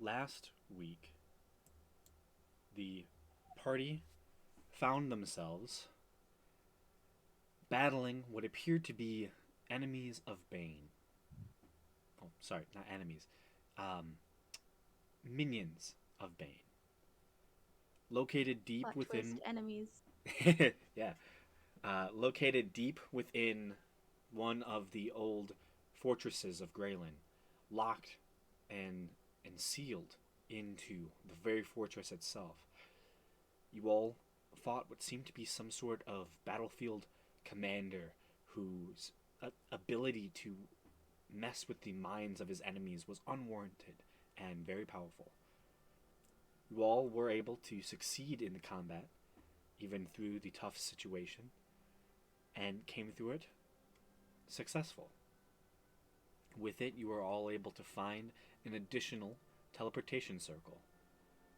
last week, the party found themselves battling what appeared to be enemies of Bane. Oh, sorry, not enemies. Um, Minions of Bane. Located deep Plot twist within. enemies. Yeah. Located deep within one of the old fortresses of Graylin, locked and sealed into the very fortress itself. You all fought what seemed to be some sort of battlefield commander whose ability to mess with the minds of his enemies was unwarranted and very powerful. You all were able to succeed in the combat, even through the tough situation, and came through it successful. With it, you were all able to find an additional teleportation circle,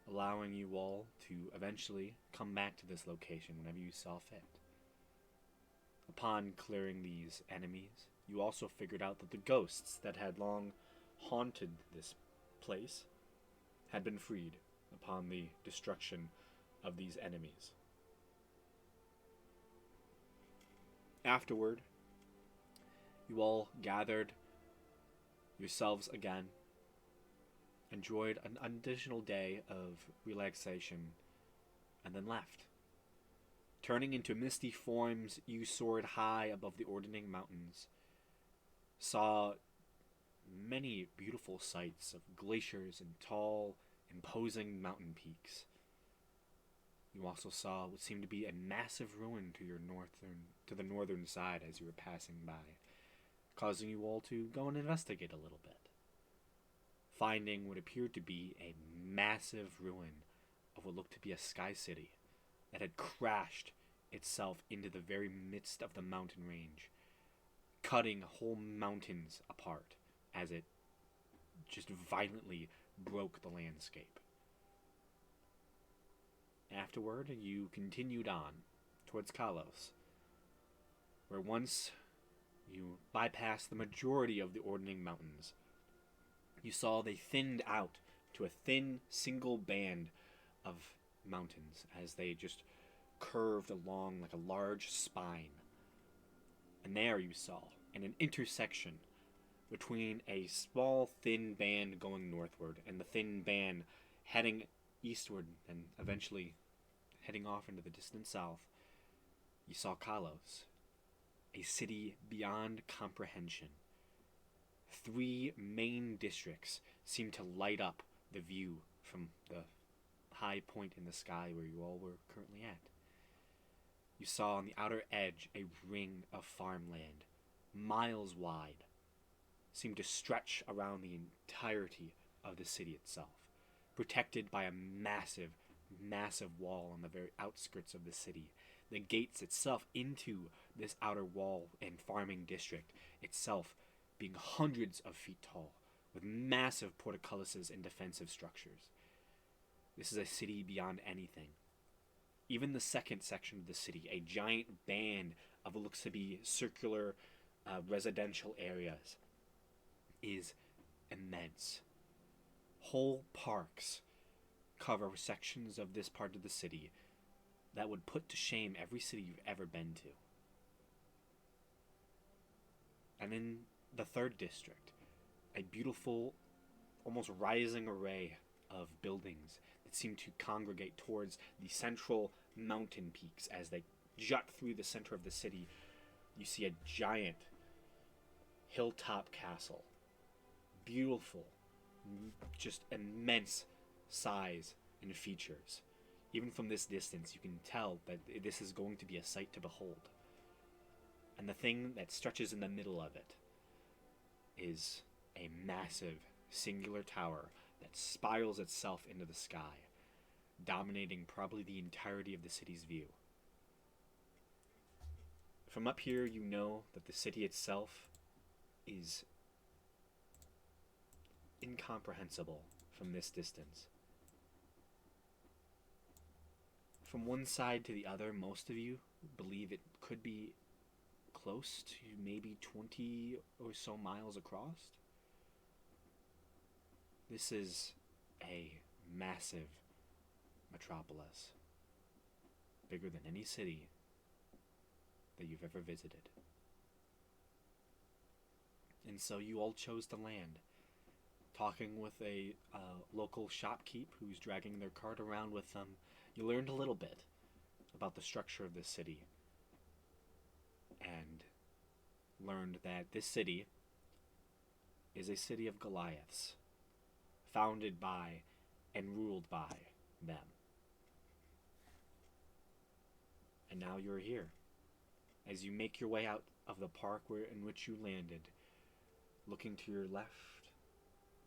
allowing you all to eventually come back to this location whenever you saw fit. Upon clearing these enemies, you also figured out that the ghosts that had long haunted this place had been freed upon the destruction of these enemies. Afterward, you all gathered yourselves again, enjoyed an additional day of relaxation, and then left. Turning into misty forms, you soared high above the Ordning Mountains, saw many beautiful sights of glaciers and tall, imposing mountain peaks. You also saw what seemed to be a massive ruin to the northern side as you were passing by, causing you all to go and investigate a little bit. Finding what appeared to be a massive ruin of what looked to be a sky city that had crashed itself into the very midst of the mountain range, cutting whole mountains apart as it just violently broke the landscape. Afterward, you continued on towards Kalos, where once you bypassed the majority of the Ordning Mountains, you saw they thinned out to a thin single band of mountains as they just curved along like a large spine. And there you saw, in an intersection between a small thin band going northward and the thin band heading eastward and eventually heading off into the distant south, you saw Kalos, a city beyond comprehension. Three main districts seemed to light up the view from the high point in the sky where you all were currently at. You saw on the outer edge a ring of farmland, miles wide, seemed to stretch around the entirety of the city itself, protected by a massive, massive wall on the very outskirts of the city. The gates itself into this outer wall and farming district itself being hundreds of feet tall, with massive portcullises and defensive structures. This is a city beyond anything. Even the second section of the city, a giant band of what looks to be circular residential areas, is immense. Whole parks cover sections of this part of the city that would put to shame every city you've ever been to. And in the third district, a beautiful, almost rising array of buildings that seem to congregate towards the central mountain peaks as they jut through the center of the city. You see a giant hilltop castle, beautiful, just immense size and features. Even from this distance, you can tell that this is going to be a sight to behold. And the thing that stretches in the middle of it is a massive singular tower that spirals itself into the sky, dominating probably the entirety of the city's view. From up here, you know that the city itself is incomprehensible from this distance. From one side to the other, most of you believe it could be close to maybe 20 or so miles across. This is a massive metropolis, bigger than any city that you've ever visited. And so you all chose to land, talking with a local shopkeep who's dragging their cart around with them. You learned a little bit about the structure of this city and learned that this city is a city of Goliaths, founded by and ruled by them. And now you're here. As you make your way out of the park in which you landed, looking to your left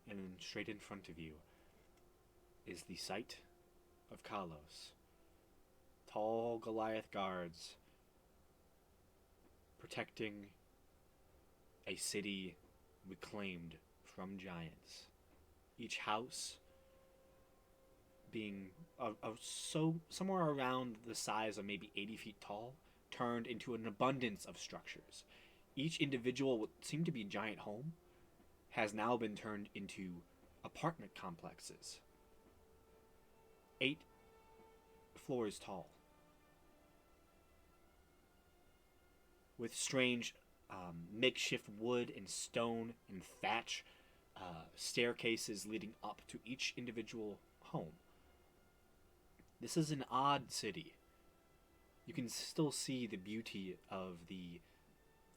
and then straight in front of you is the site of Kalos. Tall Goliath guards protecting a city reclaimed from giants. Each house being somewhere around the size of maybe 80 feet tall, turned into an abundance of structures. Each individual, what seemed to be a giant home, has now been turned into apartment complexes, 8 floors tall, with strange makeshift wood and stone and thatch staircases leading up to each individual home. This is an odd city. You can still see the beauty of the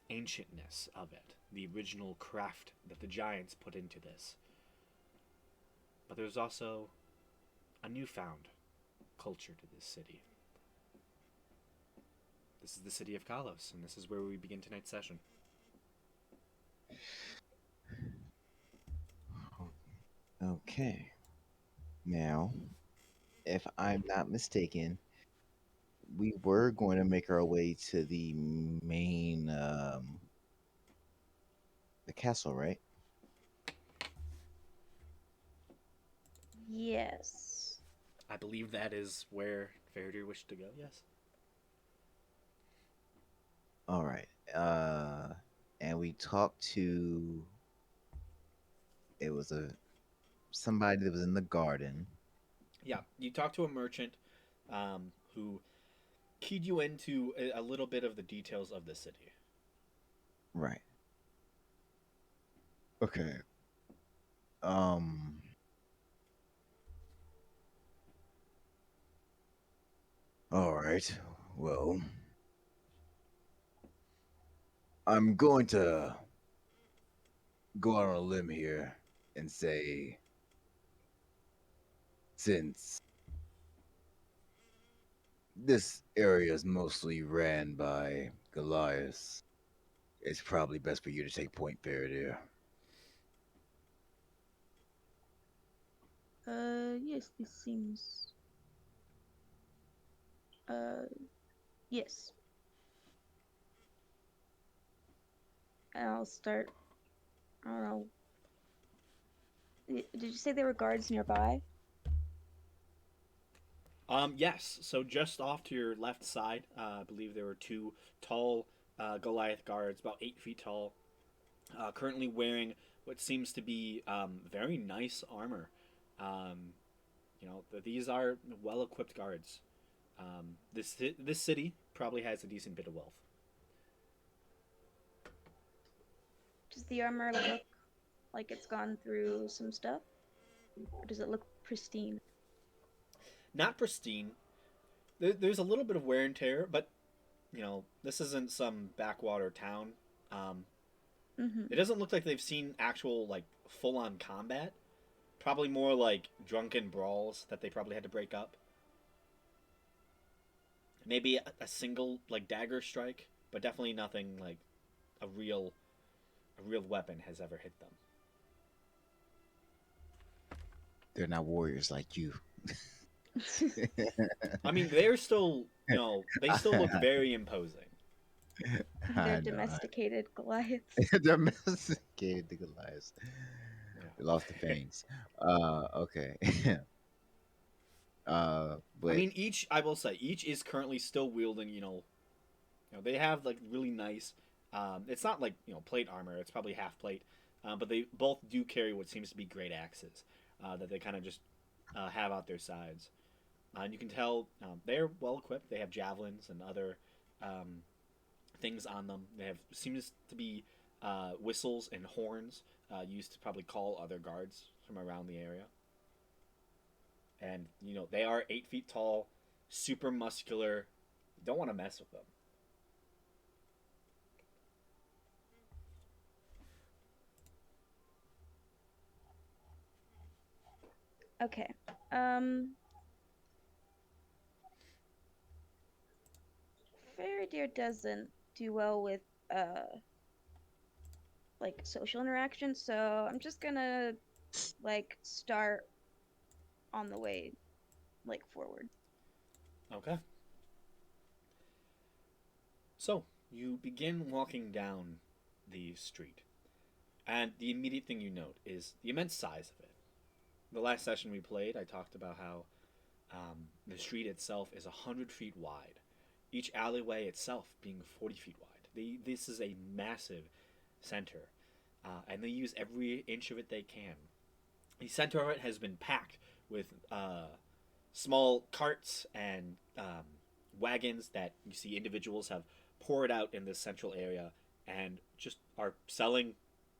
ancientness of it, the original craft that the giants put into this. But there's also a newfound culture to this city. This is the city of Kalos, and this is where we begin tonight's session. Okay. Now, if I'm not mistaken, we were going to make our way to the main, the castle, right? Yes. I believe that is where Faraday wished to go, yes? All right. And we talked to, it was somebody that was in the garden. Yeah, you talked to a merchant who keyed you into a little bit of the details of the city. Right. Okay. Um. All right. Well, I'm going to go out on a limb here and say, since this area is mostly ran by Goliaths, it's probably best for you to take point, Faraday. Yes, this seems. Uh, yes. I'll start. I don't know. Did you say there were guards nearby? Yes, so just off to your left side, I believe there were two tall Goliath guards, about 8 feet tall, currently wearing what seems to be very nice armor. Um, these are well equipped guards. This city probably has a decent bit of wealth. Does the armor look like it's gone through some stuff? Or does it look pristine? Not pristine. There's a little bit of wear and tear, but this isn't some backwater town. Um, Mm-hmm. it doesn't look like they've seen actual like full on combat. Probably more like drunken brawls that they probably had to break up. Maybe a single like dagger strike, but definitely nothing like a real a real weapon has ever hit them. They're not warriors like you. I mean, they're still they still look very imposing. They're I know. domesticated Goliaths. They're domesticated the Goliaths. They lost the Yeah. fangs. Okay. I But mean, I will say each is currently still wielding they have like really nice. It's not like plate armor. It's probably half plate, but they both do carry what seems to be great axes. that they kind of just have out their sides. And you can tell they're well equipped. They have javelins and other um, things on them. They have seems to be whistles and horns used to probably call other guards from around the area. And they are 8 feet tall, super muscular. You don't want to mess with them. Okay. Um, Fairy Deer doesn't do well with like social interaction, so I'm just gonna like start on the way like forward. Okay. So you begin walking down the street, and the immediate thing you note is the immense size of it. The last session we played, I talked about how the street itself is 100 feet wide, each alleyway itself being 40 feet wide. This is a massive center, and they use every inch of it they can. The center of it has been packed with small carts and wagons that you see individuals have poured out in this central area and just are selling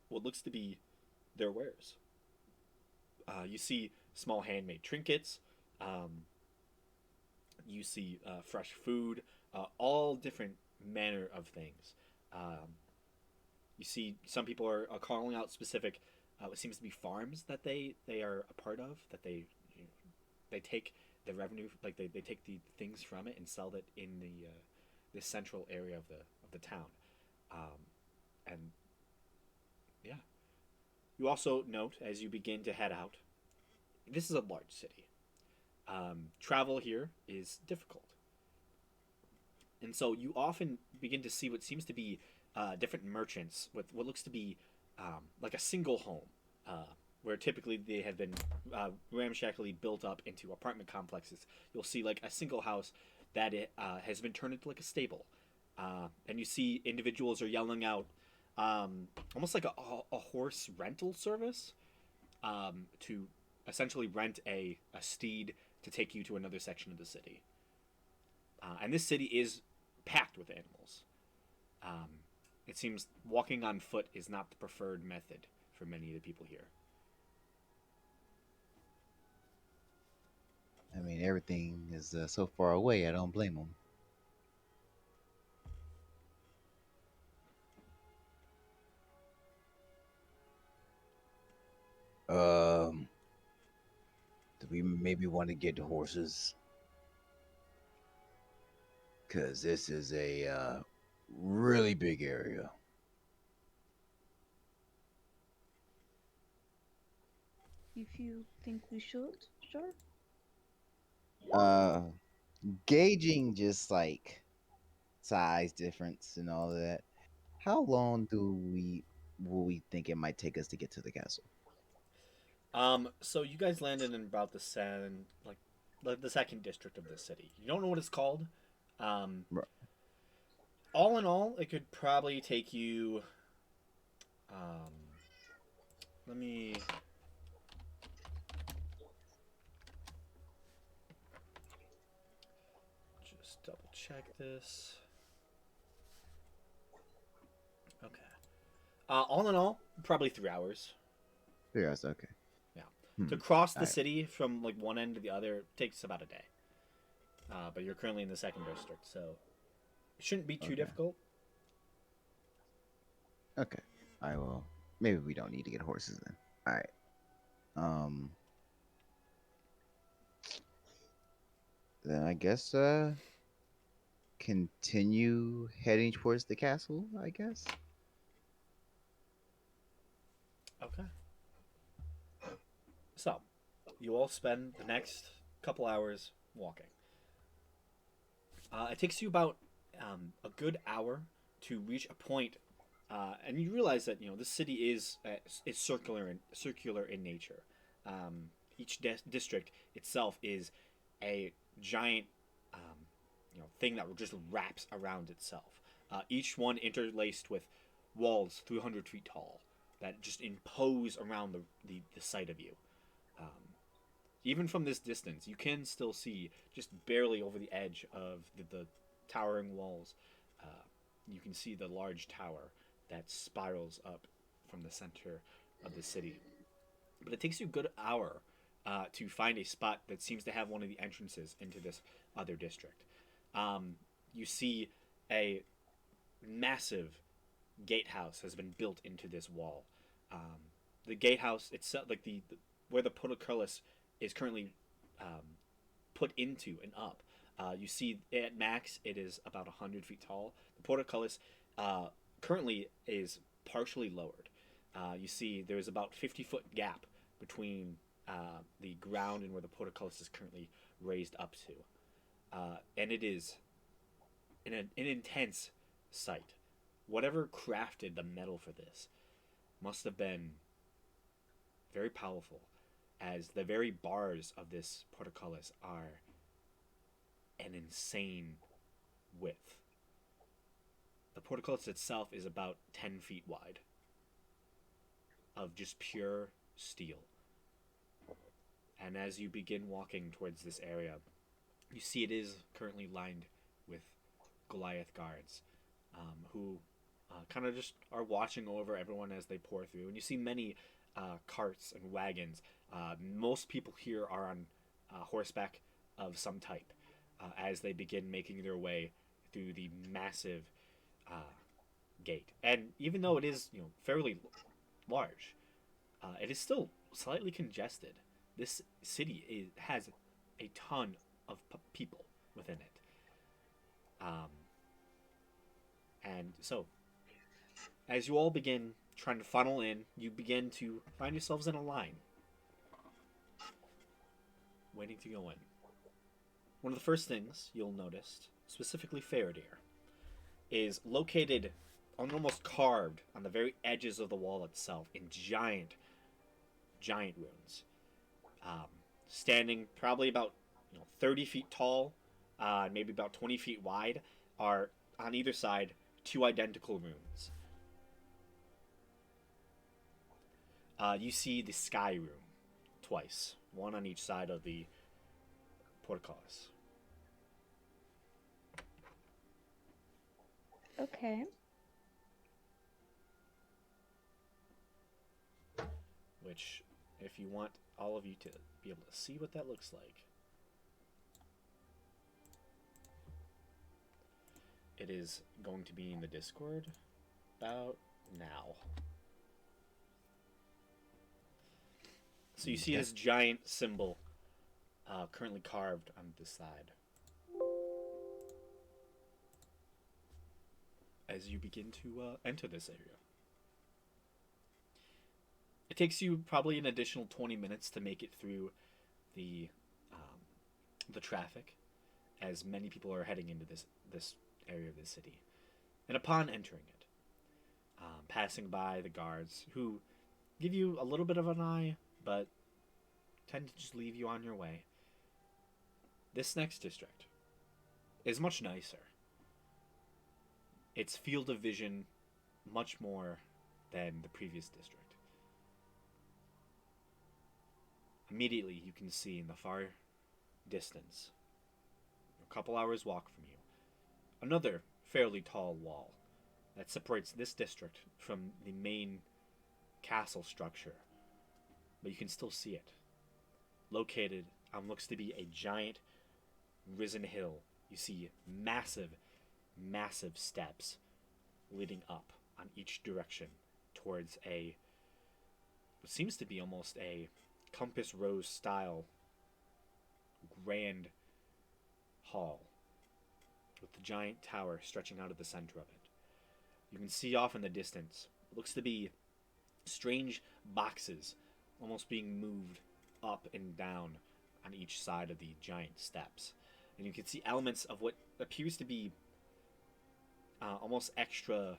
what looks to be their wares. You see small handmade trinkets. Um, you see fresh food, all different manner of things. Um, you see some people are calling out specific, what seems to be farms that they are a part of. That they take the revenue, like they take the things from it and sell it in the central area of the town. Um, and yeah, you also note as you begin to head out, this is a large city. Travel here is difficult. And so you often begin to see what seems to be different merchants with what looks to be like a single home, where typically they have been ramshackly built up into apartment complexes. You'll see like a single house that has been turned into like a stable. And you see individuals are yelling out almost like a horse rental service to essentially rent a steed to take you to another section of the city. And this city is packed with animals. Um, it seems walking on foot is not the preferred method for many of the people here. I mean, everything is so far away. I don't blame them. Um, do we maybe want to get the horses? Cause this is a really big area. If you think we should, sure. Uh, Gauging just like size difference and all of that. How long do we will we think it might take us to get to the castle? So you guys landed in about like the second district of the city. You don't know what it's called. Um, Right. all in all, it could probably take you. Um, let me just double check this. Okay. All in all, probably 3 hours. Yes. Okay. Yeah. To Hmm. cross All the right. city from like one end to the other takes about a day. But you're currently in the second district, so it shouldn't be too Okay. difficult. Okay. I will. Maybe we don't need to get horses then. All right. Um. Then I guess continue heading towards the castle. I guess. Okay. So, you all spend the next couple hours walking. It takes you about a good hour to reach a point, and you realize that this city is circular in nature. Each district itself is a giant thing that just wraps around itself. Each one interlaced with walls 300 feet tall that just impose around the site of you. Um, Even from this distance, you can still see just barely over the edge of the towering walls. Uh, you can see the large tower that spirals up from the center of the city. But it takes you a good hour to find a spot that seems to have one of the entrances into this other district. You see a massive gatehouse has been built into this wall. Um, the gatehouse itself, like the where the portcullis is currently um, put into and up. You see at max it is about 100 feet tall. The portcullis uh, currently is partially lowered. You see there's about 50-foot gap between the ground and where the portcullis is currently raised up to, and it is an intense sight. Whatever crafted the metal for this must have been very powerful, as the very bars of this portcullis are an insane width. The portcullis itself is about 10 feet wide, of just pure steel. And as you begin walking towards this area, you see it is currently lined with Goliath guards, who kind of just are watching over everyone as they pour through. And you see many carts and wagons. Most people here are on horseback of some type as they begin making their way through the massive gate. And even though it is fairly large, it is still slightly congested. This city has a ton of people within it. Um, and so, as you all begin trying to funnel in, you begin to find yourselves in a line, waiting to go in. One of the first things you'll notice, specifically Faradir, is located on almost carved on the very edges of the wall itself in giant, giant runes. Um, Standing probably about 30 feet tall, maybe about 20 feet wide, are on either side two identical runes. You see the sky rune twice, one on each side of the portcullis. Okay. Which, if you want all of you to be able to see what that looks like, it is going to be in the Discord about now. So you see this giant symbol currently carved on this side. As you begin to enter this area, it takes you probably an additional 20 minutes to make it through the the traffic, as many people are heading into this area of the city. And upon entering it, passing by the guards, who give you a little bit of an eye, but tend to just leave you on your way, this next district is much nicer. Its field of vision much more than the previous district. Immediately, you can see in the far distance, a couple hours walk from you, another fairly tall wall that separates this district from the main castle structure. But you can still see it. Located on looks to be a giant risen hill. You see massive, massive steps leading up on each direction towards what seems to be almost a compass rose style grand hall with the giant tower stretching out of the center of it. You can see off in the distance what looks to be strange boxes almost being moved up and down on each side of the giant steps. And you can see elements of what appears to be almost extra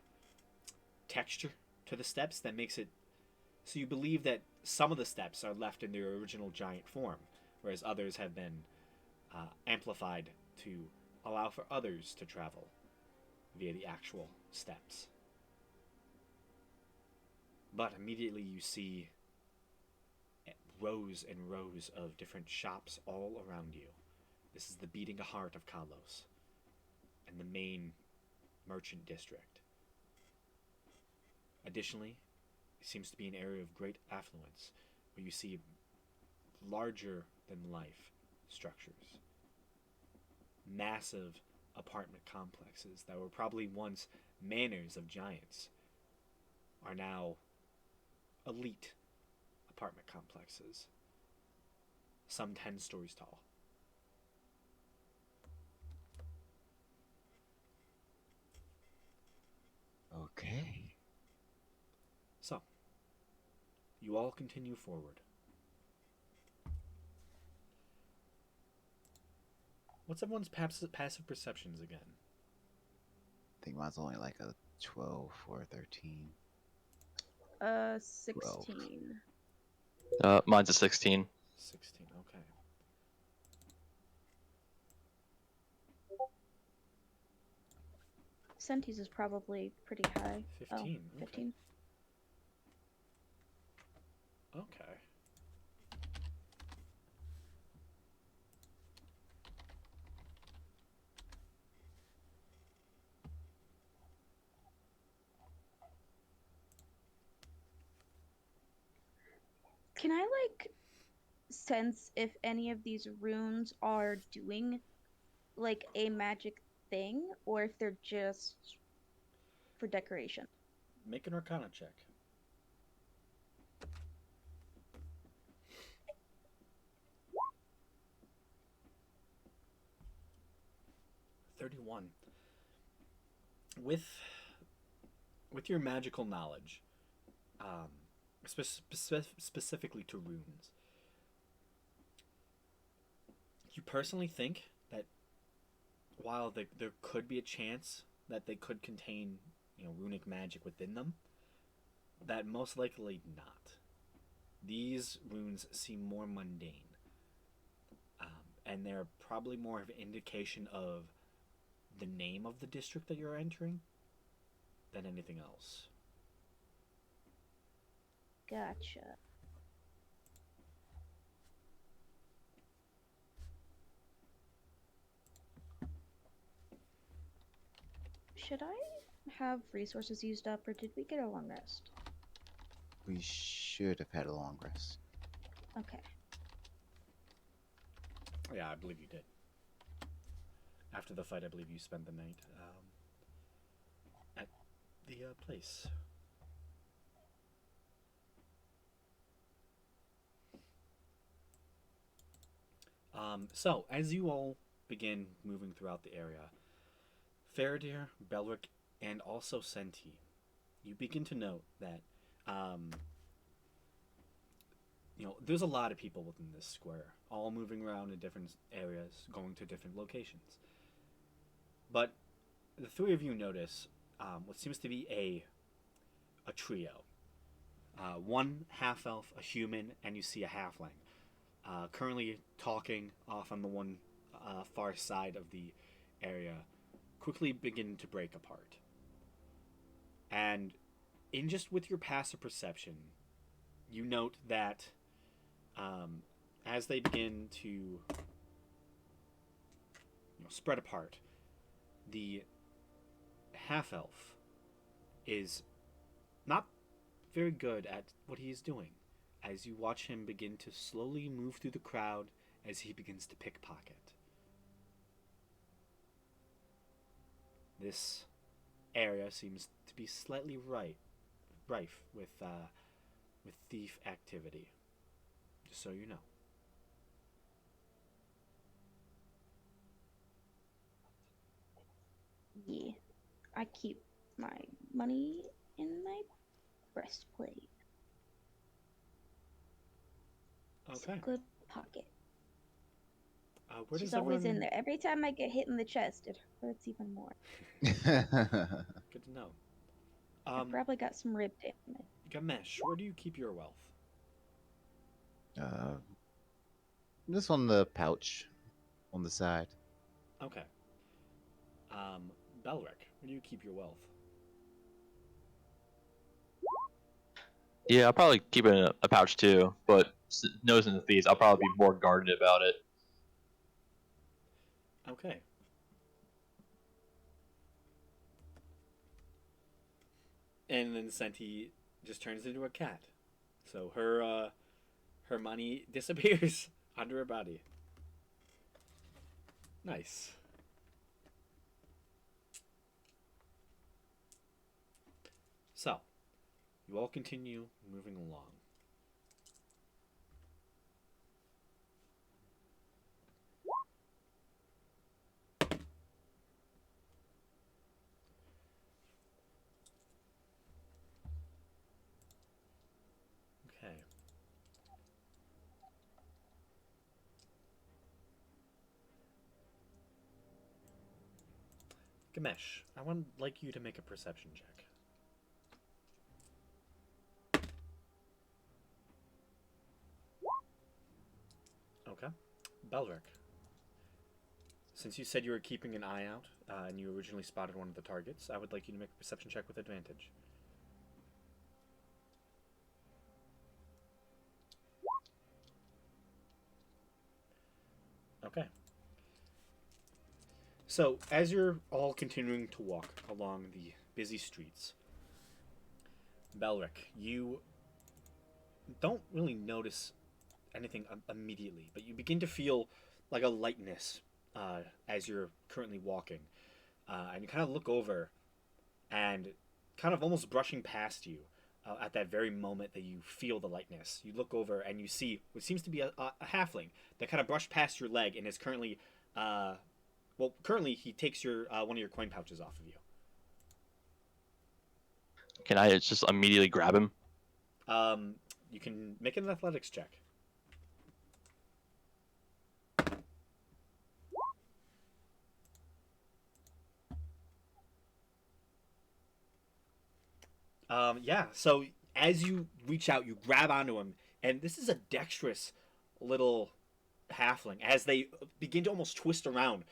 texture to the steps that makes it so you believe that some of the steps are left in their original giant form, whereas others have been amplified to allow for others to travel via the actual steps. But immediately you see rows and rows of different shops all around you. This is the beating heart of Kalos and the main merchant district. Additionally, it seems to be an area of great affluence where you see larger than life structures. Massive apartment complexes that were probably once manors of giants are now elite apartment complexes, some 10 stories tall. Okay. So, you all continue forward. What's everyone's passive perceptions again? I think mine's only like a 12 or a 13. 12. 16. Mine's a 16. 16, okay. Senti's is probably pretty high. 15, Oh, 15. Okay. Can I like sense if any of these runes are doing like a magic thing or if they're just for decoration? Make an Arcana check. 31. With your magical knowledge, specifically to runes, you personally think that while there could be a chance that they could contain, runic magic within them, that most likely not. These runes seem more mundane, and they're probably more of an indication of the name of the district that you're entering than anything else. Gotcha. Should I have resources used up, or did we get a long rest? We should have had a long rest. Okay. Yeah, I believe you did. After the fight, I believe you spent the night at the place. So, as you all begin moving throughout the area, Faradir, Belric, and also Senti, you begin to note that, there's a lot of people within this square, all moving around in different areas, going to different locations. But the three of you notice what seems to be a trio. One half elf, a human, and you see a halfling. Currently talking off on the one far side of the area, quickly begin to break apart. And in just with your passive perception, you note that as they begin to spread apart, the half elf is not very good at what he is doing, as you watch him begin to slowly move through the crowd as he begins to pickpocket. This area seems to be slightly rife with thief activity. Just so you know. Yeah. I keep my money in my breastplate. It's Okay. a good pocket. Where She's does always everyone... in there. Every time I get hit in the chest, it hurts even more. Good to know. I probably got some rib damage. Gamesh, where do you keep your wealth? uh, this on the pouch on the side. Okay. Belric, where do you keep your wealth? Yeah, I'll probably keep it in a pouch too, but noticing the thieves, I'll probably be more guarded about it. Okay. And then Senti just turns into a cat. So her money disappears under her body. Nice. So, you all continue moving along. Okay. Gamesh, I would like you to make a perception check. Okay. Belric, since you said you were keeping an eye out and you originally spotted one of the targets, I would like you to make a perception check with advantage. Okay. So, as you're all continuing to walk along the busy streets, Belric, you don't really notice anything immediately, but you begin to feel like a lightness as you're currently walking. And you kind of look over and kind of almost brushing past you at that very moment that you feel the lightness. You look over and you see what seems to be a halfling that kind of brushed past your leg and is currently, currently he takes your one of your coin pouches off of you. Can I just immediately grab him? You can make an athletics check. Yeah, so as you reach out, you grab onto him, and this is a dexterous little halfling as they begin to almost twist around,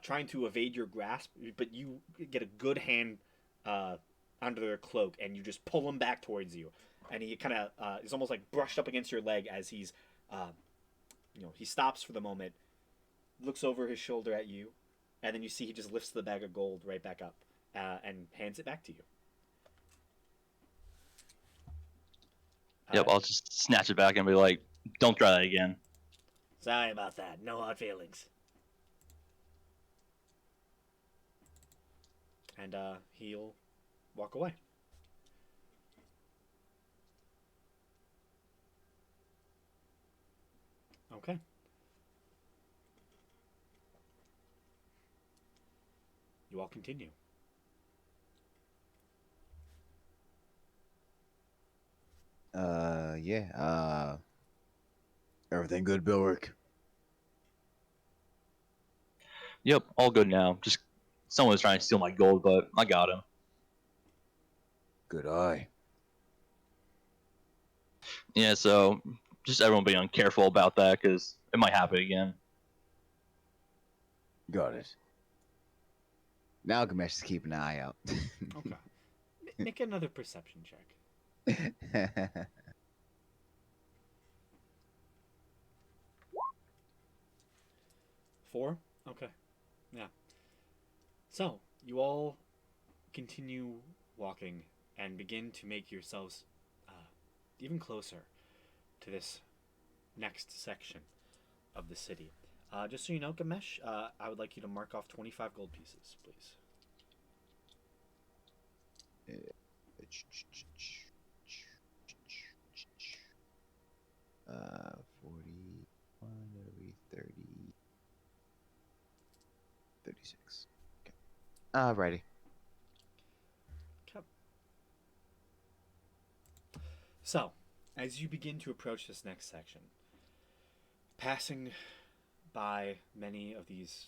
trying to evade your grasp, but you get a good hand under their cloak, and you just pull him back towards you. And he kind of is almost like brushed up against your leg as he's, he stops for the moment, looks over his shoulder at you, and then you see he just lifts the bag of gold right back up and hands it back to you. Yep, I'll just snatch it back and be like, "Don't try that again." Sorry about that. No hard feelings. And he'll walk away. Okay. You all continue. Yeah. Everything good, Bilrick? Yep, all good now. Just someone was trying to steal my gold, but I got him. Good eye. Yeah, so just everyone being careful about that because it might happen again. Got it. Now Gamesh is keeping an eye out. Okay. Make another perception check. 4? Okay. Yeah. So, you all continue walking and begin to make yourselves even closer to this next section of the city. Just so you know, Gamesh, I would like you to mark off 25 gold pieces, please. 41, that'll be 30, 36. Okay. Alrighty. Okay. So, as you begin to approach this next section, passing by many of these,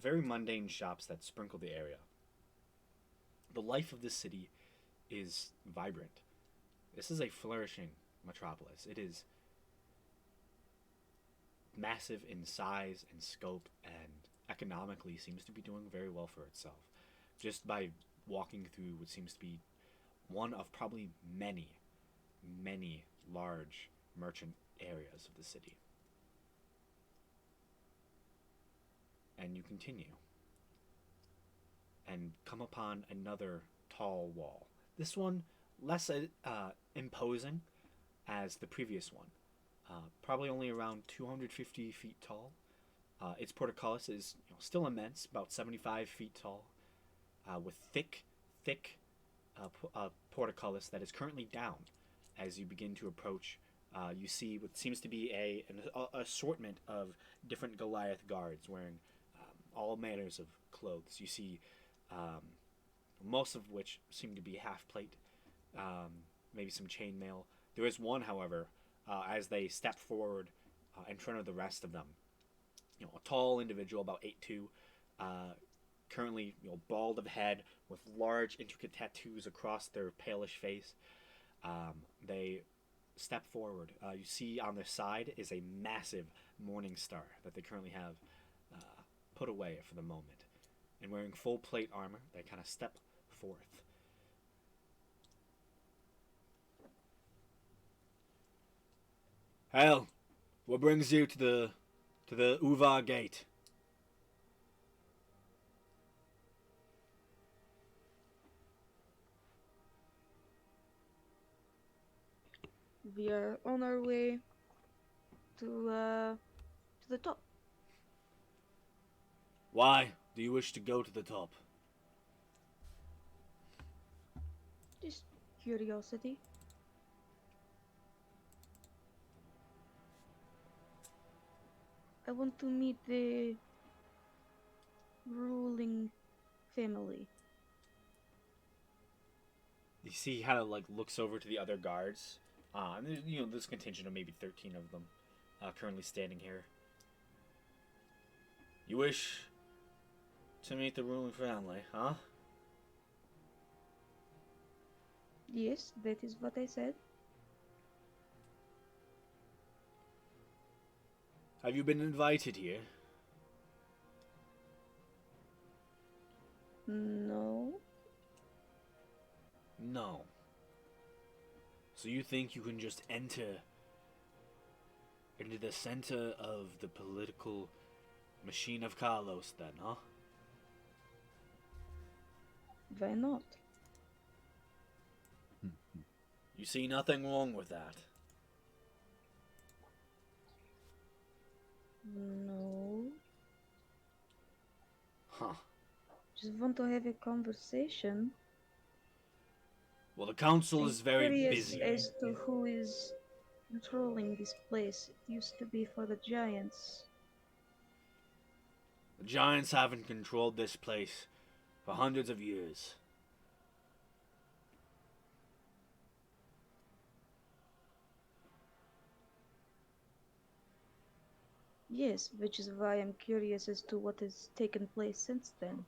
very mundane shops that sprinkle the area, the life of this city is vibrant. This is a flourishing metropolis. It is massive in size and scope and economically seems to be doing very well for itself. Just by walking through what seems to be one of probably many, many large merchant areas of the city. And you continue and come upon another tall wall. This one less imposing as the previous one, probably only around 250 feet tall. Its portcullis is still immense, about 75 feet tall, with thick portcullis that is currently down. As you begin to approach, you see what seems to be an assortment of different Goliath guards wearing all manners of clothes. You see most of which seem to be half plate, maybe some chainmail. There is one, however, as they step forward in front of the rest of them. A tall individual, about 8'2", currently bald of head with large, intricate tattoos across their palish face. They step forward. You see on their side is a massive morning star that they currently have put away for the moment. And wearing full plate armor, they kind of step forth. Hell, what brings you to the Uvar Gate? We are on our way to the top. Why do you wish to go to the top? Just curiosity. I want to meet the ruling family. You see, he kind of looks over to the other guards. And there's a contingent of maybe 13 of them currently standing here. You wish to meet the ruling family, huh? Yes, that is what I said. Have you been invited here? No. No. So you think you can just enter into the center of the political machine of Kalos then, huh? Why not? You see nothing wrong with that. No. Huh. Just want to have a conversation. Well, the council I'm is very curious busy. as to who is controlling this place. It used to be for the giants. The giants haven't controlled this place for hundreds of years. Yes, which is why I'm curious as to what has taken place since then.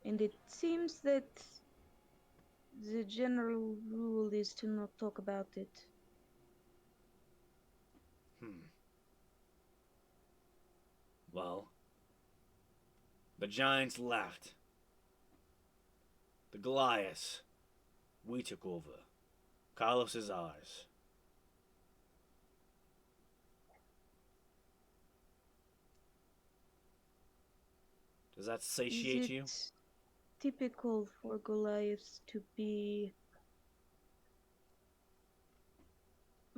And it seems that the general rule is to not talk about it. Well, the giants left. The Goliaths, we took over. Kalos is ours. Does that satiate you? Is it typical for Goliaths to be...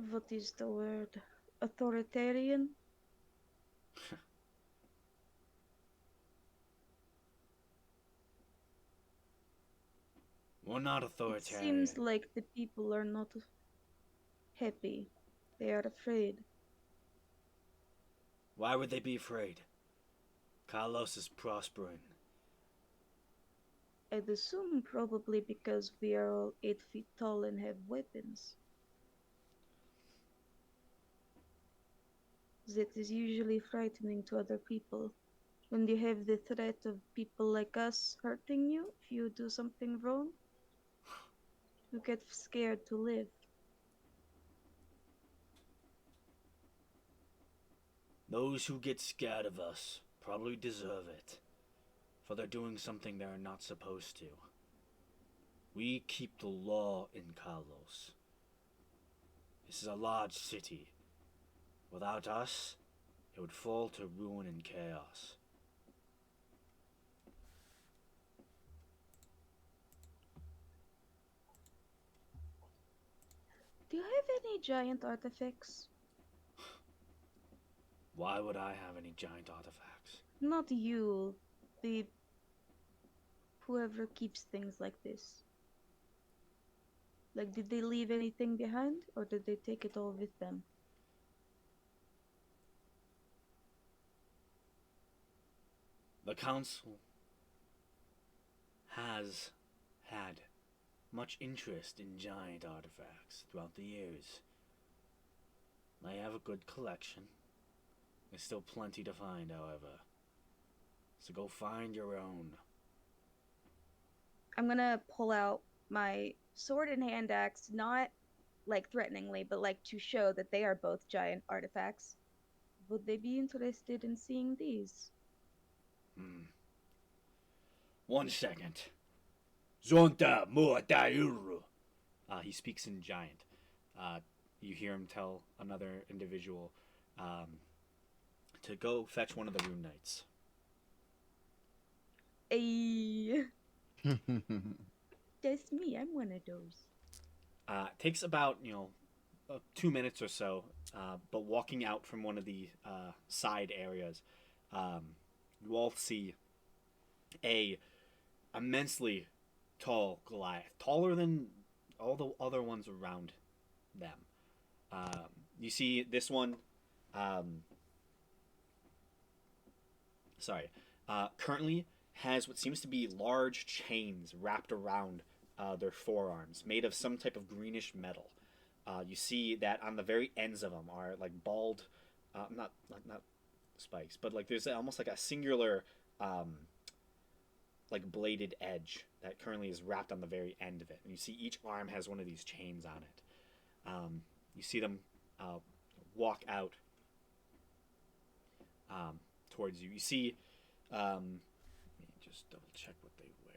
what is the word? Authoritarian? We're not It authoritarian. seems like the people are not happy. They are afraid. Why would they be afraid? Kalos is prospering. I'd assume probably because we are all 8 feet tall and have weapons. That is usually frightening to other people. When you have the threat of people like us hurting you if you do something wrong, you get scared to live. Those who get scared of us probably deserve it, for they're doing something they're not supposed to. We keep the law in Kalos. This is a large city. Without us, it would fall to ruin and chaos. Do you have any giant artifacts? Why would I have any giant artifacts? Not you, the whoever keeps things like this. Like, did they leave anything behind, or did they take it all with them? The council has had much interest in giant artifacts throughout the years. They have a good collection. There's still plenty to find, however. So go find your own. I'm gonna pull out my sword and hand axe, not like threateningly, but like to show that they are both giant artifacts. Would they be interested in seeing these? Hmm. 1 second. Zonta Muatayuru. He speaks in giant. You hear him tell another individual to go fetch one of the rune knights. Ayy, that's me. I'm one of those. Takes about 2 minutes or so, but walking out from one of the side areas, you all see a immensely tall Goliath, taller than all the other ones around them. You see this one. Um, sorry. Currently has what seems to be large chains wrapped around their forearms, made of some type of greenish metal. You see that on the very ends of them are like bald, not spikes, but like there's almost like a singular, like bladed edge that currently is wrapped on the very end of it. And you see each arm has one of these chains on it. You see them walk out towards you. You see, let me just double check what they wear.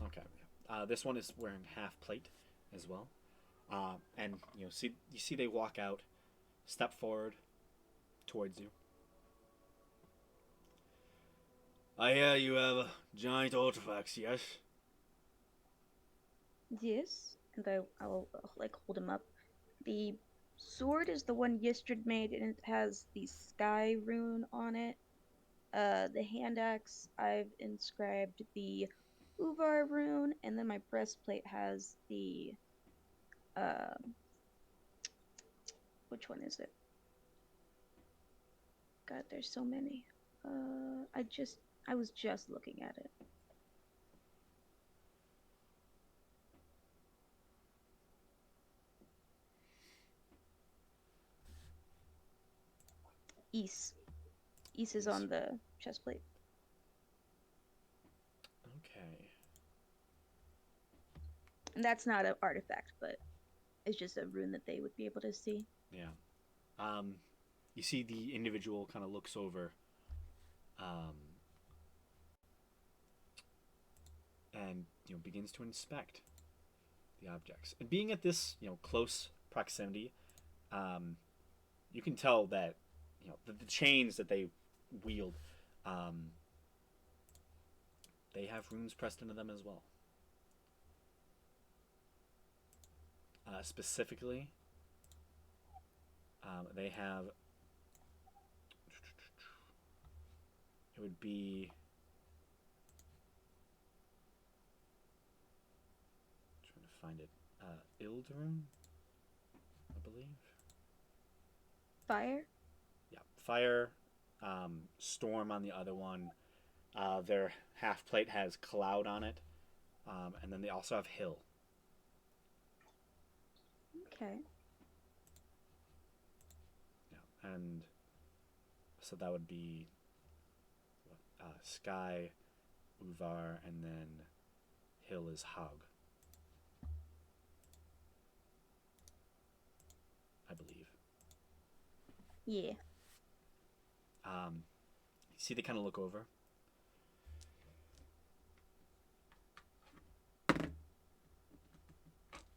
Okay, this one is wearing half plate as well, and you see they walk out, step forward towards you. I hear you have giant artifacts, yes? Yes, and I'll like hold him up. The sword is the one Yistrid made, and it has the sky rune on it. The hand axe, I've inscribed the Uvar rune, and then my breastplate has the uh, which one is it? God, there's so many. I was just looking at it. East. East is on the chest plate. Okay. And that's not an artifact, but it's just a rune that they would be able to see. Yeah. You see the individual kind of looks over, um, and begins to inspect the objects. And being at this close proximity, you can tell that the chains that they wield, um, they have runes pressed into them as well. Specifically, they have. It would be. Trying to find it. Ildrum, I believe. Fire? Yeah, fire. Storm on the other one. Their half plate has cloud on it, and then they also have hill. Okay. Yeah, and so that would be Sky, Uvar, and then hill is Hog, I believe. Yeah. You see, they kind of look over.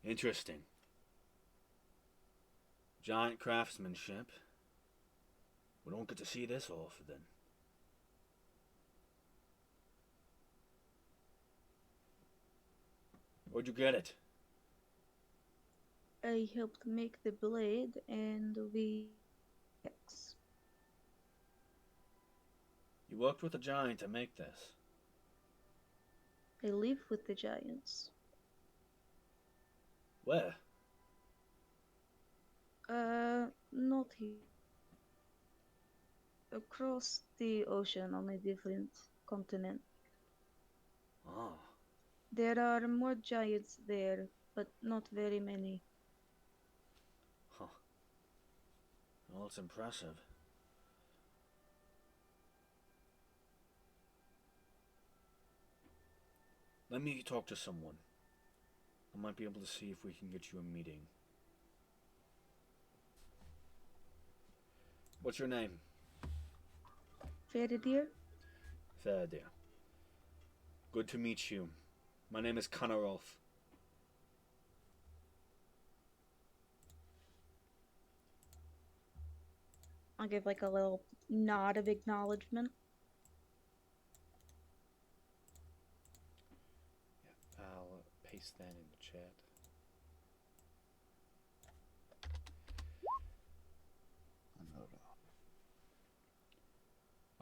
Interesting. Giant craftsmanship. We don't get to see this often. Where'd you get it? I helped make the blade and we. X. You worked with a giant to make this. I live with the giants. Where? Not here. Across the ocean on a different continent. Ah, There are more giants there, but not very many. huh. Well, it's impressive. Let me talk to someone. I might be able to see if we can get you a meeting. What's your name? Faradir? Fair dear. Good to meet you. My name is Kalos. I'll give like a little nod of acknowledgement. Yeah, I'll paste that in the chat.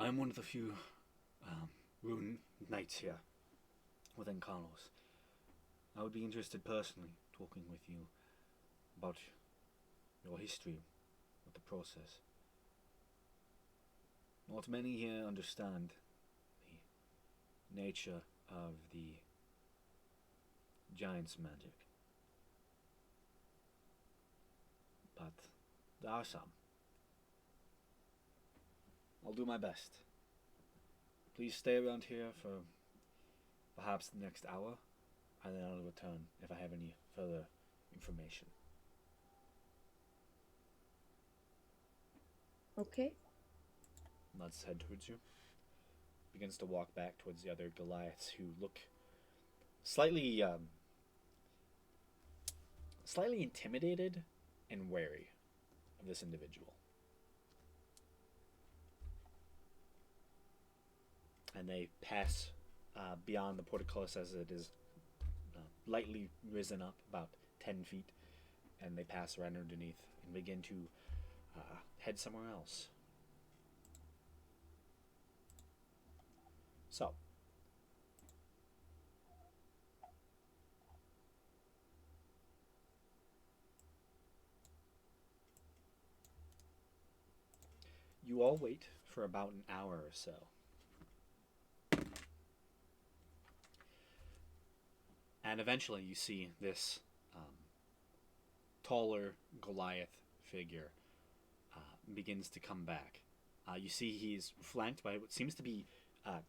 I'm one of the few rune knights here within Kalos. I would be interested personally talking with you about your history with the process. Not many here understand the nature of the giant's magic, but there are some. I'll do my best. Please stay around here for perhaps the next hour, and then I'll return if I have any further information. Okay. Let's head towards you. Begins to walk back towards the other Goliaths who look slightly, slightly intimidated and wary of this individual. And they pass beyond the portcullis as it is lightly risen up about 10 feet, and they pass right underneath and begin to head somewhere else. So, you all wait for about an hour or so. And eventually you see this taller Goliath figure begins to come back. You see he's flanked by what seems to be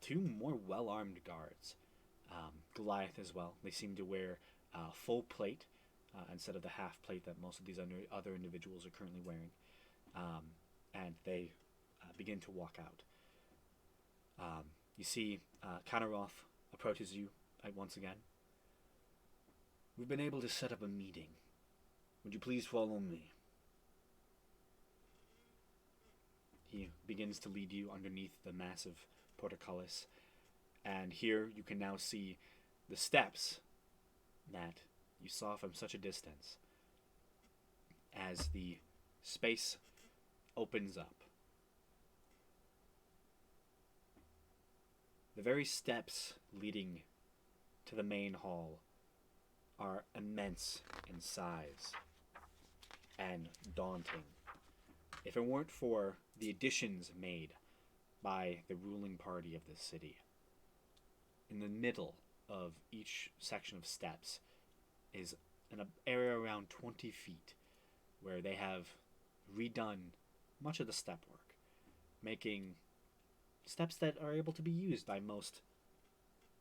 two more well-armed guards. Goliath as well. They seem to wear full plate instead of the half plate that most of these other individuals are currently wearing. And they begin to walk out. You see Kanaroth approaches you once again. We've been able to set up a meeting. Would you please follow me? He begins to lead you underneath the massive portcullis, and here you can now see the steps that you saw from such a distance as the space opens up. The very steps leading to the main hall are immense in size and daunting. If it weren't for the additions made by the ruling party of the city, in the middle of each section of steps is an area around 20 feet where they have redone much of the step work, making steps that are able to be used by most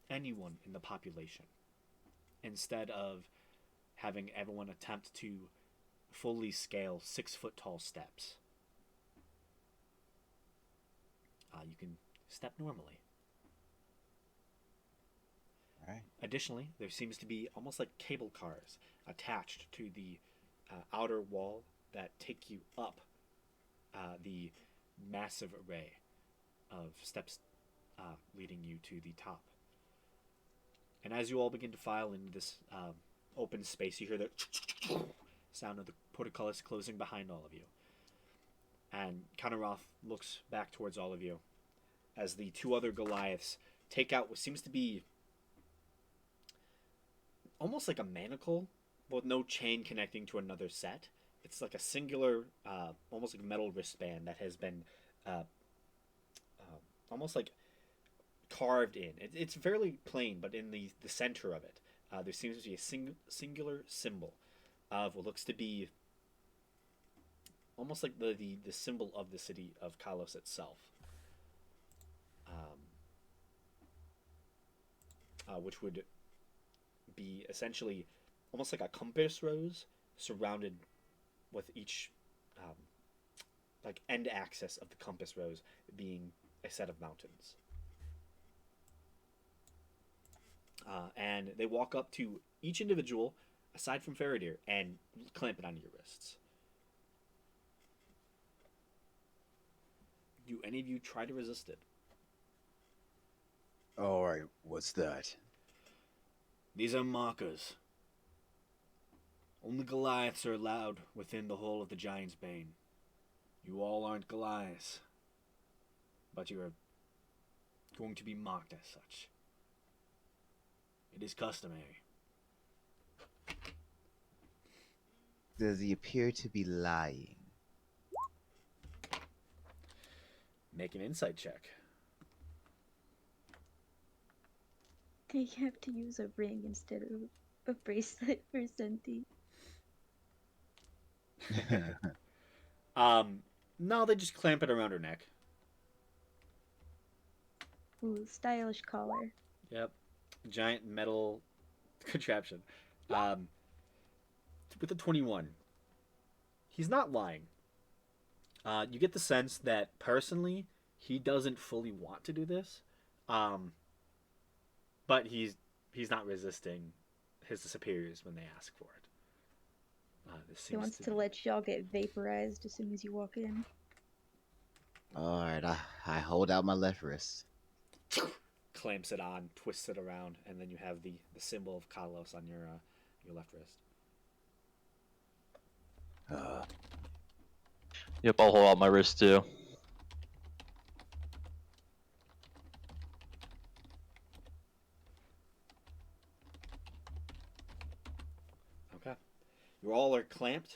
anyone in the population, instead of having everyone attempt to fully scale 6-foot tall steps. You can step normally. right. Additionally, there seems to be almost like cable cars attached to the outer wall that take you up the massive array of steps leading you to the top. And as you all begin to file into this open space, you hear the sound of the portcullis closing behind all of you. And Kanaroth looks back towards all of you as the two other Goliaths take out what seems to be almost like a manacle with no chain connecting to another set. It's like a singular, almost like a metal wristband that has been uh, almost like carved in. It's fairly plain, but in the center of it, there seems to be a singular symbol of what looks to be almost like the symbol of the city of Kalos itself, which would be essentially almost like a compass rose surrounded with each um, like end axis of the compass rose being a set of mountains. And they walk up to each individual, aside from Faradir, and clamp it onto your wrists. Do any of you try to resist it? All right, what's that? These are markers. Only Goliaths are allowed within the hole of the Giant's Bane. You all aren't Goliaths, but you are going to be marked as such. It is customary. Does he appear to be lying? Make an insight check. They have to use a ring instead of a bracelet for Senti. No, they just clamp it around her neck. Ooh, stylish collar. Yep. Giant metal contraption. With a 21. He's not lying. You get the sense that personally, he doesn't fully want to do this. But he's not resisting his superiors when they ask for it. He wants to let y'all get vaporized as soon as you walk in. All right, I hold out my left wrist. Clamps it on, twists it around, and then you have the symbol of Kalos on your left wrist. Yep, I'll hold out my wrist too. Okay. You all are clamped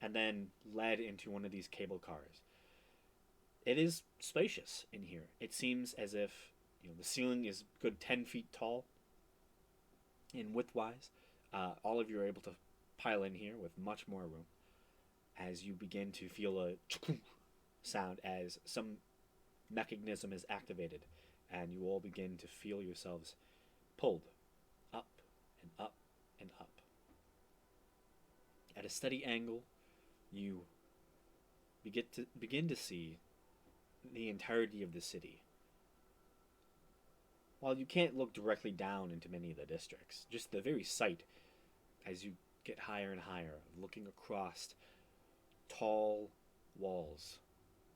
and then led into one of these cable cars. It is spacious in here. It seems as if the ceiling is good 10 feet tall in width-wise. All of you are able to pile in here with much more room as you begin to feel a sound as some mechanism is activated, and you all begin to feel yourselves pulled up and up and up. At a steady angle, you begin to see the entirety of the city. While you can't look directly down into many of the districts, just the very sight as you get higher and higher, looking across tall walls,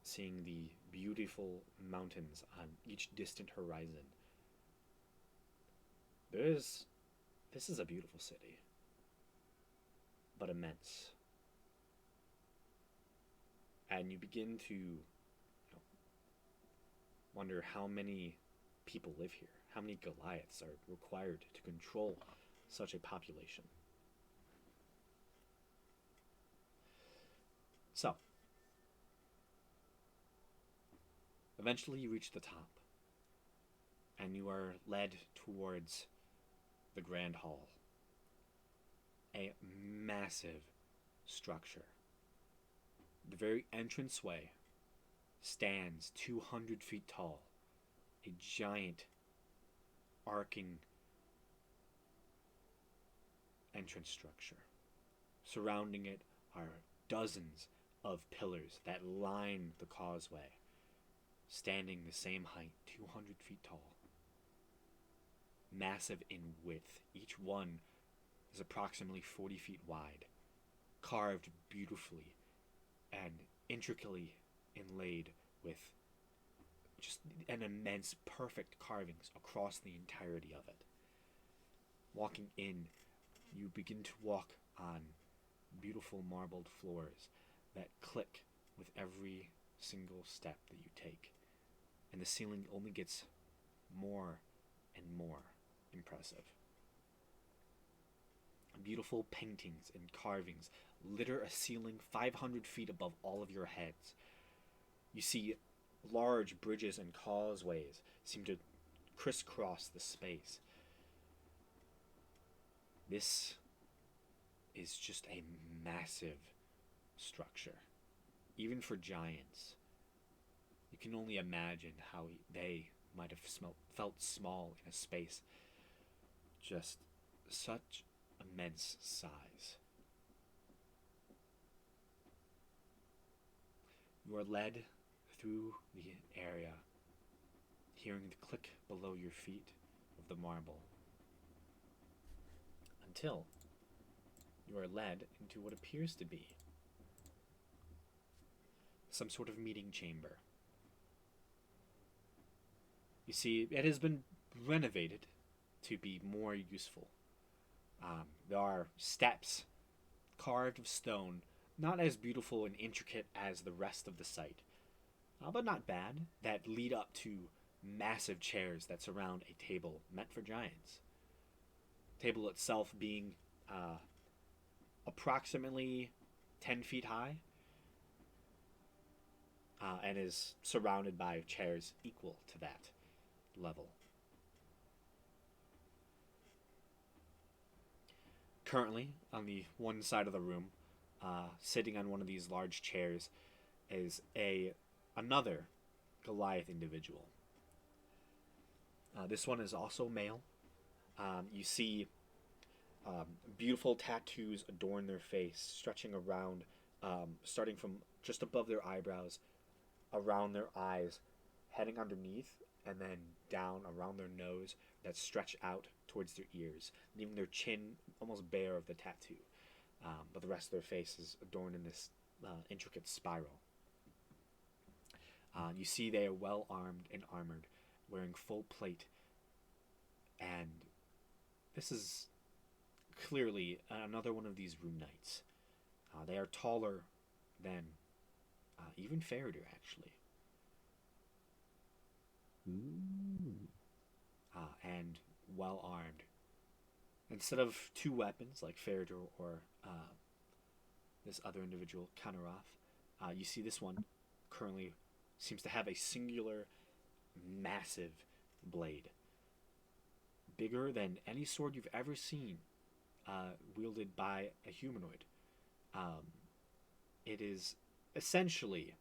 seeing the beautiful mountains on each distant horizon. This is a beautiful city, but immense. And you begin to wonder how many people live here, how many Goliaths are required to control such a population. So, eventually you reach the top, and you are led towards the Grand Hall, a massive structure. The very entranceway stands 200 feet tall, a giant arcing entrance structure. Surrounding it are dozens of pillars that line the causeway, standing the same height, 200 feet tall. massive in width. Each one is approximately 40 feet wide, carved beautifully and intricately inlaid with just an immense, perfect carvings across the entirety of it. Walking in, you begin to walk on beautiful marbled floors that click with every single step that you take. And the ceiling only gets more and more impressive. Beautiful paintings and carvings litter a ceiling 500 feet above all of your heads. You see large bridges and causeways seem to crisscross the space. This is just a massive structure, even for giants. You can only imagine how they might have felt small in a space just such immense size. You are led through the area, hearing the click below your feet of the marble, until you are led into what appears to be some sort of meeting chamber. You see, it has been renovated to be more useful. There are steps carved of stone, not as beautiful and intricate as the rest of the site, but not bad, that lead up to massive chairs that surround a table meant for giants. Table itself being approximately 10 feet high, and is surrounded by chairs equal to that level. Currently, on the one side of the room, sitting on one of these large chairs, is another Goliath individual. This one is also male. You see beautiful tattoos adorn their face, stretching around, starting from just above their eyebrows, around their eyes, heading underneath, and then down around their nose that stretch out towards their ears, leaving their chin almost bare of the tattoo. But the rest of their face is adorned in this intricate spiral. You see they are well armed and armored, wearing full plate, and this is clearly another one of these room knights. They are taller than even Farader, actually. Ooh. And well armed. Instead of two weapons like Farader or this other individual, Kanaroth, you see this one currently seems to have a singular, massive blade. Bigger than any sword you've ever seen wielded by a humanoid. It is essentially,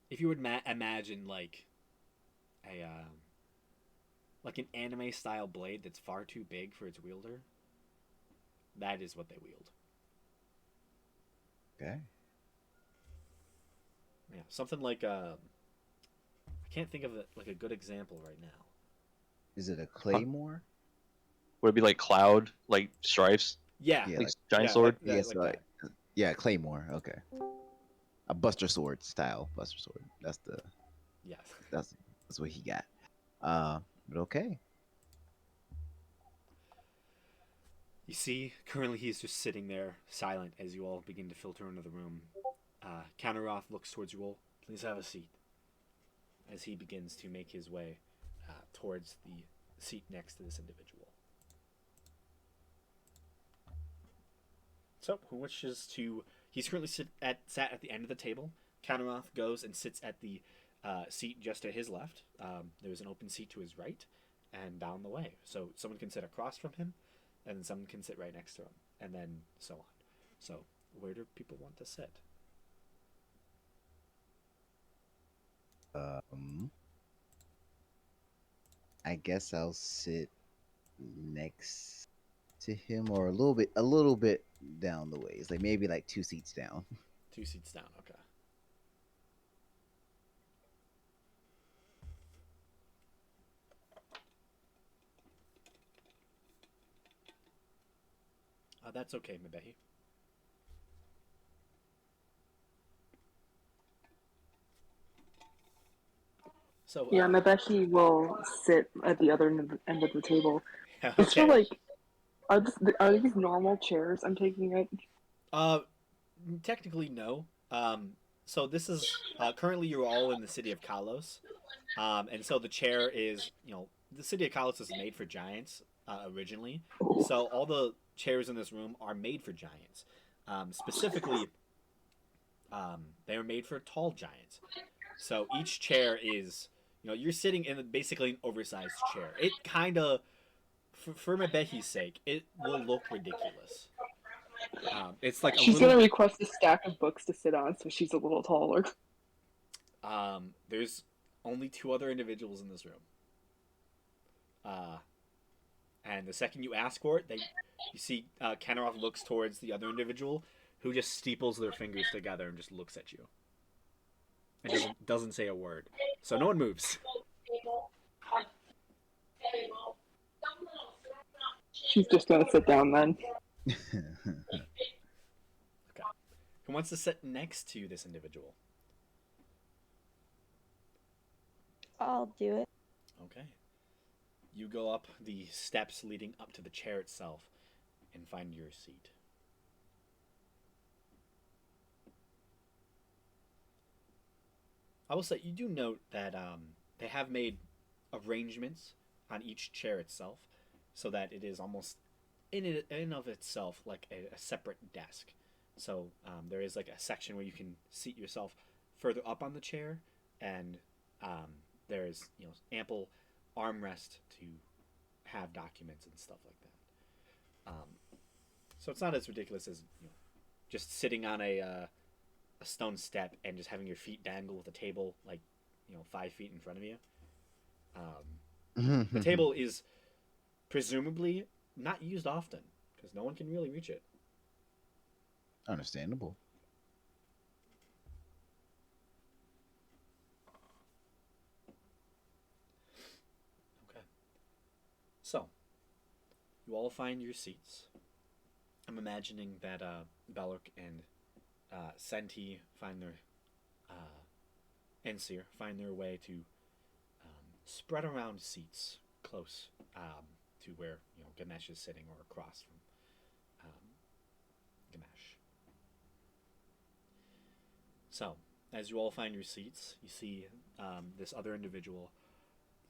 if you would imagine like a like an anime style blade that's far too big for its wielder, that is what they wield. Okay. Yeah, something like I can't think of like a good example right now. Is it a claymore? Would it be like cloud, like stripes, Yeah, Yeah, like like giant yeah, sword? yes, like that. yeah, claymore. Okay, a Buster Sword style Buster Sword. Yeah. That's that's what he got. Uh, but okay. You see, currently he's just sitting there, silent, as you all begin to filter into the room. Counteroth looks towards you all. Please have a seat. As he begins to make his way towards the seat next to this individual. So, who wishes to? He's currently sat at the end of the table. Counteroth goes and sits at the seat just to his left. There's an open seat to his right, and down the way. So someone can sit across from him, and then someone can sit right next to him, and then so on. So, where do people want to sit? Um, I guess I'll sit next to him, or a little bit down the way. It's like maybe like 2 seats down. 2 seats down. Okay. That's okay, Mabehi. So, Yeah, and I bet he will sit at the other end of the table. Is there okay. like, are these normal chairs I'm taking it? Uh, Technically, no. So this is currently you're all in the city of Kalos, and so the chair is the city of Kalos is made for giants originally. Oh, So all the chairs in this room are made for giants. Specifically, they are made for tall giants. So each chair is you're sitting in basically an oversized chair. It kind of for Mebehi's sake, it will look ridiculous. It's like a she's little. gonna request a stack of books to sit on, so she's a little taller. There's only two other individuals in this room. Uh, and the second you ask for it, you see Kenneroth looks towards the other individual, who just steeples their fingers together and just looks at you. And doesn't say a word. So no one moves. She's just gonna sit down then. Okay. Who wants to sit next to this individual? I'll do it. Okay. You go up the steps leading up to the chair itself and find your seat. I will say, you do note that they have made arrangements on each chair itself so that it is almost in of itself like a separate desk. So there is like a section where you can seat yourself further up on the chair, and there is ample armrest to have documents and stuff like that. So it's not as ridiculous as just sitting on a stone step and just having your feet dangle with a table like 5 feet in front of you. The table is presumably not used often because no one can really reach it. Understandable. Okay. So, you all find your seats. I'm imagining that Belloc and Senti find their Ensir find their way to spread around seats close to where Ganesh is sitting or across from Ganesh. So, as you all find your seats, you see this other individual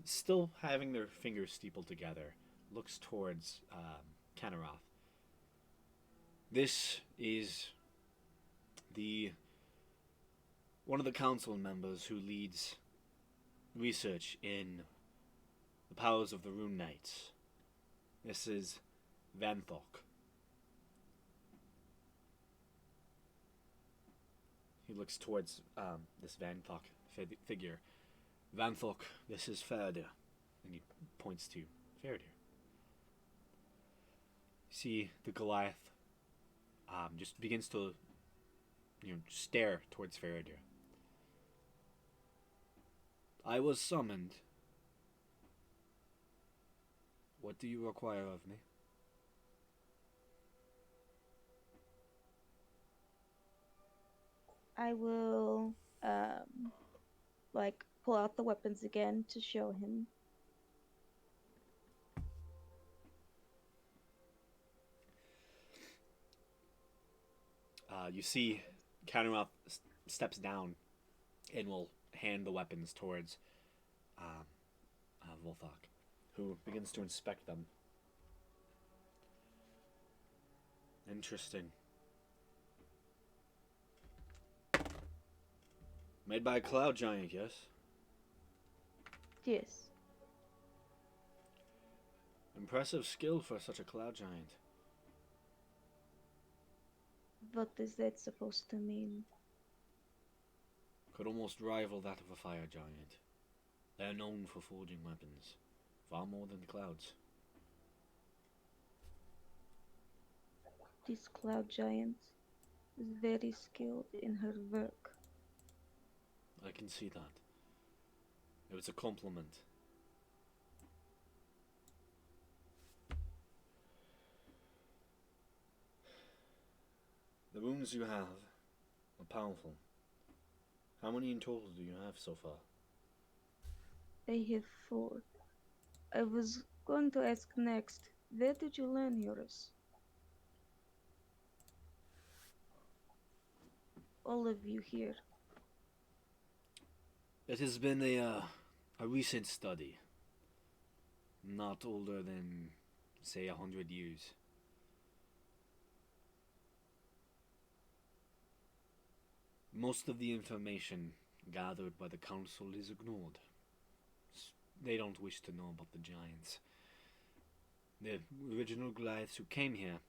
still having their fingers steepled together, looks towards Kanaroth. This is the one of the council members who leads research in the powers of the Rune Knights. This is Vanthok. He looks towards this Vanthok figure. Vanthok, this is Faradir. And he points to Faradir. See the Goliath just begins to stare towards Faradir. I was summoned. What do you require of me? I will like pull out the weapons again to show him. You see Counteroff steps down and will hand the weapons towards Volthok, who begins to inspect them. Interesting. Made by a cloud giant, yes? Yes. Impressive skill for such a cloud giant. What is that supposed to mean? Could almost rival that of a fire giant. They are known for forging weapons, far more than the clouds. This cloud giant is very skilled in her work. I can see that. It was a compliment. The wounds you have are powerful. How many in total do you have so far? I have 4. I was going to ask next, where did you learn yours? All of you here. It has been a recent study. Not older than, say, 100 years. Most of the information gathered by the council is ignored. They don't wish to know about the giants. The original Goliaths who came here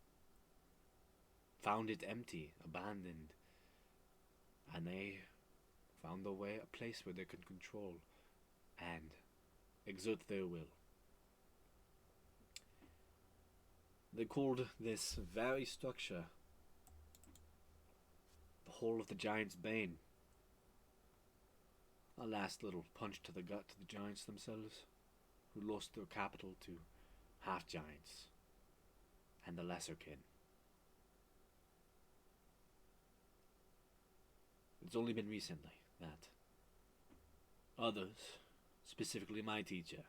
found it empty, abandoned, and they found a place where they could control and exert their will. They called this very structure the Hall of the Giant's Bane. A last little punch to the gut to the giants themselves, who lost their capital to half giants and the lesser kin. It's only been recently that others, specifically my teacher,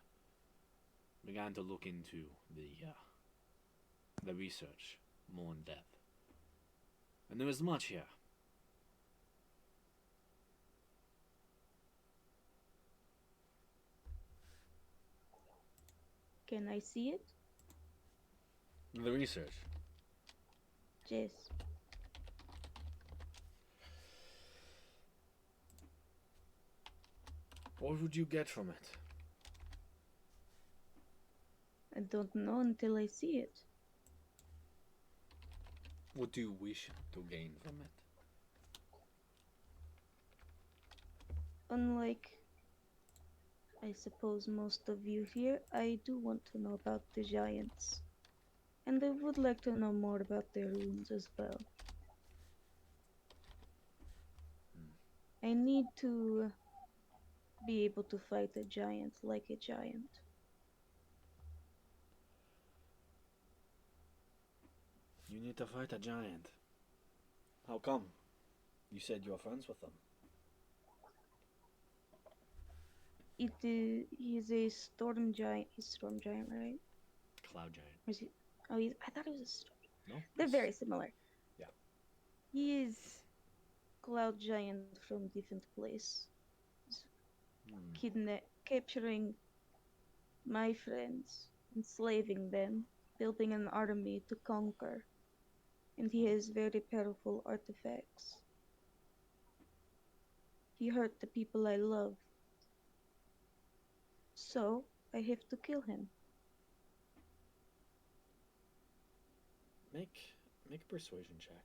began to look into the research more in depth. And there is much here. Can I see it? The research. Yes. What would you get from it? I don't know until I see it. What do you wish to gain from it? Unlike, I suppose, most of you here, I do want to know about the giants. And I would like to know more about their runes as well. I need to be able to fight a giant like a giant. You need to fight a giant. How come? You said you're friends with them. He is a storm giant. He's storm giant, right? Cloud giant. Or is he? Oh, I thought it was a storm. No? They're very similar. Yeah. He is cloud giant from different place. Capturing my friends, enslaving them, building an army to conquer. And he has very powerful artifacts. He hurt the people I love. So, I have to kill him. Make a persuasion check.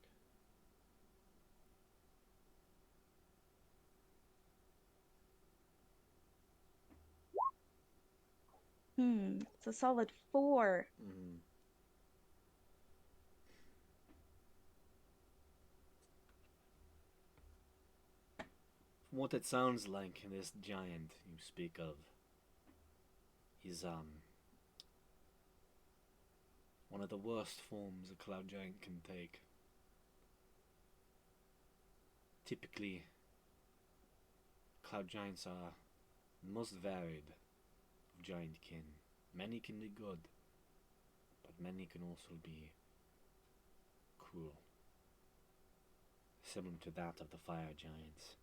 It's a solid 4. Mm-hmm. From what it sounds like, this giant you speak of is one of the worst forms a cloud giant can take. Typically, cloud giants are the most varied of giant kin. Many can be good, but many can also be cruel, similar to that of the fire giants.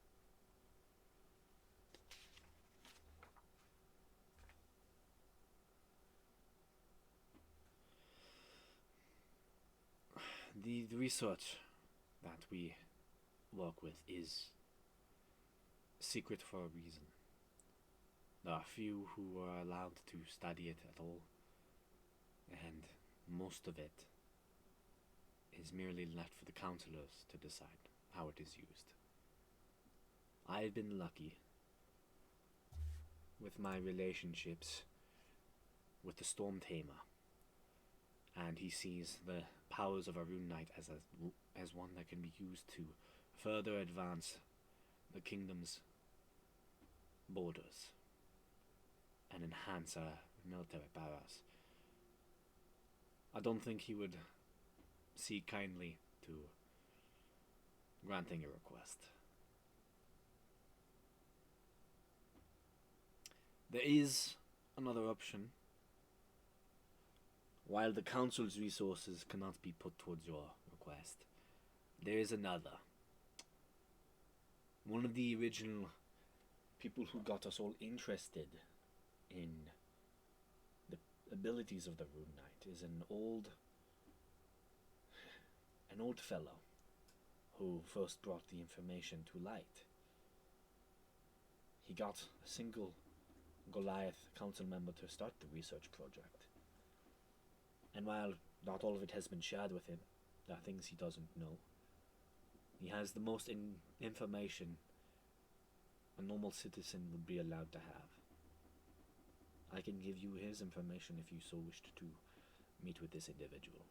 The research that we work with is secret for a reason. There are few who are allowed to study it at all, and most of it is merely left for the counselors to decide how it is used. I have been lucky with my relationships with the Storm Tamer, and he sees the powers of a Rune Knight as one that can be used to further advance the kingdom's borders and enhance our military powers. I don't think he would see kindly to granting your request. There is another option. While the council's resources cannot be put towards your request, there is another. One of the original people who got us all interested in the abilities of the Rune Knight is an old fellow who first brought the information to light. He got a single Goliath council member to start the research project. And while not all of it has been shared with him, there are things he doesn't know. He has the most information a normal citizen would be allowed to have. I can give you his information if you so wished to meet with this individual.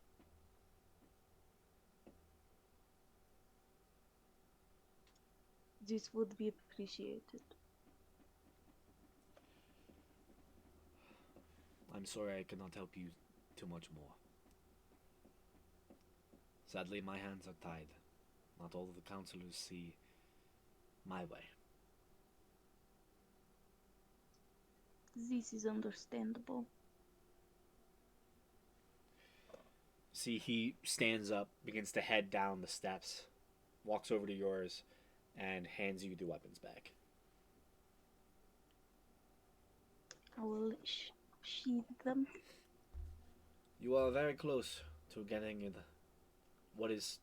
This would be appreciated. I'm sorry I cannot help you too much more. Sadly, my hands are tied. Not all of the councillors see my way. This is understandable. See, he stands up, begins to head down the steps, walks over to yours, and hands you the weapons back. I will sheath them. You are very close to getting what is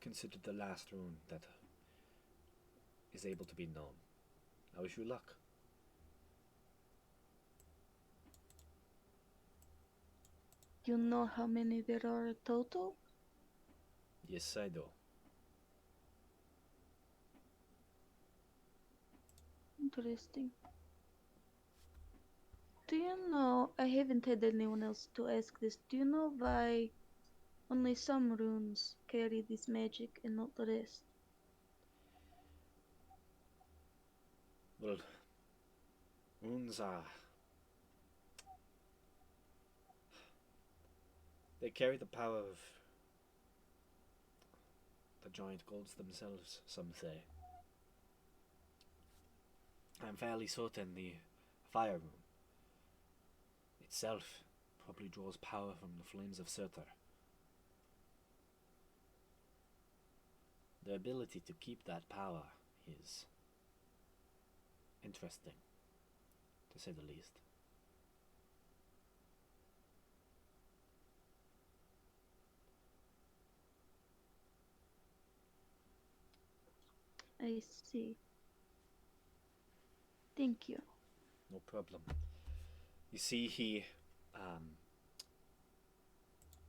considered the last rune that is able to be known. I wish you luck. You know how many there are total? Yes, I do. Interesting. Do you know, I haven't had anyone else to ask this, do you know why only some runes carry this magic and not the rest? Well, runes are... They carry the power of the giant gods themselves, some say. I'm fairly certain the fire rune itself probably draws power from the flames of Surtur. The ability to keep that power is interesting, to say the least. I see. Thank you. No problem. You see, he,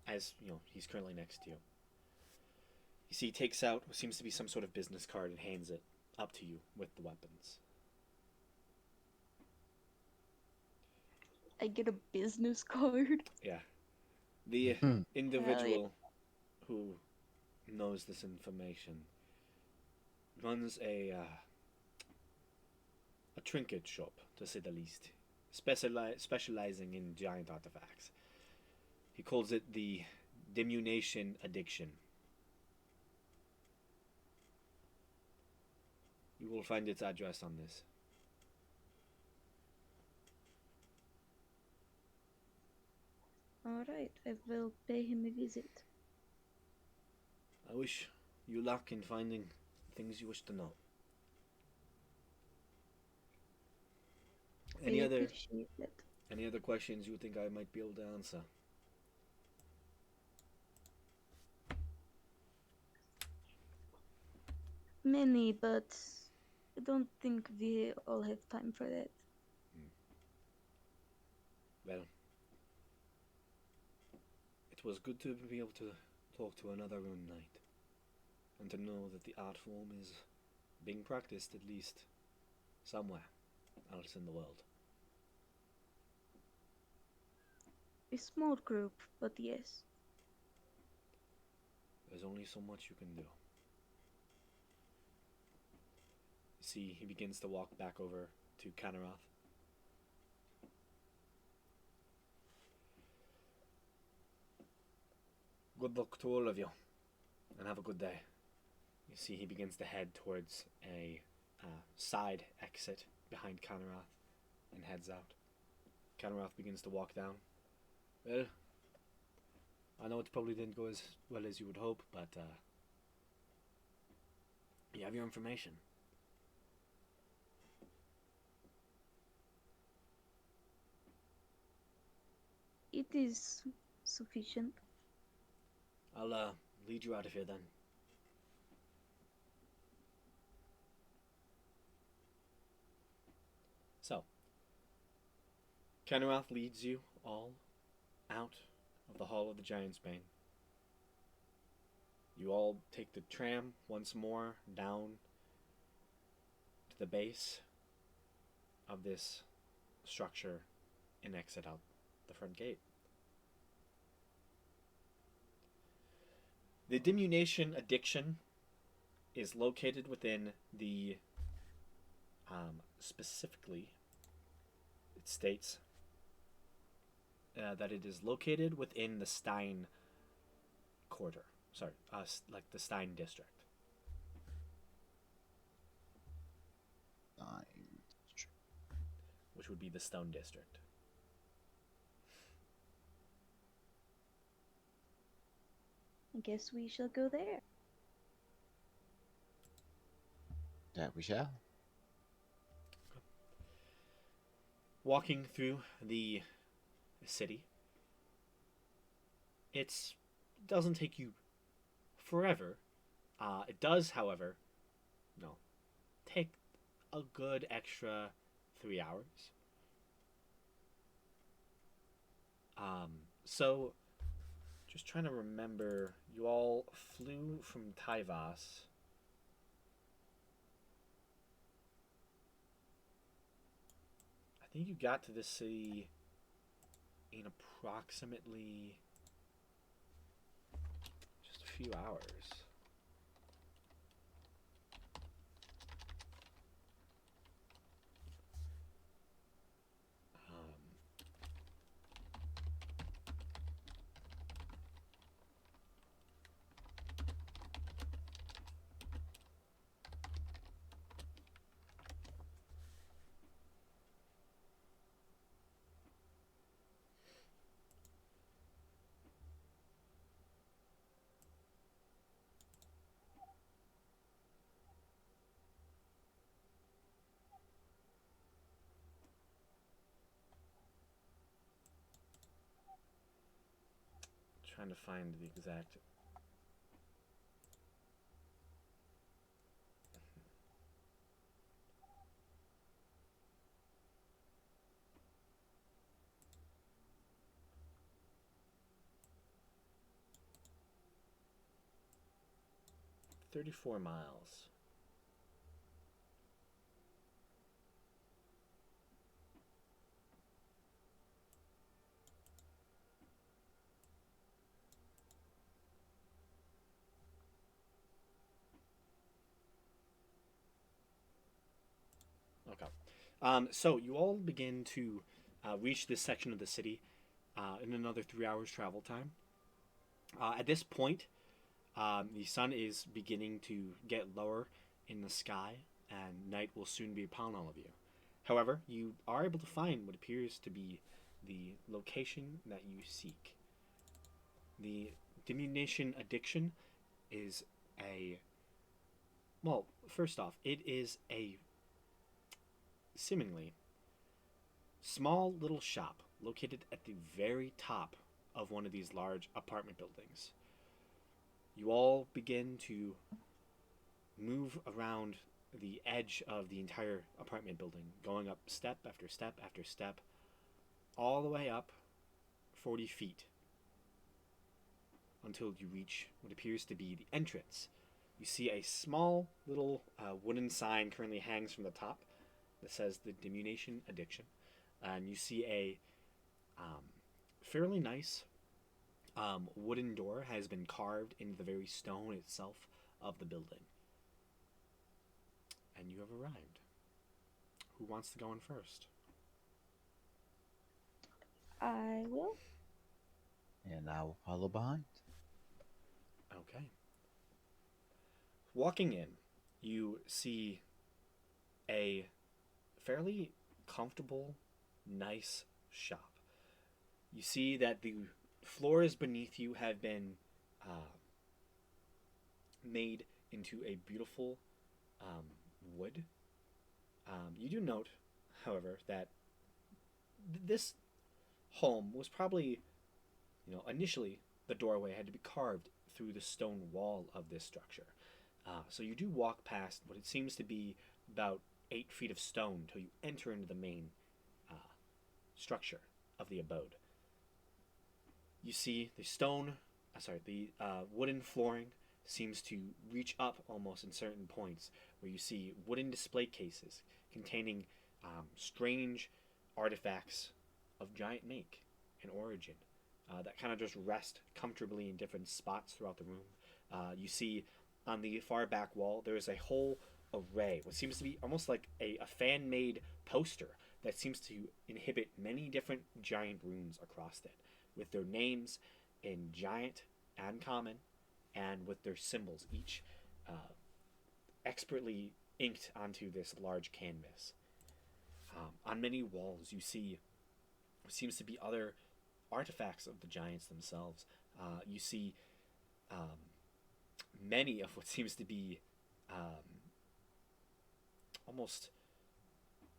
as you know, he's currently next to you. You see, he takes out what seems to be some sort of business card and hands it up to you with the weapons. I get a business card. Yeah. The Hmm. individual who knows this information runs a trinket shop, to say the least, specializing in giant artifacts. He calls it the Diminution Addiction. You will find its address on this. Alright, I will pay him a visit. I wish you luck in finding things you wish to know. I appreciate that. Any other questions you think I might be able to answer? Many, but I don't think we all have time for that. Well, it was good to be able to talk to another Rune Knight, and to know that the art form is being practiced at least somewhere else in the world. A small group, but yes. There's only so much you can do. See, he begins to walk back over to Canaroth. Good luck to all of you, and have a good day. You see he begins to head towards a side exit behind Conrath and heads out. Conrath begins to walk down. Well, I know it probably didn't go as well as you would hope, but you have your information. It is sufficient. I'll lead you out of here then. So, Kenrath leads you all out of the Hall of the Giant's Bane. You all take the tram once more down to the base of this structure and exit out the front gate. The diminution addiction is located within the specifically it states that it is located within the Stein quarter. Sorry, like the Stein district. Which would be the Stone district. I guess we shall go there. That we shall. Walking through the city, it doesn't take you forever. It does, however, take a good extra 3 hours. So, just trying to remember, you all flew from Tyvas. I think you got to the city in approximately just a few hours. Um, 'Trying to find the exact. $34 miles. Okay. So you all begin to reach this section of the city in another 3 hours travel time. At this point, the sun is beginning to get lower in the sky, and night will soon be upon all of you. However, you are able to find what appears to be the location that you seek. The diminution addiction is a. Well, first off, it is a seemingly small little shop located at the very top of one of these large apartment buildings. You all begin to move around the edge of the entire apartment building, going up step after step after step, all the way up 40 feet until you reach what appears to be the entrance. You see a small little wooden sign currently hangs from the top that says the diminution addiction, and you see a fairly nice wooden door has been carved into the very stone itself of the building. And you have arrived. Who wants to go in first? I will. And I will follow behind. Okay. Walking in, you see a fairly comfortable, nice shop. You see that the floors beneath you have been uh, made into a beautiful um, wood. You do note, however, that this home was probably, initially the doorway had to be carved through the stone wall of this structure. So you do walk past what it seems to be about 8 feet of stone till you enter into the main uh, structure of the abode. You see the wooden flooring seems to reach up almost in certain points, where you see wooden display cases containing strange artifacts of giant make and origin that kind of just rest comfortably in different spots throughout the room. You see on the far back wall there is a whole array, what seems to be almost like a fan made poster that seems to inhibit many different giant runes across it, with their names in giant and common, and with their symbols, each uh, expertly inked onto this large canvas. On many walls, you see what seems to be other artifacts of the giants themselves. You see um, many of what seems to be almost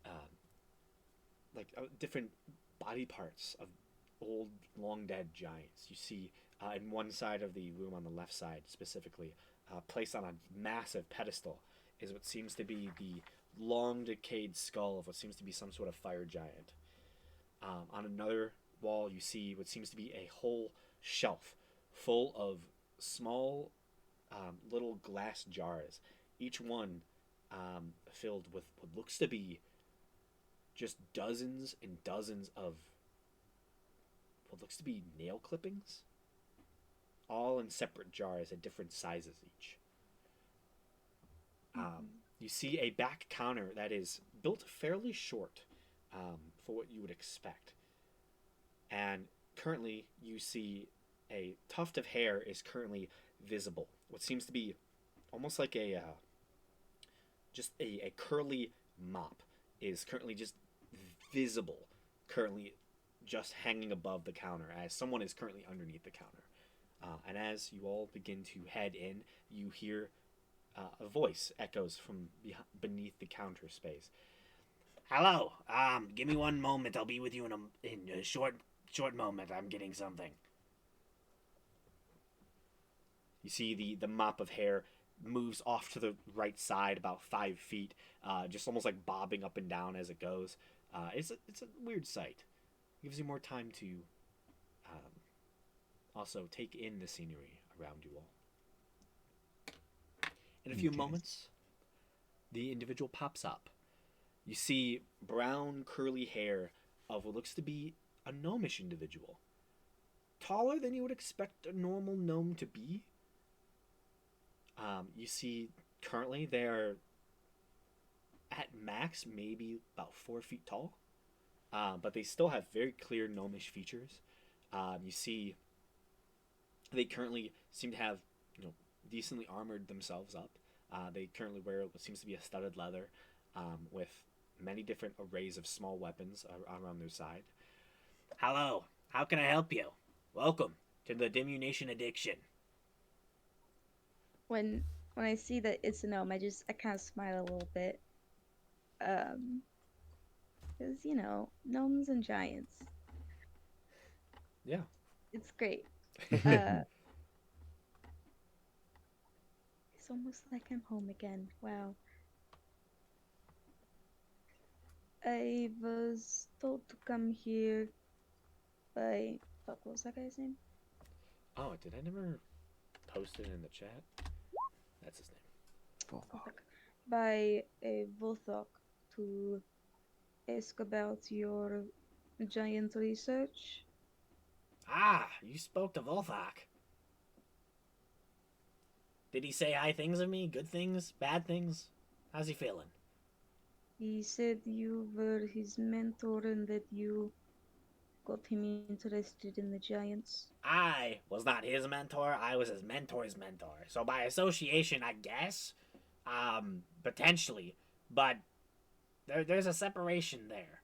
um, different body parts of old, long dead giants. You see in one side of the room on the left side, specifically, placed on a massive pedestal, is what seems to be the long decayed skull of what seems to be some sort of fire giant. On another wall, you see what seems to be a whole shelf full of small little glass jars, each one filled with what looks to be just dozens and dozens of what looks to be nail clippings, all in separate jars at different sizes each. You see a back counter that is built fairly short for what you would expect. And currently, you see a tuft of hair is currently visible. What seems to be almost like a curly mop is currently just visible, currently just hanging above the counter, as someone is currently underneath the counter. And as you all begin to head in, you hear a voice echoes from beneath the counter space. Hello. Give me one moment. I'll be with you in a short moment. I'm getting something. You see the mop of hair moves off to the right side about 5 feet, just almost like bobbing up and down as it goes. It's a weird sight. It gives you more time to also take in the scenery around you all. In a few moments, the individual pops up. You see brown, curly hair of what looks to be a gnomish individual. Taller than you would expect a normal gnome to be. You see currently they're at max maybe about 4 feet tall, but they still have very clear gnomish features. You see they currently seem to have decently armored themselves up. They currently wear what seems to be a studded leather with many different arrays of small weapons around their side. Hello, how can I help you? Welcome to the Diminution Addiction. When I see that it's a gnome, I kind of smile a little bit. Because gnomes and giants, Yeah. it's great. Uh, it's almost like I'm home again. Wow. I was told to come here by fuck. What was that guy's name? Oh, did I never post it in the chat? That's his name. Oh, fuck. By a Vothok to ask about your giant research. Ah, you spoke to Volthak. Did he say high things of me? Good things? Bad things? How's he feeling? He said you were his mentor and that you got him interested in the giants. I was not his mentor. I was his mentor's mentor. So by association, I guess, potentially, but there's a separation there.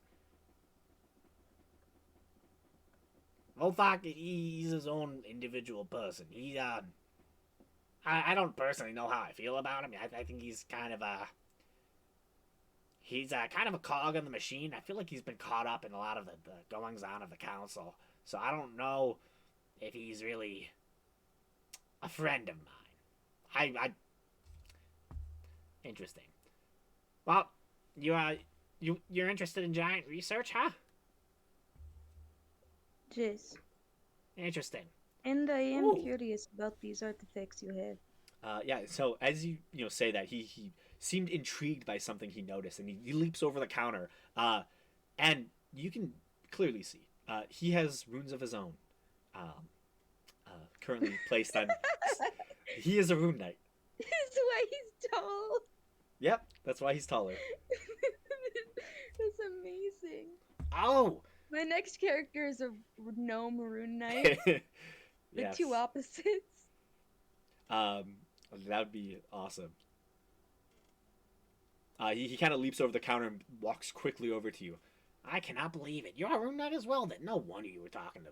Volthak, he's his own individual person. I don't personally know how I feel about him. I think he's kind of kind of a cog in the machine. I feel like he's been caught up in a lot of the goings on of the council. So I don't know if he's really a friend of mine. Interesting. Well, you're interested in giant research, huh? Yes. Interesting. And I am Ooh. curious about these artifacts you have. Yeah. So as you say that, he seemed intrigued by something he noticed, and he leaps over the counter. And you can clearly see he has runes of his own. Currently placed on. He is a rune knight. That's why he's tall. Yep, that's why he's taller. That's amazing. Oh. My next character is a gnome rune knight. The Yes. two opposites. That would be awesome. He kind of leaps over the counter and walks quickly over to you. I cannot believe it. You're a rune knight as well. Then no wonder you were talking to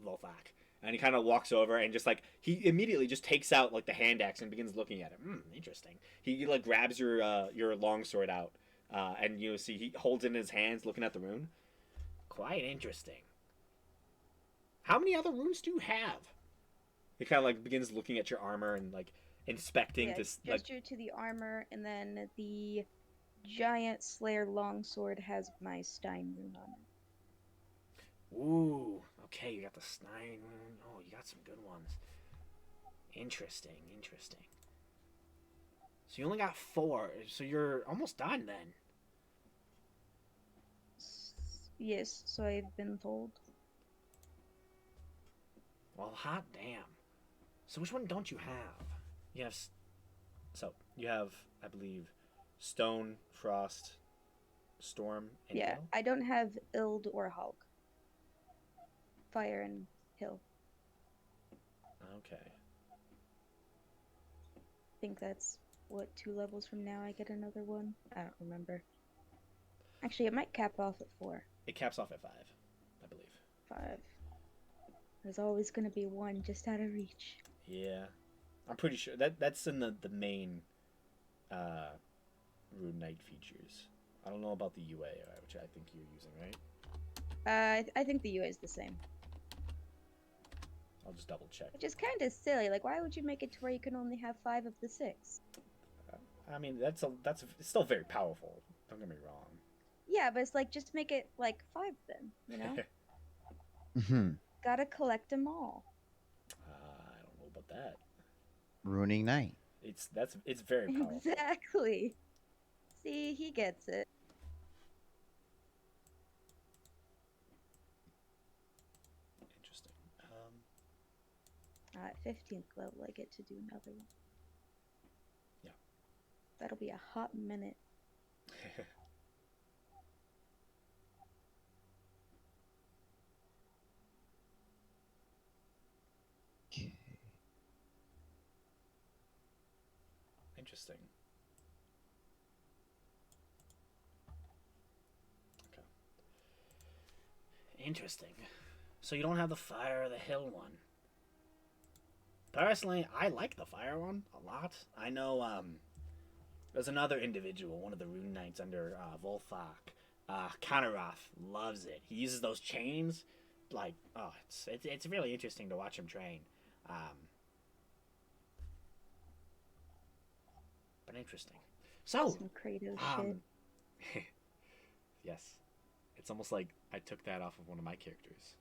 Volthak. And he kind of walks over and just like he immediately just takes out like the hand axe and begins looking at it. Interesting. He like grabs your longsword out, and see he holds it in his hands, looking at the rune. Quite interesting. How many other runes do you have? He kind of like begins looking at your armor and like inspecting this. Gesture to the armor, and then the giant slayer longsword has my Stein rune on it. Ooh, okay, you got the Stein rune. Oh, you got some good ones. Interesting. So you only got 4, so you're almost done then. Yes, so I've been told. Well, hot damn. So which one don't you have? You have, I believe, Stone, Frost, Storm, and Yeah, Hail? I don't have Ild or Hulk. Fire and Hill. Okay. I think that's, 2 levels from now I get another one? I don't remember. Actually, it might cap off at 4. It caps off at 5, I believe. 5. There's always going to be one just out of reach. Yeah. I'm pretty sure that's in the main Rune Knight features. I don't know about the UA, which I think you're using, right? I think the UA is the same. I'll just double check. Which is kind of silly. Like, why would you make it to where you can only have 5 of the 6? I mean, it's still very powerful. Don't get me wrong. Yeah, but it's like, just make it, like, 5 then, you know? Mm-hmm. Gotta collect them all. I don't know about that. Ruining night. It's very powerful. Exactly. See, he gets it. Interesting. At 15th level, I get to do another one. Yeah. That'll be a hot minute. Okay. Interesting. Okay. Interesting. So you don't have the Fire or the Hill one. Personally, I like the Fire one a lot. I know there's another individual, one of the Rune Knights under Volthak. Kanaroth loves it. He uses those chains. Like, oh, it's really interesting to watch him train. But interesting. So, Some Kratos shit. yes, it's almost like I took that off of one of my characters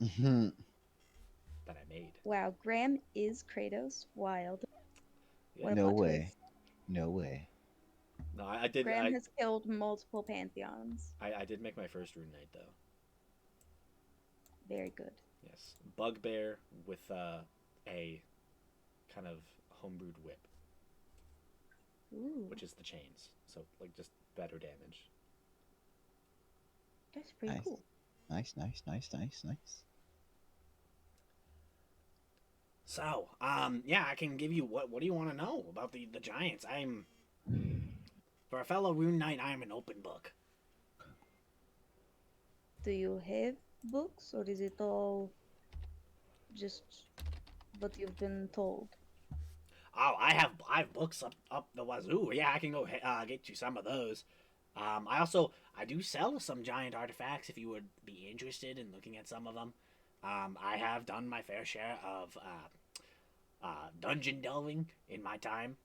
Mm-hmm. that I made. Wow, Graham is Kratos. Wild. Yeah. What a No plot way. twist. No way. No, I did. Graham has killed multiple pantheons. I did make my first Rune Knight though. Very good. Yes, Bugbear with a kind of homebrewed whip, Ooh, which is the chains. So like just better damage. that's pretty Nice. cool. Nice, nice, nice, nice, nice. So, yeah, I can give you what do you want to know about the giants? I'm for a fellow rune knight, I am an open book. Do you have books, or is it all just what you've been told? Oh, I have books up the wazoo. Yeah, I can go get you some of those. I do sell some giant artifacts if you would be interested in looking at some of them. I have done my fair share of dungeon delving in my time.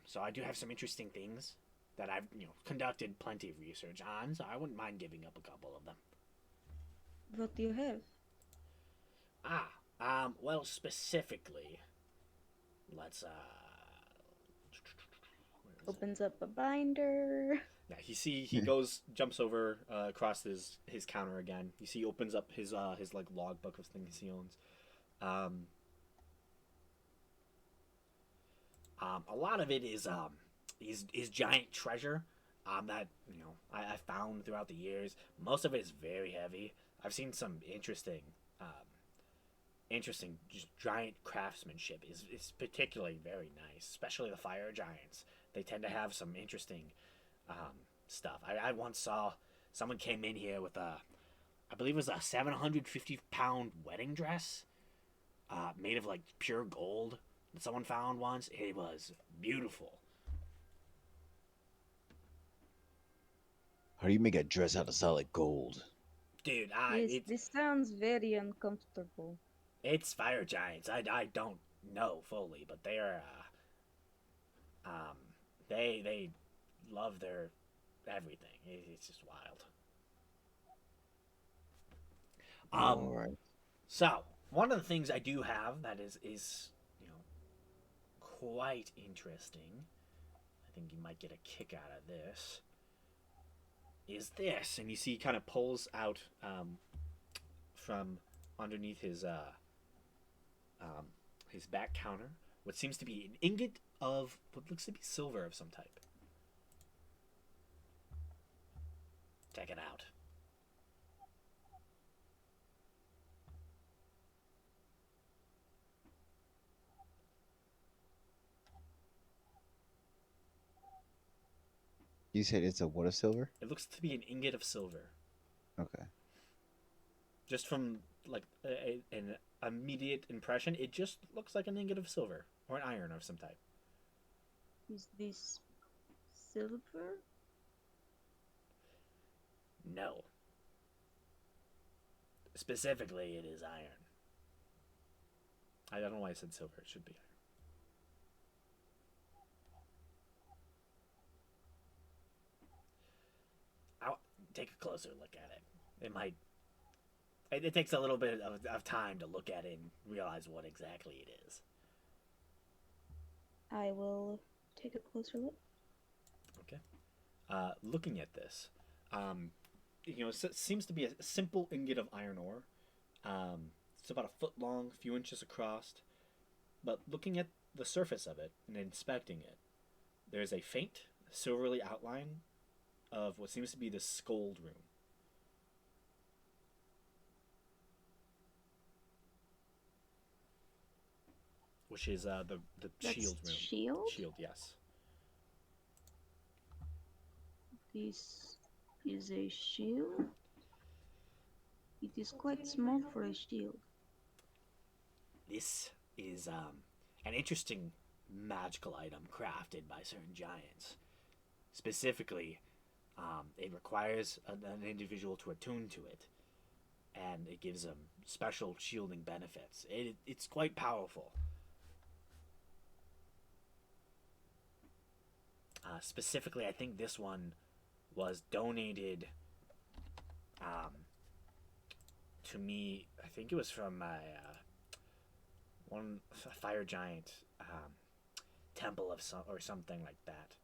So I do have some interesting things that I've conducted plenty of research on. So I wouldn't mind giving up a couple of them. What do you have? Well, specifically, let's where is it? Opens up a binder. Yeah, he goes jumps over across his counter again. You see, he opens up his like logbook of things he owns. Um, a lot of it is giant treasure that I found throughout the years. Most of it is very heavy. I've seen some interesting just giant craftsmanship is particularly very nice, especially the fire giants. They tend to have some interesting stuff. I once saw someone came in here with I believe it was a 750-pound wedding dress made of like pure gold that someone found once. It was beautiful. How do you make a dress out of solid gold? Dude, Yes, this sounds very uncomfortable. it's fire giants. I don't know fully, but they are um they love their everything. It's just wild. All Um, right. so one of the things I do have that is quite interesting. I think you might get a kick out of this. Is this, and you see, he kind of pulls out from underneath um, his back counter what seems to be an ingot of what looks to be silver of some type. Check it out. You said it's a what of silver? It looks to be an ingot of silver. Okay. Just from like an immediate impression, it just looks like an ingot of silver or an iron of some type. Is this silver? No. Specifically, it is iron. I don't know why I said silver. It should be iron. I'll take a closer look at it. It might. It takes a little bit of time to look at it and realize what exactly it is. I will take a closer look. Okay. Looking at this, it seems to be a simple ingot of iron ore. It's about a foot long, a few inches across. But looking at the surface of it and inspecting it, there's a faint silverly outline of what seems to be the scold rune. Which is the That's shield rune. shield? Shield, yes. This is a shield. It is quite small for a shield. This is an interesting magical item crafted by certain giants. Specifically, it requires an individual to attune to it, and it gives them special shielding benefits. It's quite powerful. Specifically, I think this one was donated to me. I think it was from my one fire giant temple of some or something like that.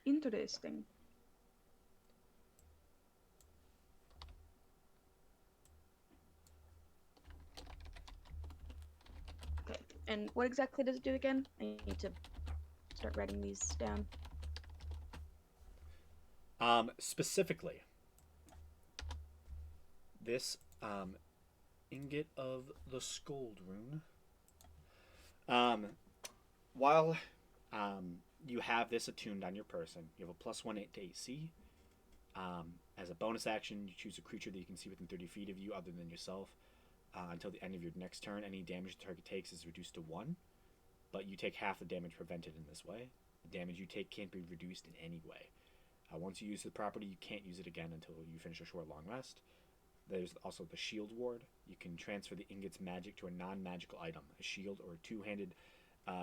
Interesting. And what exactly does it do again? I need to start writing these down. Specifically, this ingot of the Scold rune. While you have this attuned on your person, you have a +1 to AC. As a bonus action, you choose a creature that you can see within 30 feet of you other than yourself. Until the end of your next turn, any damage the target takes is reduced to 1, but you take half the damage prevented in this way. The damage you take can't be reduced in any way. Once you use the property, you can't use it again until you finish a short long rest. There's also the Shield Ward. You can transfer the ingot's magic to a non-magical item, a shield or a two-handed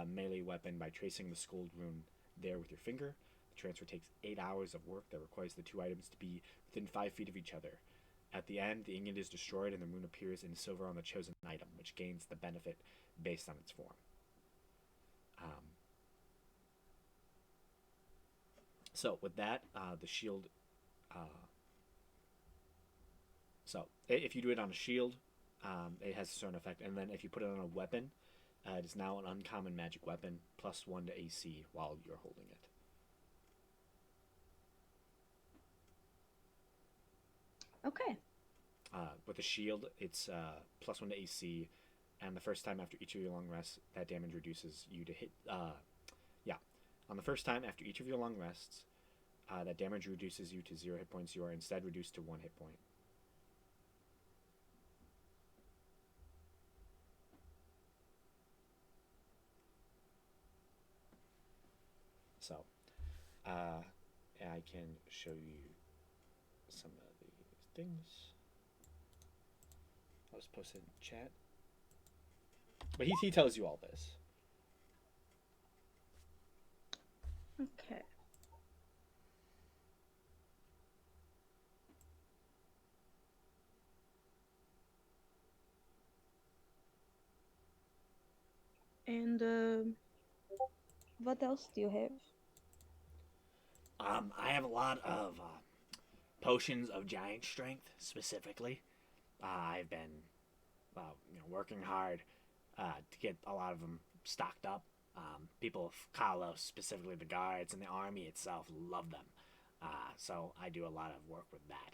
melee weapon by tracing the Scold rune there with your finger. The transfer takes 8 hours of work that requires the two items to be within 5 feet of each other. At the end, the ingot is destroyed and the rune appears in silver on the chosen item, which gains the benefit based on its form. So with that, the shield. So if you do it on a shield, it has a certain effect, and then if you put it on a weapon, it is now an uncommon magic weapon, +1 to AC while you're holding it. Okay. With a shield, it's +1 to AC, and the first time after each of your long rests, that damage reduces you to hit. On the first time after each of your long rests, that damage reduces you to 0 hit points. You are instead reduced to 1 hit point. So, I can show you some of these things. I'll just post it in chat. But he tells you all this. Okay. And what else do you have? I have a lot of potions of giant strength, specifically. I've been, working hard to get a lot of them stocked up. People of Kalos, specifically the guards and the army itself, love them. So I do a lot of work with that.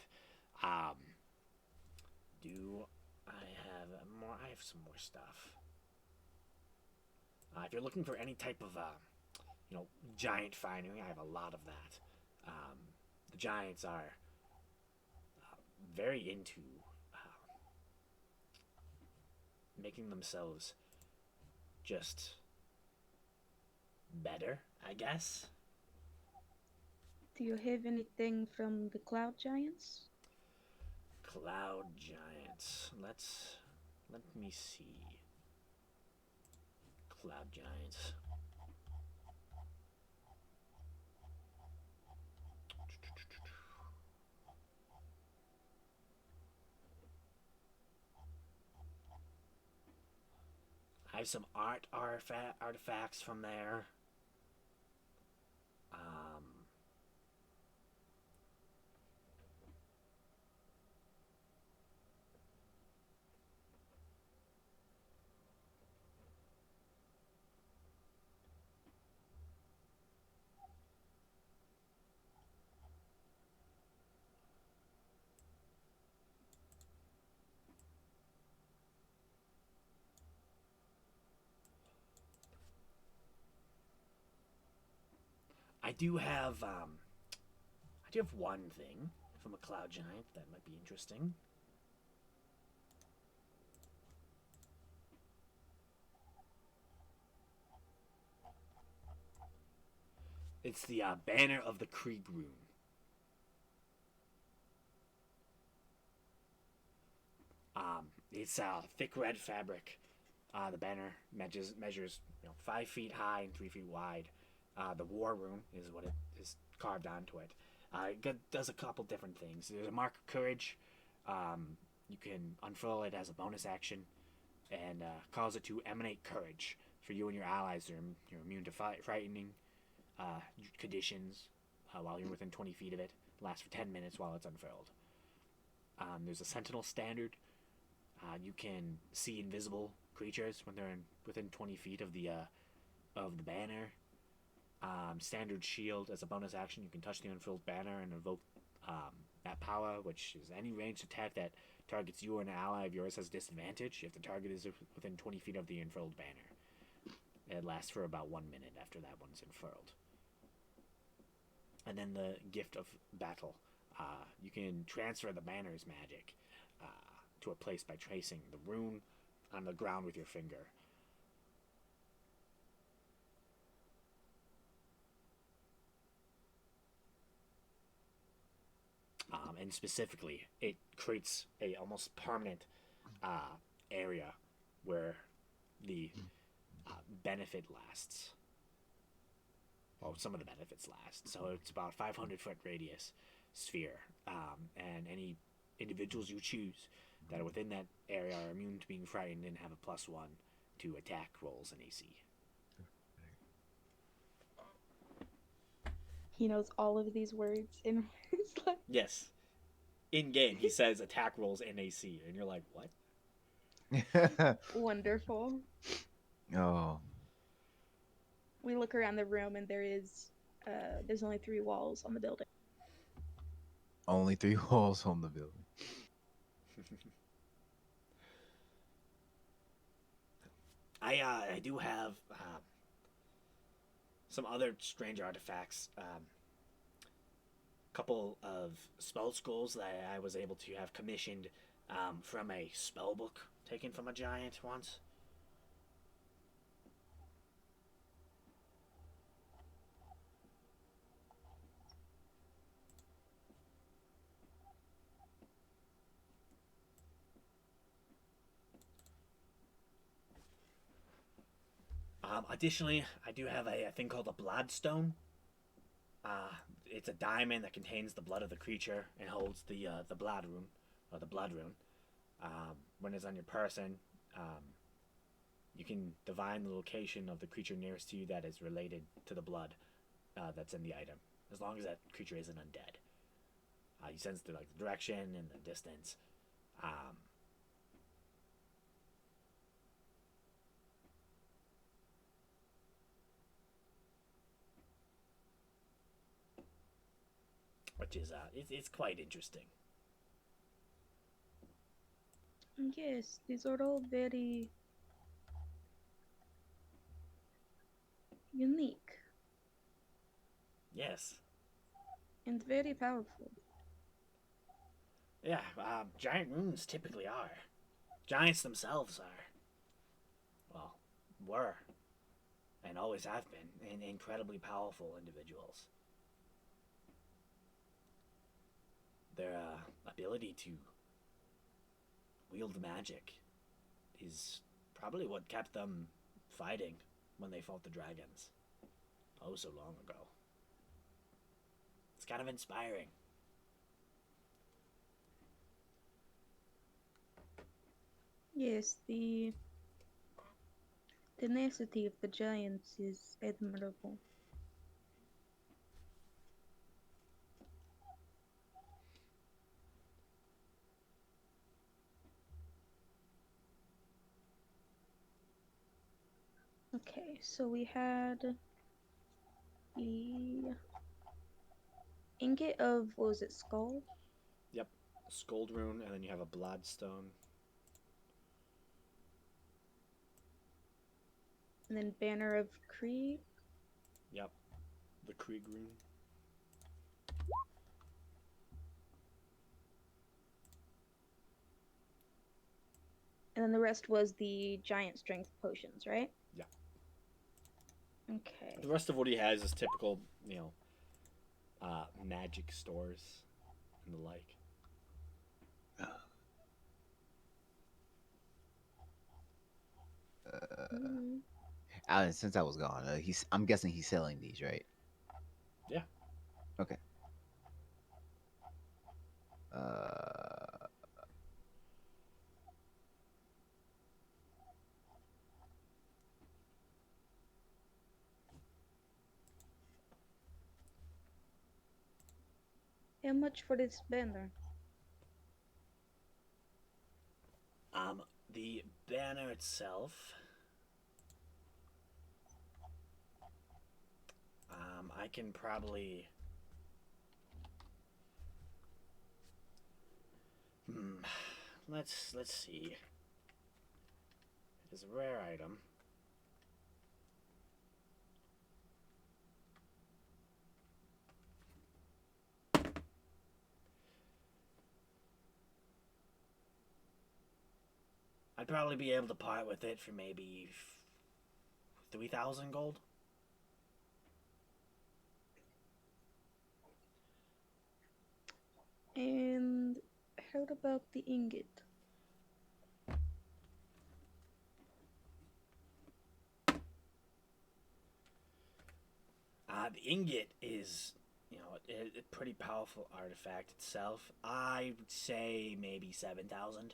Do I have more? I have some more stuff. If you're looking for any type of, giant finery, I have a lot of that. The giants are very into making themselves just better, I guess. Do you have anything from the Cloud Giants? Cloud giants. Let me see. Cloud giants. I have some artifacts from there. I do have one thing from a cloud giant that might be interesting. It's the banner of the Krieg rune. It's thick red fabric. The banner measures 5 feet high and 3 feet wide. The war rune is what it is carved onto it. It does a couple different things. There's a mark of courage. You can unfurl it as a bonus action, and cause it to emanate courage for you and your allies. You're immune to frightening conditions while you're within 20 feet of it. It lasts for 10 minutes while it's unfurled. There's a sentinel standard. You can see invisible creatures when they're within 20 feet of the banner. Standard shield as a bonus action. You can touch the unfurled banner and invoke that power, which is any ranged attack that targets you or an ally of yours has disadvantage if the target is within 20 feet of the unfurled banner. It lasts for about 1 minute after that one's unfurled. And then the Gift of Battle. You can transfer the banner's magic to a place by tracing the rune on the ground with your finger. And specifically, it creates a almost permanent area where the benefit lasts. Well, some of the benefits last. So it's about 500-foot radius sphere, and any individuals you choose that are within that area are immune to being frightened and have a +1 to attack rolls and AC. He knows all of these words in his life. Yes. In game, he says attack rolls and AC, and you're like, what? Wonderful. Oh, We look around the room and there's only 3 walls on the building. only 3 walls on the building. I do have some other strange artifacts. Couple of spell scrolls that I was able to have commissioned from a spell book taken from a giant once. Additionally, I do have a thing called a Bloodstone. It's a diamond that contains the blood of the creature and holds the blood rune, or the blood rune. When it's on your person, you can divine the location of the creature nearest to you that is related to the blood that's in the item, as long as that creature isn't undead. You sense the direction and the distance. Which is it's quite interesting. Yes, these are all very unique Yes. and very powerful. Yeah, giant runes typically are. Giants themselves are, well, were, and always have been, incredibly powerful individuals. Their ability to wield magic is probably what kept them fighting when they fought the dragons. Oh, so long ago. It's kind of inspiring. Yes, the tenacity of the giants is admirable. Okay, so we had the ingot of, what was it, skull? Yep, Scold rune, and then you have a Bloodstone. And then banner of Krieg. Yep, the Krieg rune. And then the rest was the giant strength potions, right? Yeah. Okay. The rest of what he has is typical, magic stores and the like. Since I was gone, I'm guessing he's selling these, right? Yeah. Okay. How much for this banner? The banner itself, I can probably. Let's see. It is a rare item. I'd probably be able to part with it for maybe 3,000 gold. And how about the ingot? The ingot is, a pretty powerful artifact itself. I would say maybe 7,000.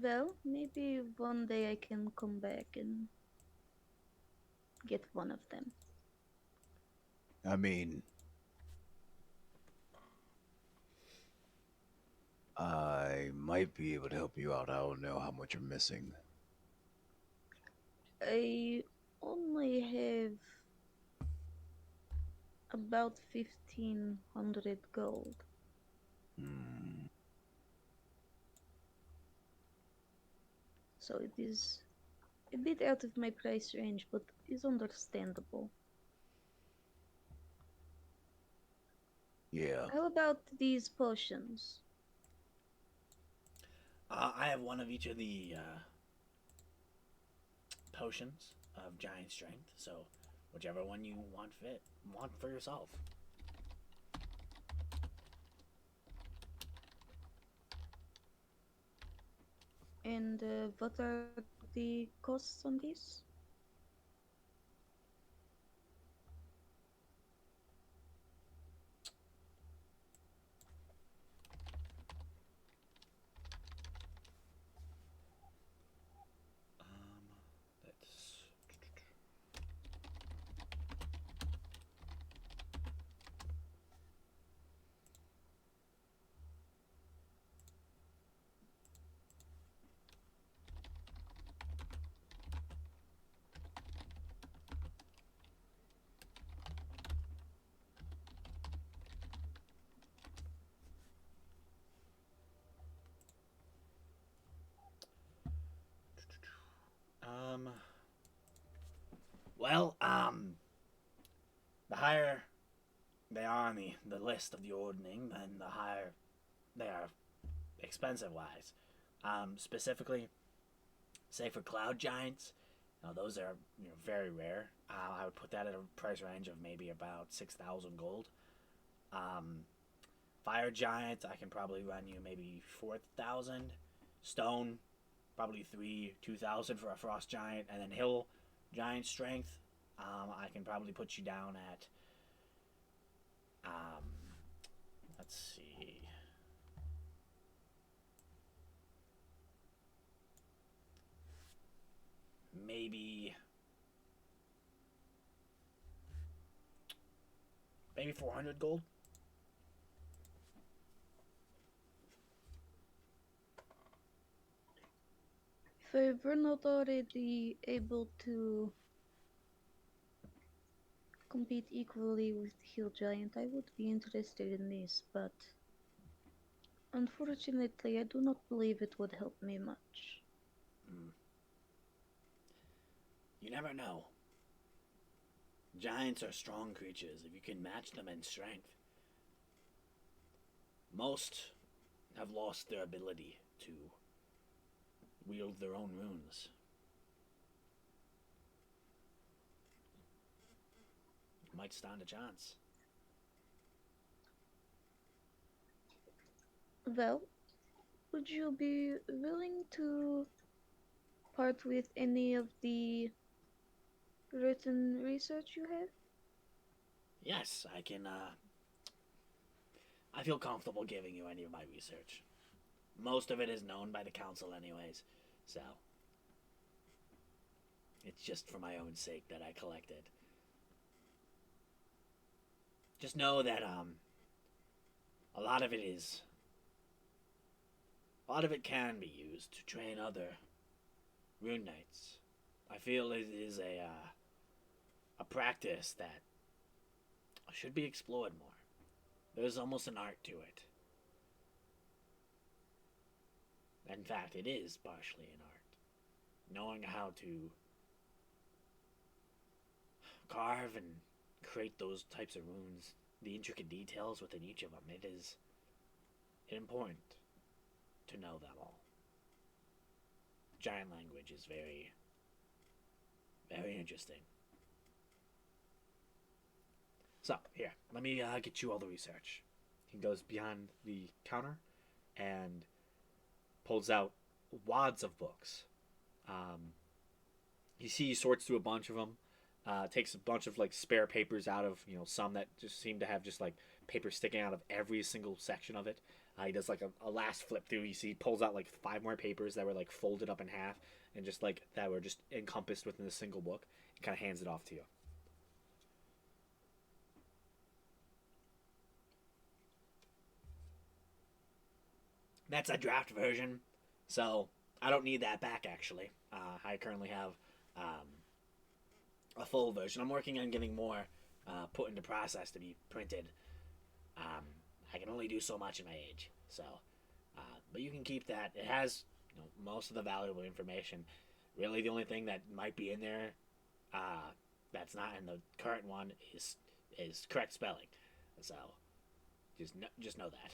Well, maybe one day I can come back and get one of them. I mean, I might be able to help you out. I don't know how much you're missing. I only have about 1,500 gold. Hmm. So it is a bit out of my price range, but is understandable. Yeah. How about these potions? I have one of each of the potions of giant strength, so whichever one you want for yourself. And what are the costs on these? That's um. Well, the higher they are on the list of the ordning, then the higher they are expensive wise. Specifically, say for cloud giants, those are very rare. I would put that at a price range of maybe about 6,000 gold. Um, Fire giant, I can probably run you maybe 4,000. Stone, probably 2,000 for a frost giant, and then hill giant strength. I can probably put you down at um, let's see. Maybe 400 gold. If I were not already able to compete equally with Hill Giant, I would be interested in this, but unfortunately, I do not believe it would help me much. Mm. You never know. Giants are strong creatures if you can match them in strength. Most have lost their ability to wield their own runes. Might stand a chance. Well, would you be willing to part with any of the written research you have? Yes, I can. I feel comfortable giving you any of my research. Most of it is known by the council, anyways, so it's just for my own sake that I collected. just know that a lot of it can be used to train other rune knights. I feel it is a practice that should be explored more. There's almost an art to it. In fact, it is partially an art. Knowing how to carve and create those types of runes, the intricate details within each of them, it is important to know them all. Giant language is very, very interesting. So, here, let me get you all the research. He goes beyond the counter and pulls out wads of books. You see he sorts through a bunch of them. Takes a bunch of like spare papers out of some that just seem to have just like paper sticking out of every single section of it. He does like a last flip through. You see he pulls out like 5 more papers that were like folded up in half and just like that were just encompassed within a single book, and kind of hands it off to you. That's a draft version, so I don't need that back actually. I currently have a full version. I'm working on getting more put into process to be printed. I can only do so much in my age, so but you can keep that. It has most of the valuable information. Really, the only thing that might be in there that's not in the current one is correct spelling. So just know that.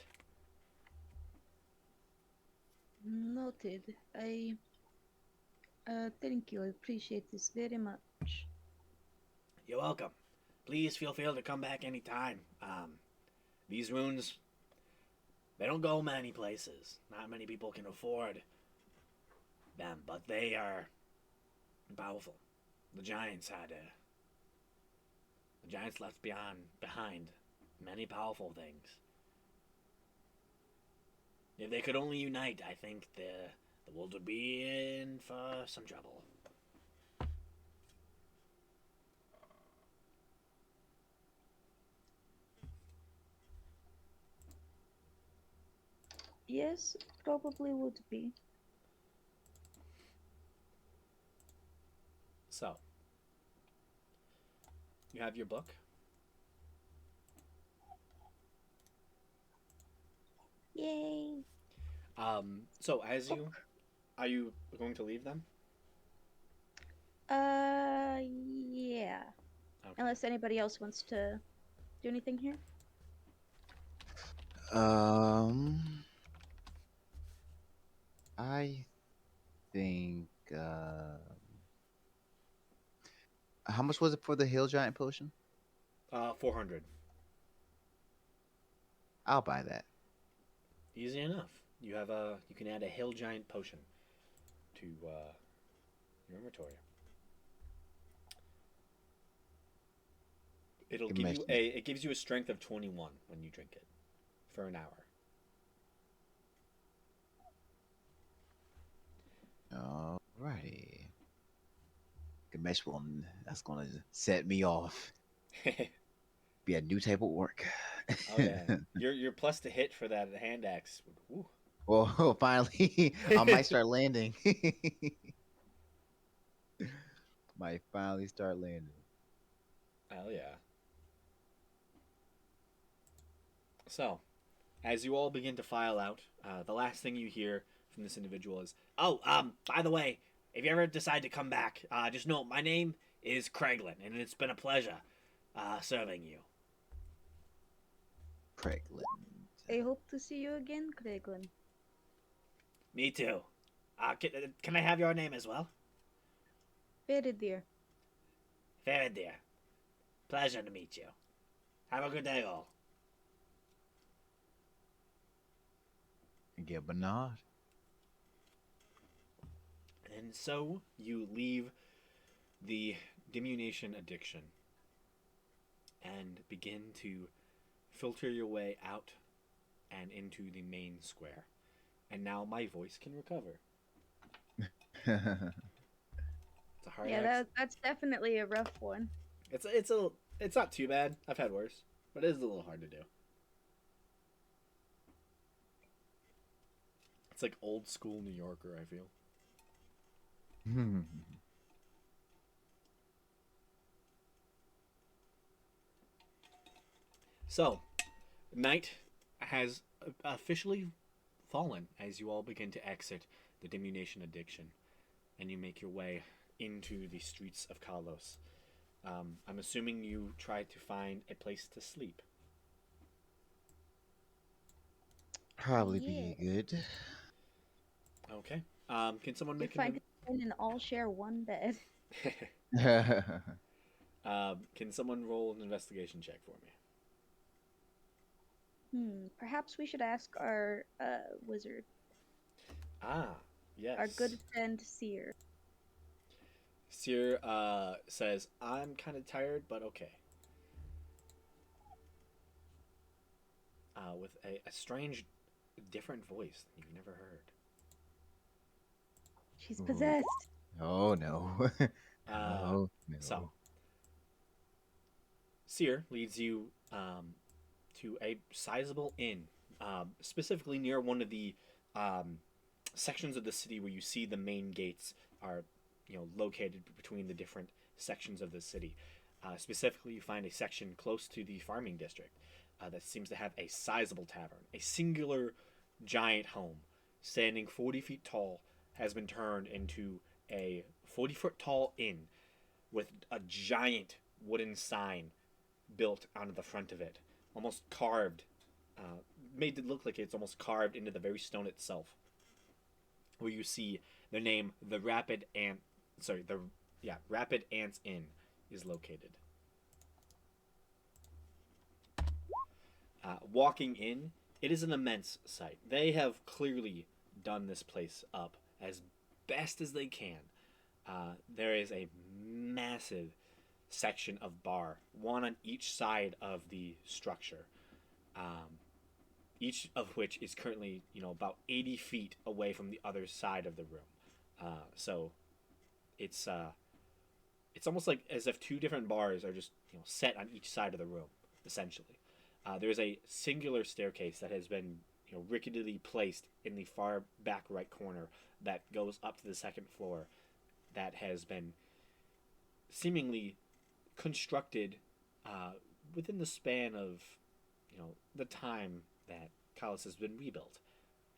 Noted. I thank you. I appreciate this very much. You're welcome. Please feel free to come back anytime. These runes, they don't go many places. Not many people can afford them, but they are powerful. The giants left behind many powerful things. If they could only unite, I think the world would be in for some trouble. Yes, probably would be. So, you have your book. Yay. So are you going to leave them? Yeah. Okay. Unless anybody else wants to do anything here. I think. How much was it for the Hill Giant potion? 400. I'll buy that. Easy enough. You can add a hill giant potion to your inventory. It gives you a strength of 21 when you drink it for an hour. Alrighty. Gamesh one. That's gonna set me off. Be a new type of work. Oh yeah, your plus to hit for that hand axe. Woo. Well, finally, I might start landing. Might finally start landing. Hell yeah. So, as you all begin to file out, the last thing you hear from this individual is, "Oh, by the way, if you ever decide to come back, just know my name is Craiglin, and it's been a pleasure serving you." Craiglin. I hope to see you again, Craiglin. Me too. Can I have your name as well? Very dear. Very dear. Pleasure to meet you. Have a good day, all. And get Bernard. And so you leave the diminution addiction and begin to filter your way out and into the main square. And now my voice can recover. It's a hard Yeah, that's definitely a rough one. It's not too bad. I've had worse. but it is a little hard to do. It's like old school New Yorker, I feel. So, night has officially fallen as you all begin to exit the diminution addiction and you make your way into the streets of Kalos. I'm assuming you try to find a place to sleep. Probably Yeah. be good. Okay. Can someone You make find an it and all share one bed. can someone roll an investigation check for me? Perhaps we should ask our wizard, Ah, our yes. good friend Seer. Seer says, I'm kind of tired, but okay. With a strange, different voice that you've never heard. She's Ooh. possessed. Oh no. Uh, Oh so, no. Seer leads you to a sizable inn, specifically near one of the um, sections of the city where you see the main gates are, located between the different sections of the city. Specifically, you find a section close to the farming district that seems to have a sizable tavern. A singular giant home, standing 40 feet tall, has been turned into a 40-foot tall inn with a giant wooden sign built onto the front of it, almost carved, made it look like it's almost carved into the very stone itself. Where you see the name, Rapid Ants Inn is located. Walking in, it is an immense sight. They have clearly done this place up as best as they can. There is a massive section of bar, one on each side of the structure, each of which is currently, about 80 feet away from the other side of the room. So it's almost like as if two different bars are just set on each side of the room, essentially. There's a singular staircase that has been rickettily placed in the far back right corner that goes up to the second floor. That has been seemingly constructed within the span of the time that Kalos has been rebuilt,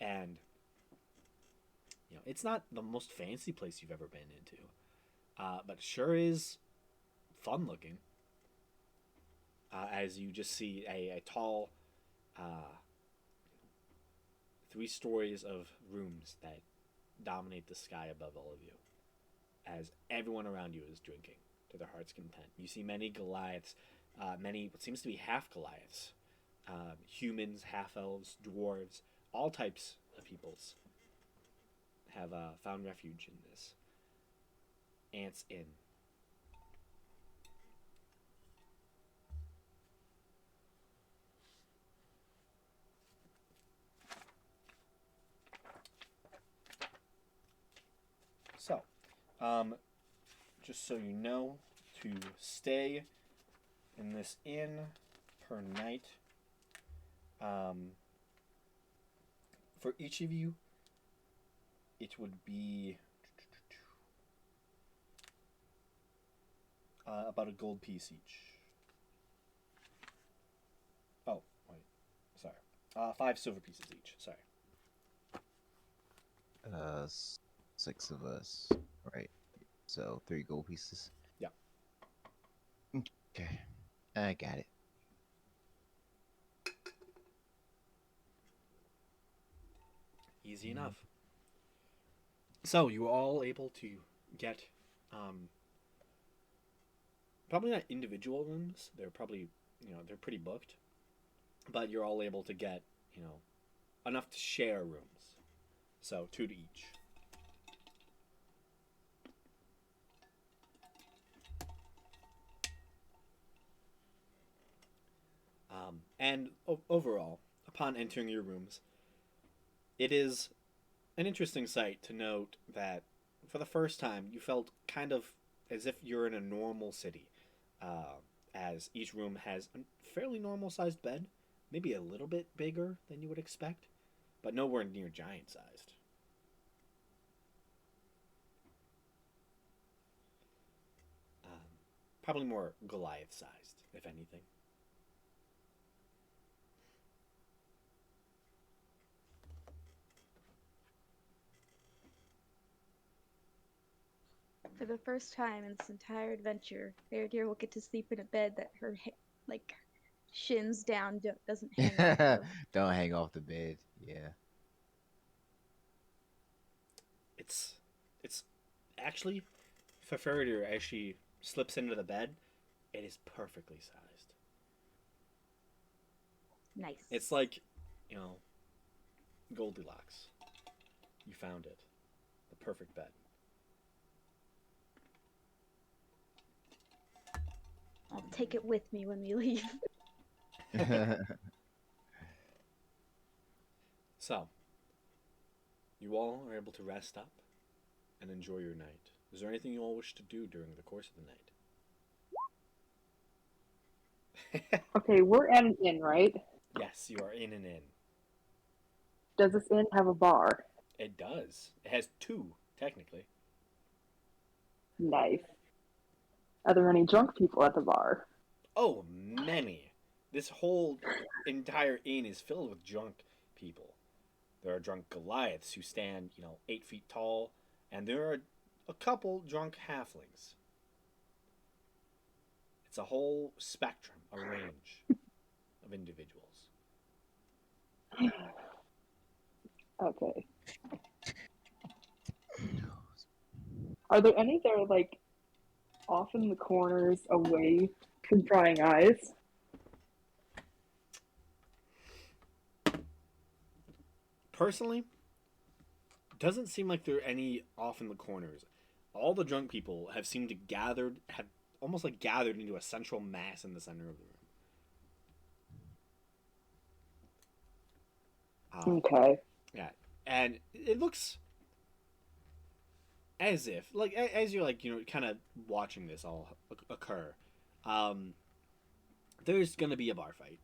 and it's not the most fancy place you've ever been into, but sure is fun looking. As you just see a tall, uh, 3 stories of rooms that dominate the sky above all of you, as everyone around you is drinking to their heart's content. You see many Goliaths, many what seems to be half Goliaths, humans, half elves, dwarves, all types of peoples have found refuge in this Ants Inn. So, just so you know, to stay in this inn per night, for each of you, it would be about a gold piece each. Oh, wait. Sorry. 5 silver pieces each. Sorry. Uh, 6 of us, right? So 3 gold pieces. Yeah. Okay, I got it. Easy enough. So, you were all able to get probably not individual rooms. They're probably, they're pretty booked. But you're all able to get, enough to share rooms. So, 2 to each. And overall, upon entering your rooms, it is an interesting sight to note that for the first time you felt kind of as if you're in a normal city. as each room has a fairly normal sized bed, maybe a little bit bigger than you would expect, but nowhere near giant sized. Probably more Goliath sized, if anything. For the first time in this entire adventure, Faradir will get to sleep in a bed that her like shins down doesn't hang off of. Don't hang off the bed. Yeah. It's actually for Faradir as she slips into the bed, it is perfectly sized. Nice. It's like, you know, Goldilocks. You found it. The perfect bed. I'll take it with me when we leave. So, you all are able to rest up and enjoy your night. Is there anything you all wish to do during the course of the night? Okay, we're at an inn, right? Yes, you are in an inn. Does this inn have a bar? It does. It has two, technically. Nice. Are there any drunk people at the bar? Oh, many. This whole entire inn is filled with drunk people. There are drunk Goliaths who stand, 8 feet tall, and there are a couple drunk halflings. It's a whole spectrum, a range of individuals. Okay. Are there any that are like off in the corners away from prying eyes? Personally, doesn't seem like there are any off in the corners. All the drunk people have seemed to have almost like gathered into a central mass in the center of the room. Okay. Yeah, and it looks as if, like, as you're like, kind of watching this all occur. There's gonna be a bar fight.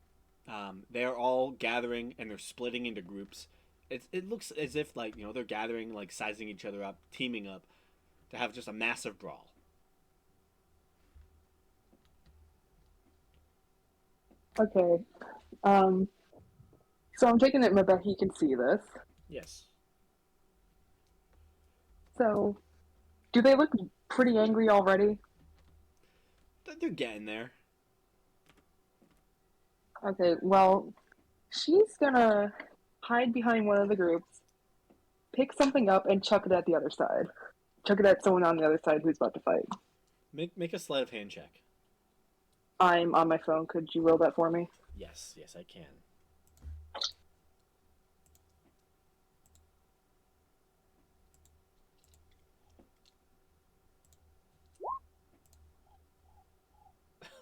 They're all gathering and they're splitting into groups. It looks as if like they're gathering, like sizing each other up, teaming up to have just a massive brawl. Okay. So I'm taking it that he can see this. Yes. So, do they look pretty angry already? They're getting there. Okay, well, she's gonna hide behind one of the groups, pick something up, and chuck it at the other side. Chuck it at someone on the other side who's about to fight. Make a sleight of hand check. I'm on my phone. Could you roll that for me? Yes, I can.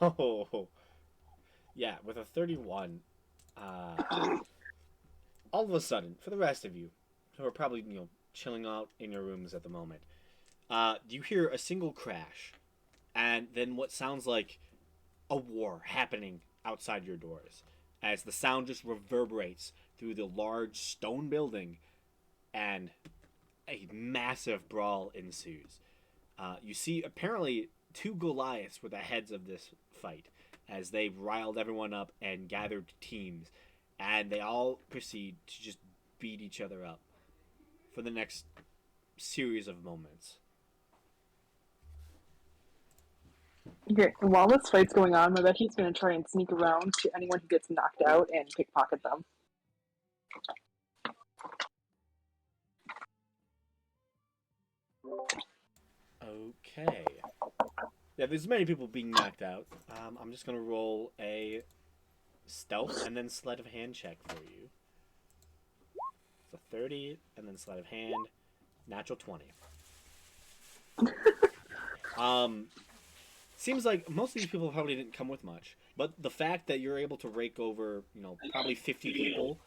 Oh, yeah, with a 31, all of a sudden, for the rest of you, who are probably, chilling out in your rooms at the moment, you hear a single crash, and then what sounds like a war happening outside your doors, as the sound just reverberates through the large stone building, and a massive brawl ensues. You see, apparently, two Goliaths were the heads of this fight, as they riled everyone up and gathered teams, and they all proceed to just beat each other up for the next series of moments. Okay, while this fight's going on, I bet he's gonna try and sneak around to anyone who gets knocked out and pickpocket them. Okay. Yeah, there's many people being knocked out. I'm just gonna roll a stealth and then sleight of hand check for you. It's a 30 and then sleight of hand, natural 20. Seems like most of these people probably didn't come with much, but the fact that you're able to rake over, probably 50 people,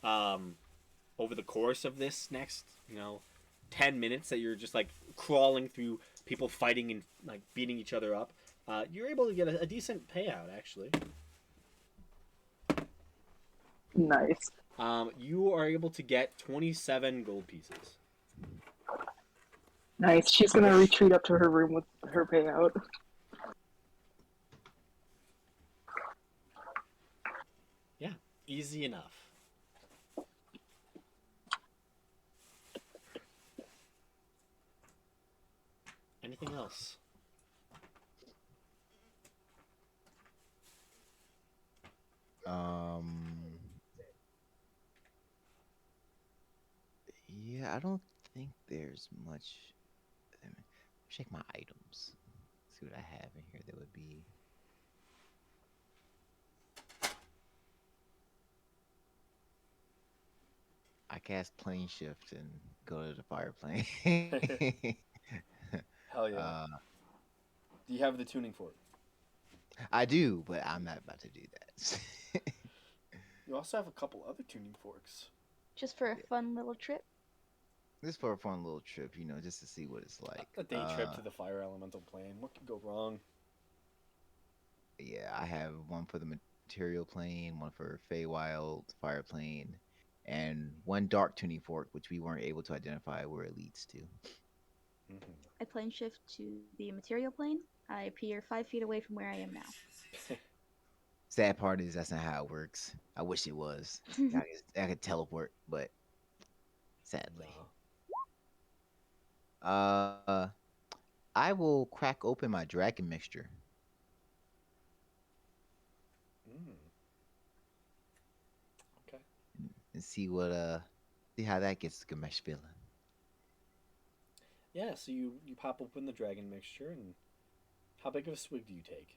over the course of this next, 10 minutes that you're just like crawling through people fighting and like beating each other up, you're able to get a decent payout actually. Nice. You are able to get 27 gold pieces. Nice. She's gonna retreat up to her room with her payout. Yeah, easy enough. Anything else? Um. Yeah, I don't think there's much. Let me check my items. See what I have in here that would be. I cast plane shift and go to the fire plane. Hell yeah. Do you have the tuning fork? I do, but I'm not about to do that. You also have a couple other tuning forks. Just for a fun little trip. This for a fun little trip, just to see what it's like. A day trip to the fire elemental plane. What could go wrong? Yeah, I have one for the material plane, one for Feywild fire plane, and one dark tuning fork, which we weren't able to identify where it leads to. Mm-hmm. I plane shift to the material plane. I appear 5 feet away from where I am now. Sad part is that's not how it works. I wish it was. I could teleport, but sadly. I will crack open my dragon mixture Mm. Okay. and see how that gets the Gamesh feeling. Yeah, so you pop open the dragon mixture, and how big of a swig do you take?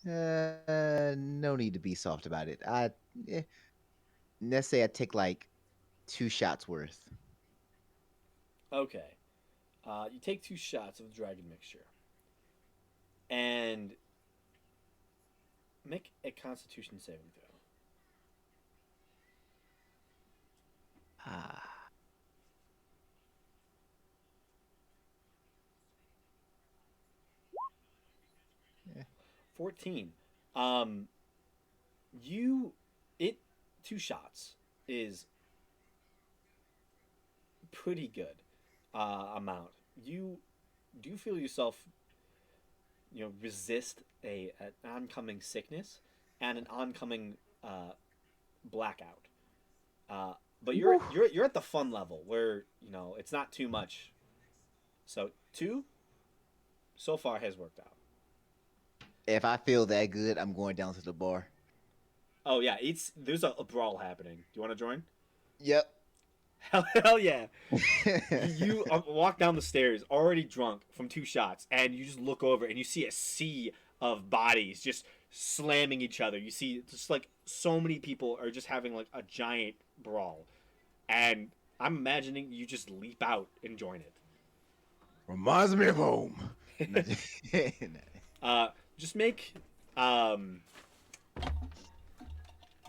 No need to be soft about it. Let's say I take like 2 shots worth. Okay. You take 2 shots of the dragon mixture, and make a Constitution saving throw. Ah, 14. Um, you it 2 shots is pretty good amount. You do feel yourself, resist an oncoming sickness and an oncoming blackout. But you're at the fun level where it's not too much. So 2 so far has worked out. if I feel that good, I'm going down to the bar. Oh yeah, there's a brawl happening. Do you want to join? Yep. Hell yeah. You walk down the stairs already drunk from 2 shots, and you just look over and you see a sea of bodies just slamming each other. You see just like so many people are just having like a giant brawl, and I'm imagining you just leap out and join it. Reminds me of home. Just make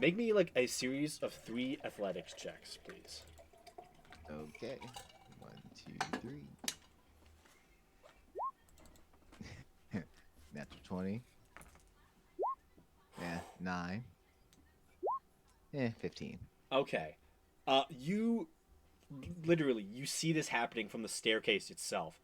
me like a series of 3 athletics checks, please. Okay. 1, 2, 3. Natural 20. Yeah, 9. 15. Okay. You see this happening from the staircase itself,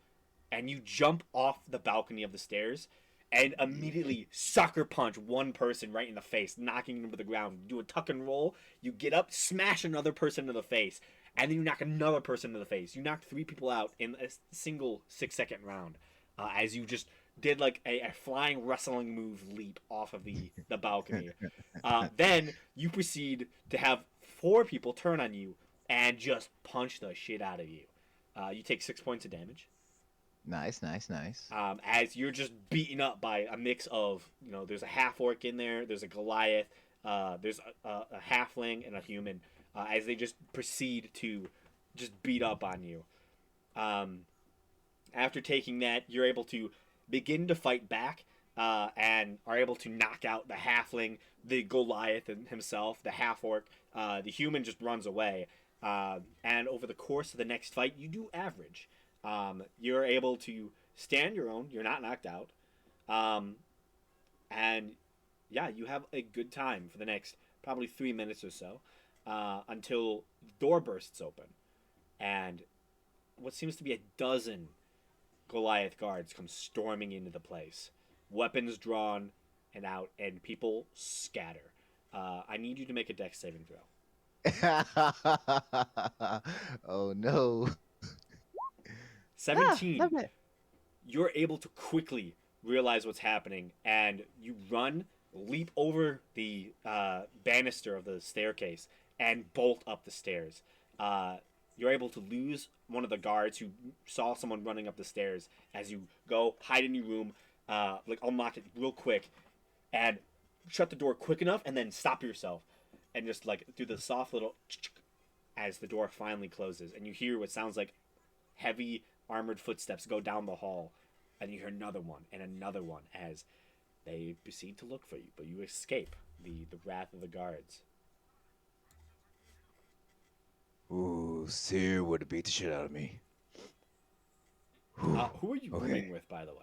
and you jump off the balcony of the stairs and immediately sucker punch one person right in the face, knocking them to the ground. You do a tuck and roll, you get up, smash another person in the face, and then you knock another person in the face. You knocked 3 people out in a single 6-second round, as you just did like a flying wrestling move leap off of the balcony. Then you proceed to have 4 people turn on you and just punch the shit out of you. You take 6 points of damage. Nice. As you're just beaten up by a mix of, there's a half orc in there's a Goliath, there's a halfling and a human, as they just proceed to just beat up on you. After taking that, you're able to begin to fight back, and are able to knock out the halfling, the Goliath himself, the half orc. The human just runs away, And over the course of the next fight, you do average. You're able to stand your own. You're not knocked out. Um, and yeah, you have a good time for the next probably 3 minutes or so until the door bursts open. And what seems to be a dozen Goliath guards come storming into the place, weapons drawn and out, and people scatter. I need you to make a dex saving throw. Oh no. 17. Love it. You're able to quickly realize what's happening, and you run, leap over the banister of the staircase, and bolt up the stairs. You're able to lose one of the guards who saw someone running up the stairs as you go hide in your room, like unlock it real quick, and shut the door quick enough, and then stop yourself, and just like do the soft little as the door finally closes, and you hear what sounds like heavy armored footsteps go down the hall, and you hear another one and another one as they proceed to look for you, but you escape the wrath of the guards. Ooh, Seer would have beat the shit out of me. Who are you Okay. rooming with, by the way?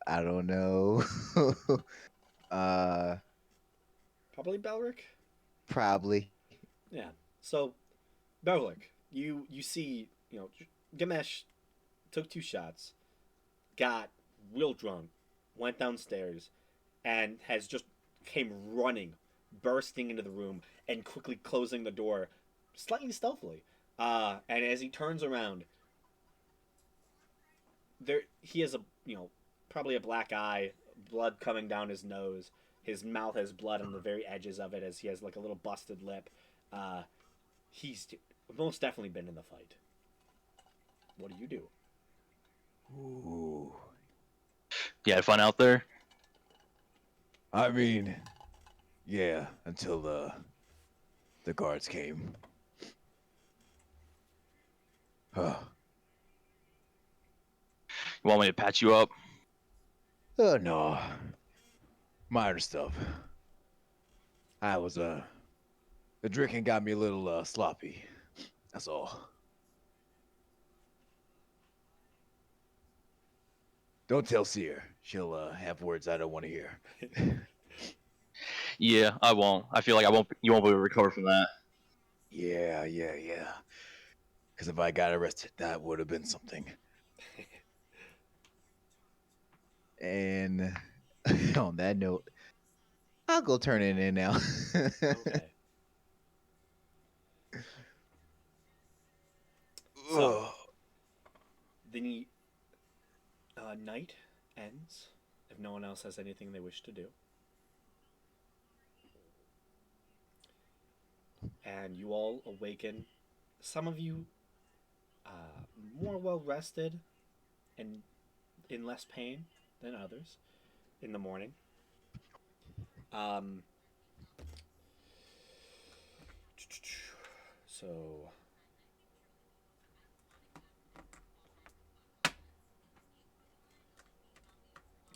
I don't know. uh, Probably Belric? Probably. Yeah. So, Belric, you see, Gamesh took 2 shots, got real drunk, went downstairs, and has just came running, bursting into the room, and quickly closing the door, slightly stealthily. And as he turns around, he has probably a black eye, blood coming down his nose. His mouth has blood on the very edges of it as he has like a little busted lip. He's most definitely been in the fight. What do you do? Ooh. You had fun out there? I mean, yeah, until the guards came. Huh. You want me to patch you up? No. Minor stuff. I was the drinking got me a little sloppy. That's all. Don't tell Seer. She'll have words I don't want to hear. Yeah, I won't. I feel like you won't be able to recover from that. Yeah. Because if I got arrested, that would have been something. And on that note, I'll go turn it in now. Okay. So, the night ends if no one else has anything they wish to do. And you all awaken. Some of you more well rested and in less pain than others in the morning. Um, so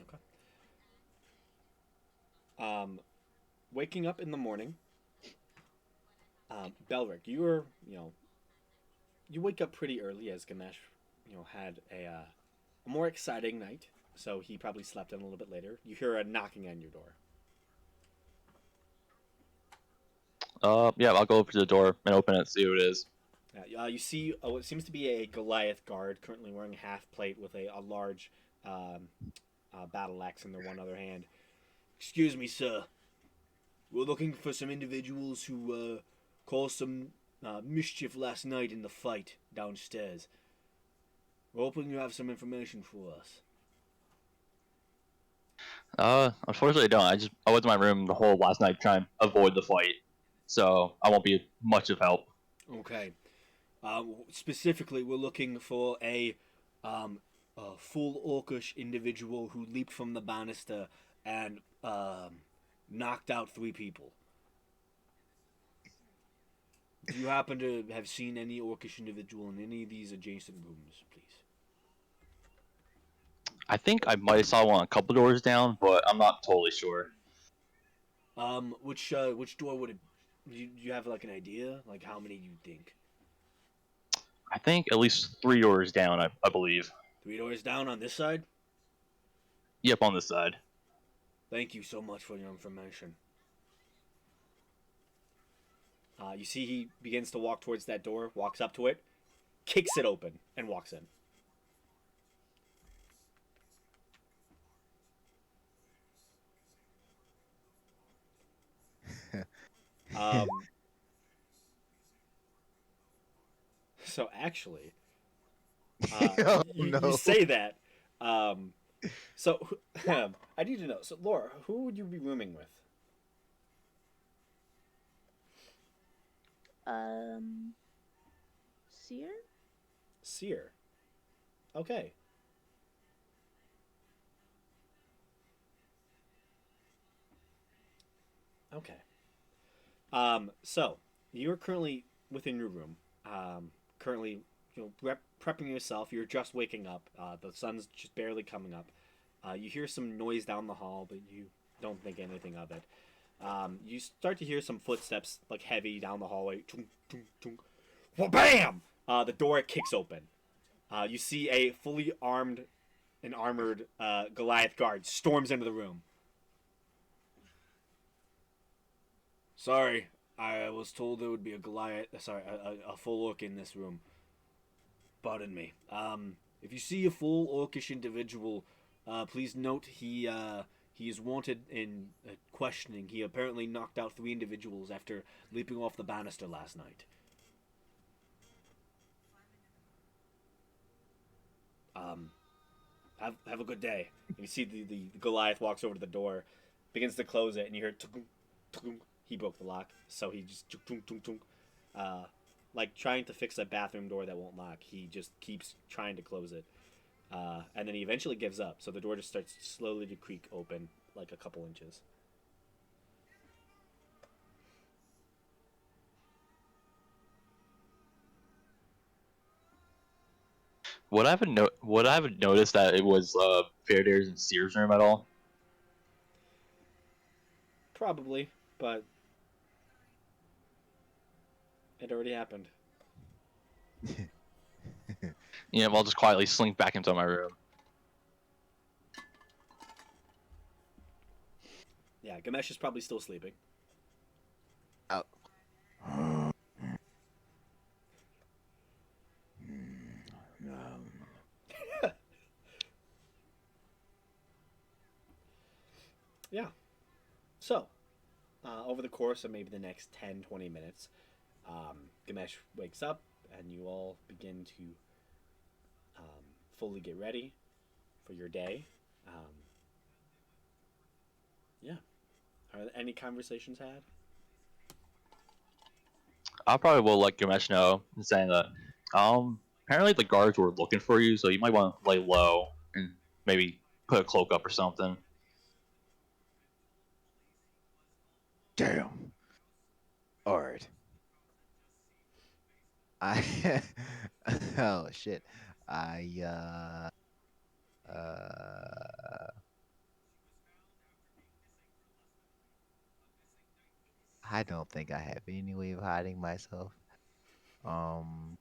okay. Waking up in the morning. Belric, you wake up pretty early as Ganesh, had a more exciting night, so he probably slept in a little bit later. You hear a knocking on your door. Yeah, I'll go over to the door and open it, see who it is. You see what seems to be a Goliath guard currently wearing a half plate with a large battle axe in their one other hand. Excuse me, sir. We're looking for some individuals who caused some mischief last night in the fight downstairs. We're hoping you have some information for us. Unfortunately, I don't. I went to my room the whole last night trying to avoid the fight, so I won't be much of help. Okay. Specifically, we're looking for a full orcish individual who leaped from the banister and knocked out 3 people. Do you happen to have seen any orcish individual in any of these adjacent rooms, please? I think I might have saw one a couple doors down, but I'm not totally sure. Which door would it? You have like an idea, like how many you think? I think at least 3 doors down. I believe. 3 doors down on this side. Yep, on this side. Thank you so much for your information. You see, he begins to walk towards that door, walks up to it, kicks it open, and walks in. Um, so actually, Oh you no. say that. So I need to know. So Laura, who would you be rooming with? Um, Seer? Seer. Okay. Okay. So you're currently within your room. Currently, prepping yourself. You're just waking up. The sun's just barely coming up. You hear some noise down the hall, but you don't think anything of it. You start to hear some footsteps, like heavy down the hallway. Tunk, tunk, tunk. Well, bam! The door kicks open. You see a fully armed and armored Goliath guard storms into the room. Sorry, I was told there would be a Goliath. Sorry, a full orc in this room. Pardon me. If you see a full orcish individual, please note he is wanted in questioning. He apparently knocked out 3 individuals after leaping off the banister last night. Um, have a good day. And you see the Goliath walks over to the door, begins to close it, and you hear tuk tuk. He broke the lock, so he just tuk tuk tuk tuk. Like trying to fix a bathroom door that won't lock. He just keeps trying to close it, and then he eventually gives up. So the door just starts slowly to creak open, like a couple inches. Would I have noticed that it was Fairdare's and Sears' room at all? Probably, but it already happened. Yeah, I'll just quietly slink back into my room. Yeah, Gamesh is probably still sleeping. Oh. Yeah. So, over the course of maybe the next 10, 20 minutes, Gamesh wakes up and you all begin to fully get ready for your day. Um, yeah. Are there any conversations had? I probably will let Gamesh know, saying that apparently the guards were looking for you, so you might want to lay low and maybe put a cloak up or something. Damn. All right. I oh shit. I uh I don't think I have any way of hiding myself. Um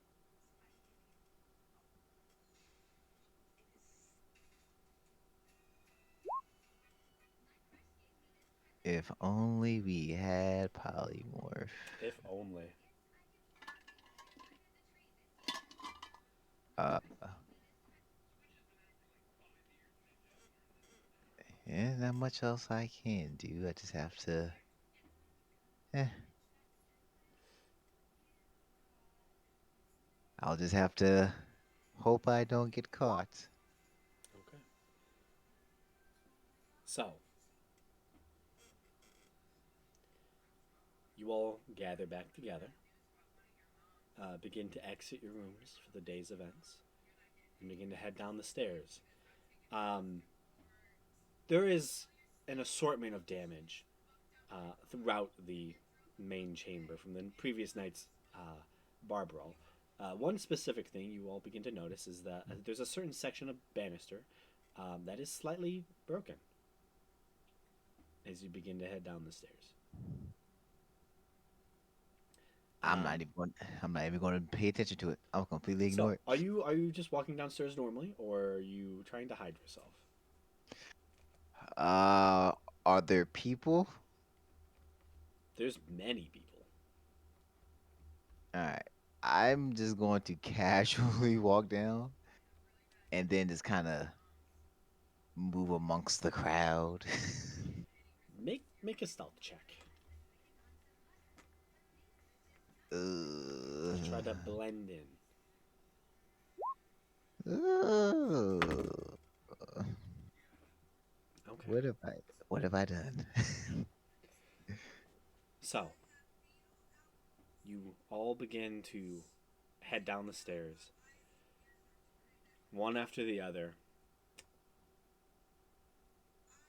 if only we had polymorph. If only. Uh yeah, not much else I can do. I just have to eh, I'll just have to hope I don't get caught. Okay. So, you all gather back together, begin to exit your rooms for the day's events, and begin to head down the stairs. Um, there is an assortment of damage throughout the main chamber from the previous night's bar brawl. One specific thing you all begin to notice is that there's a certain section of banister that is slightly broken. as you begin to head down the stairs. I'm not Um, even going. I'm not even going to pay attention to it. I'll completely so ignore it. are you just walking downstairs normally, or are you trying to hide yourself? Uh, are there people? There's many people. All right. I'm just going to casually walk down and then just kind of move amongst the crowd. Make a stealth check. Just try to blend in. Uh, Okay. what have I? What have I done? So you all begin to head down the stairs, one after the other.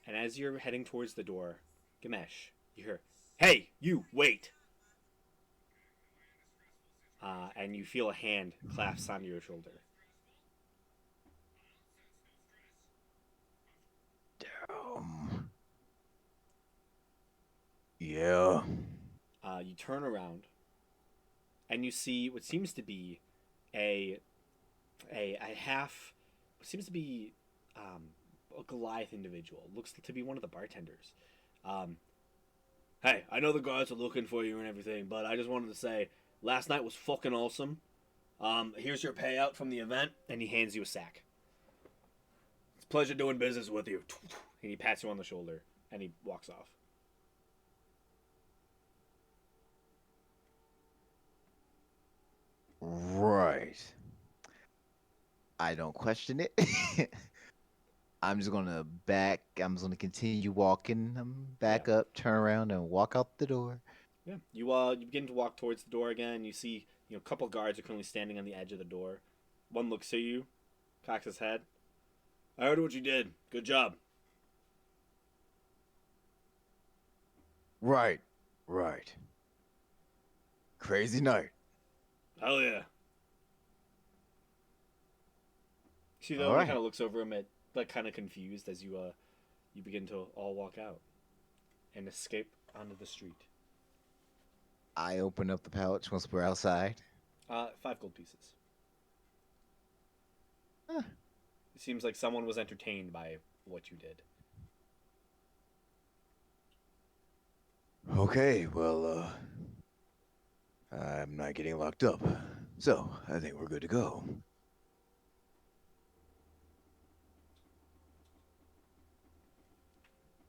And as you're heading towards the door, Gamesh, you hear, "Hey, you, wait!" And you feel a hand clasp onto your shoulder. Um, yeah. You turn around, and you see what seems to be a a half, what seems to be a Goliath individual. Looks to be one of the bartenders. Um, hey, I know the guards are looking for you and everything, but I just wanted to say last night was fucking awesome. Here's your payout from the event, and he hands you a sack. It's a pleasure doing business with you. And he pats you on the shoulder, and he walks off. Right. I don't question it. I'm just gonna back. I'm just gonna continue walking. Yeah, Back up, turn around, and walk out the door. yeah. You begin to walk towards the door again. You see, a couple guards are currently standing on the edge of the door. One looks at you, cocks his head. I heard what you did. Good job. Right. Right. Crazy night. Hell yeah. See though, All and he right. kind of looks over him at like kind of confused as you begin to all walk out and escape onto the street. I open up the pouch once we're outside. 5 gold pieces. Huh. It seems like someone was entertained by what you did. Okay, well, I'm not getting locked up. So, I think we're good to go.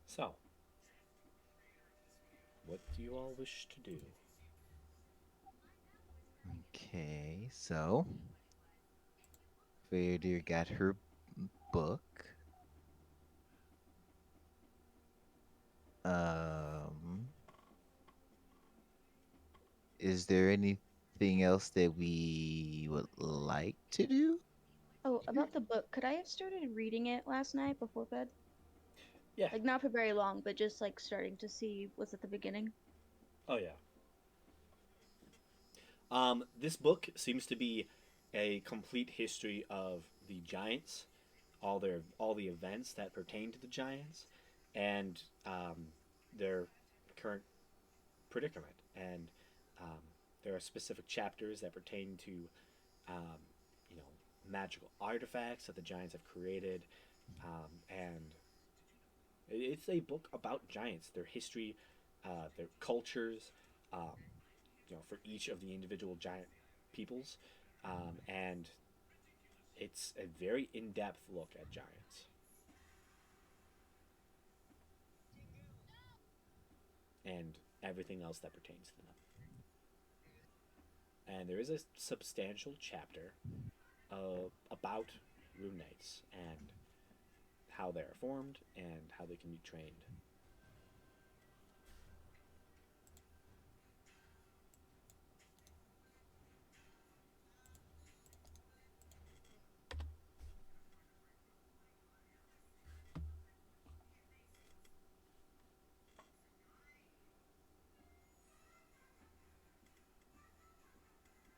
So, what do you all wish to do? Okay, so Fair got her book. Um, is there anything else that we would like to do? Oh, about the book, could I have started reading it last night before bed? Yeah. Like, not for very long, but just like starting to see what's at the beginning. Oh yeah. This book seems to be a complete history of the giants, all the events that pertain to the giants, and their current predicament. And um, there are specific chapters that pertain to, um, you know, magical artifacts that the giants have created, and it's a book about giants, their history, their cultures, um, for each of the individual giant peoples, and it's a very in-depth look at giants and everything else that pertains to them. And there is a substantial chapter about rune knights and how they are formed and how they can be trained.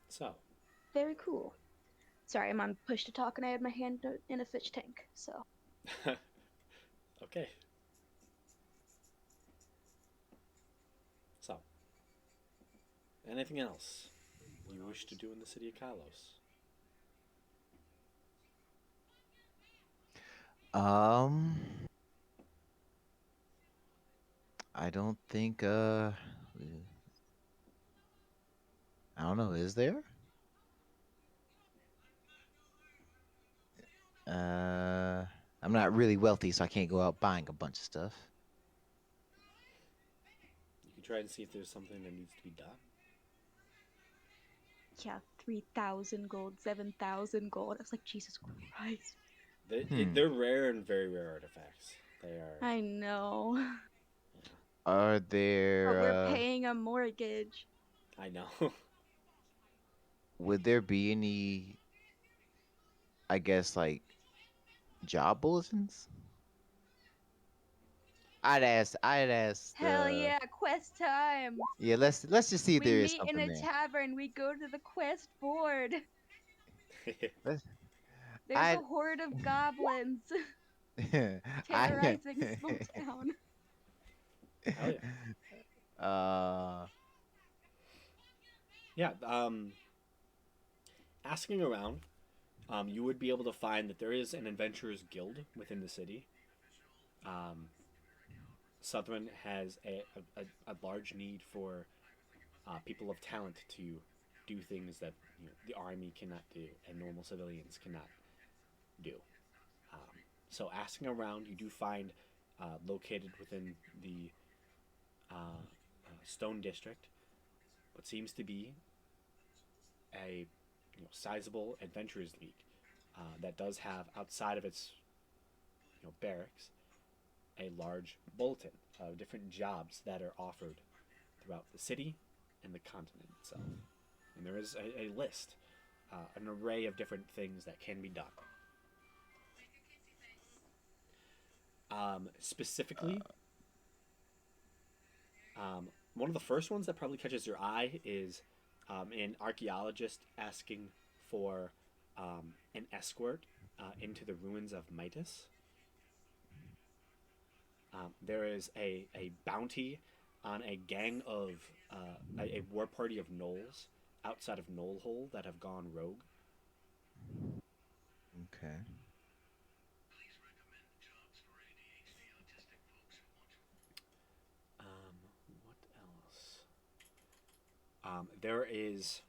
So, Very cool. Sorry, I'm on push to talk and I had my hand in a fish tank, so. okay. Anything else you wish to do in the city of Kalos? Um, I don't think. I don't know. Is there? Uh, I'm not really wealthy, so I can't go out buying a bunch of stuff. You can try and see if there's something that needs to be done. Yeah, 3,000 gold, 7,000 gold. I was like, Jesus Christ. They're rare and very rare artifacts. They are. I know. Are But there? we're paying a mortgage. I know. Would there be any? I guess like job bulletins. I'd ask. I'd ask Hell the. yeah, quest time. Yeah, let's just see if We there is meet in something a there. tavern. We go to the quest board. Let's, There's I a horde of goblins I terrorizing a small town. Hell yeah. uh Yeah. Asking around, you would be able to find that there is an adventurers guild within the city. Um, Southern has a large need for people of talent to do things that the army cannot do and normal civilians cannot do. Um, so asking around, you do find located within the Stone District what seems to be a sizable adventurers league that does have outside of its barracks a large bulletin of different jobs that are offered throughout the city and the continent itself. And there is a list, an array of different things that can be done. Specifically, one of the first ones that probably catches your eye is an archaeologist asking for an escort into the ruins of Midas. There is a bounty on a gang of a war party of gnolls outside of Knollhole that have gone rogue. okay. What else? There is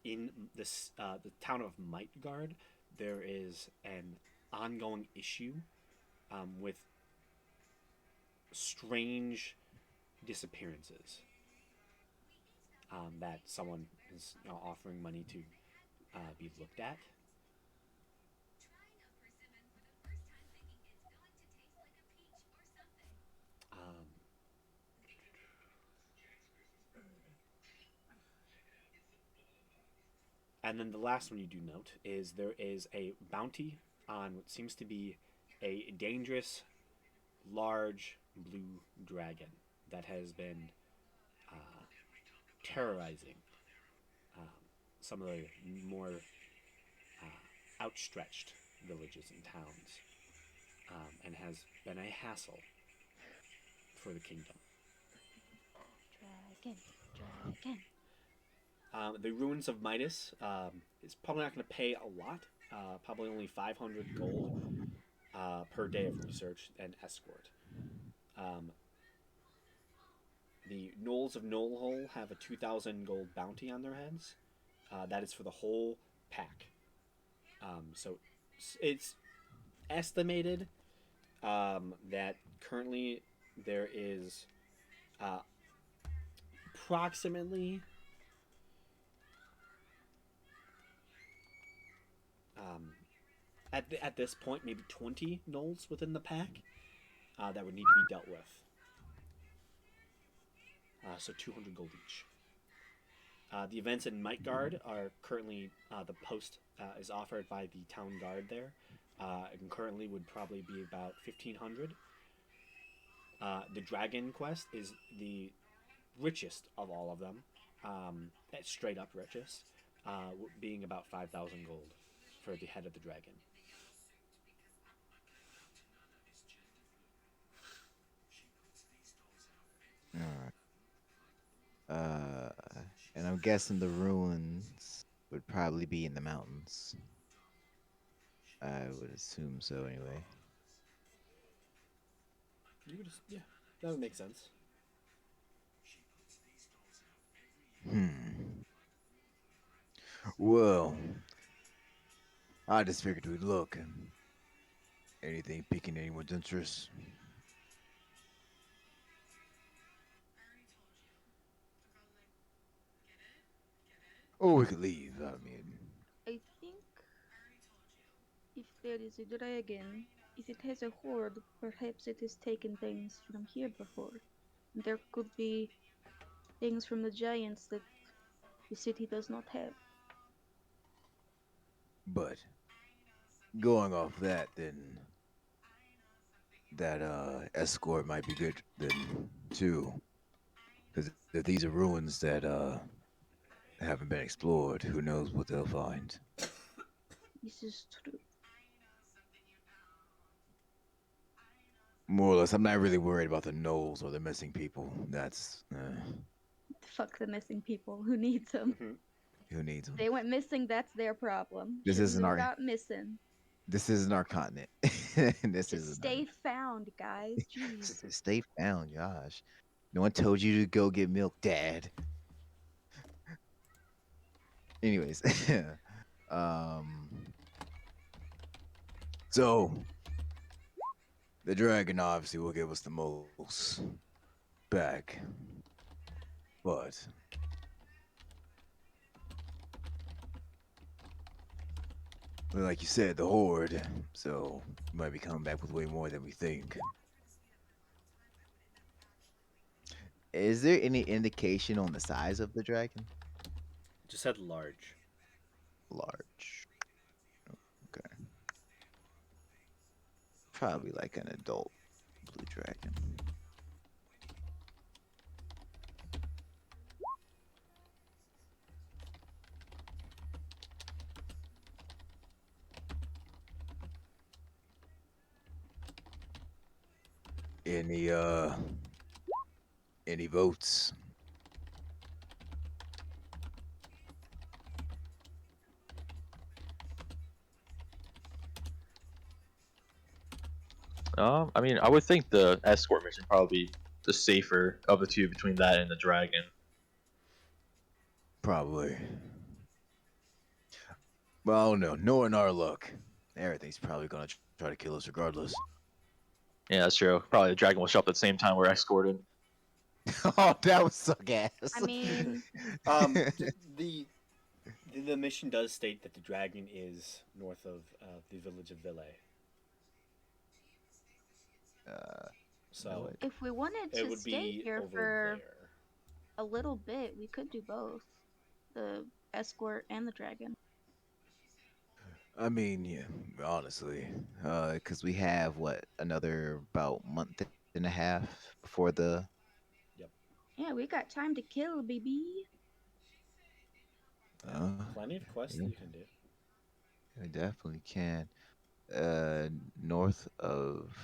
in this the town of Mightguard. There is an ongoing issue with strange disappearances that someone is offering money to be looked at. Um, and then the last one you do note is there is a bounty on what seems to be a dangerous, large blue dragon that has been terrorizing um, some of the more outstretched villages and towns and has been a hassle for the kingdom. Dragon, dragon. The ruins of Midas is probably not going to pay a lot, probably only 500 gold per day of research and escort. Um, the Knolls of Knollhole have a 2,000 gold bounty on their heads. That is for the whole pack. So it's estimated that currently there is uh, approximately at this point maybe 20 gnolls within the pack that would need to be dealt with. So 200 gold each. The events in Mightguard are currently the post is offered by the town guard there, and currently would probably be about 1,500. The Dragon Quest is the richest of all of them, straight up richest, being about 5,000 gold for the head of the dragon. All right. And I'm guessing the ruins would probably be in the mountains. I would assume so anyway. You could just, yeah, that would make sense. Hmm. Well, I just figured we'd look. Anything piquing anyone's interest? Or we could leave. I mean, I think if there is a dragon, if it has a horde, perhaps it has taken things from here before. There could be things from the giants that the city does not have. but going off that, then that escort might be good then too. Because if these are ruins that haven't been explored, who knows what they'll find. This is true. More or less, I'm not really worried about the gnolls or the missing people. That's Fuck the missing people. Who needs them? Hmm. who needs them. They went missing, that's their problem. This Shouldn't isn't have our got missing. this isn't our continent. This Just isn't our stay found, guys. Jeez. stay found, Josh. No one told you to go get milk, Dad. Anyways, um, So the dragon obviously will give us the most back, but like you said, the horde. So we might be coming back with way more than we think. is there any indication on the size of the dragon? Just said large. Large. Okay. Probably like an adult blue dragon. Any uh, any votes? I mean, I would think the escort mission probably the safer of the two between that and the dragon. Probably. Well, no, knowing our luck, everything's probably gonna try to kill us regardless. Yeah, that's true. Probably the dragon will show up at the same time we're escorted. Oh, that was suck ass. I mean, The mission does state that the dragon is north of the village of Ville. You know So what? if we wanted it to would stay be here over for there. a little bit, we could do both. The escort and the dragon. I mean, yeah, honestly, Because we have what another about month and a half before the. Yep. Yeah, we got time to kill, baby. Plenty of quests Yeah, that you can do. we definitely can. North of.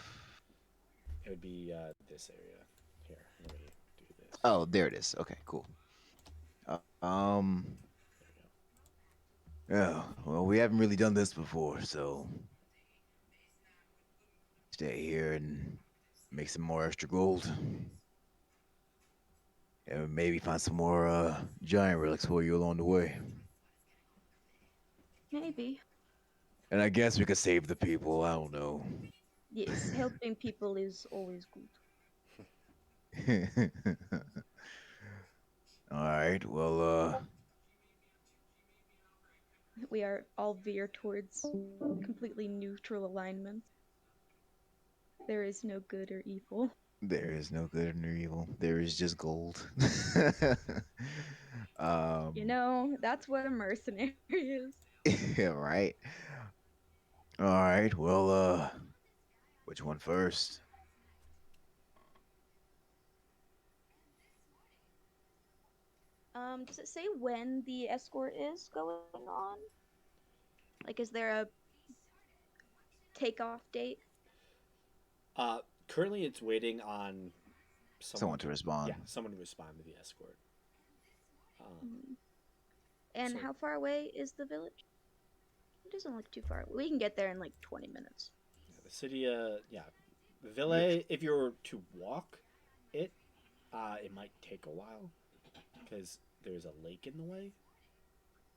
It would be this area. Here, let me do this. Oh, there it is. Okay, cool. There we go. yeah. Well, we haven't really done this before, so stay here and make some more extra gold. And maybe find some more giant relics for you along the way. Maybe. And I guess we could save the people. I don't know. Yes, helping people is always good. All right. Well, We are all veer towards completely neutral alignments. There is no good or evil. there is no good nor evil. There is just gold. You know, that's what a mercenary is. Yeah, right. all right. Well, which one first? Does it say when the escort is going on? Like, is there a takeoff date? Currently, it's waiting on someone Someone to respond. Yeah, someone to respond to the escort. Mhm. And So how far away is the village? It doesn't look too far. We can get there in like 20 minutes. yeah, the city, the villa. If you were to walk it, it might take a while because there's a lake in the way.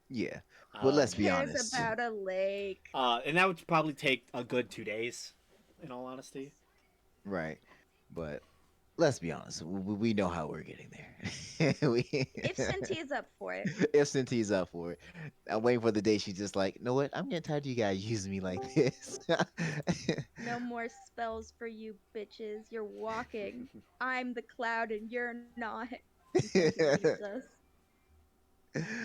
Yeah, but Who let's Um, be cares honest. about a lake? and that would probably take a good 2 days, in all honesty. Right. But let's be honest. We know how we're getting there. If Senti is up for it. if Cynthia's up for it, I'm waiting for the day she's just like, you know what? I'm getting tired of you guys using me like this. No more spells for you bitches. You're walking. I'm the cloud and you're not. And Senti leaves us.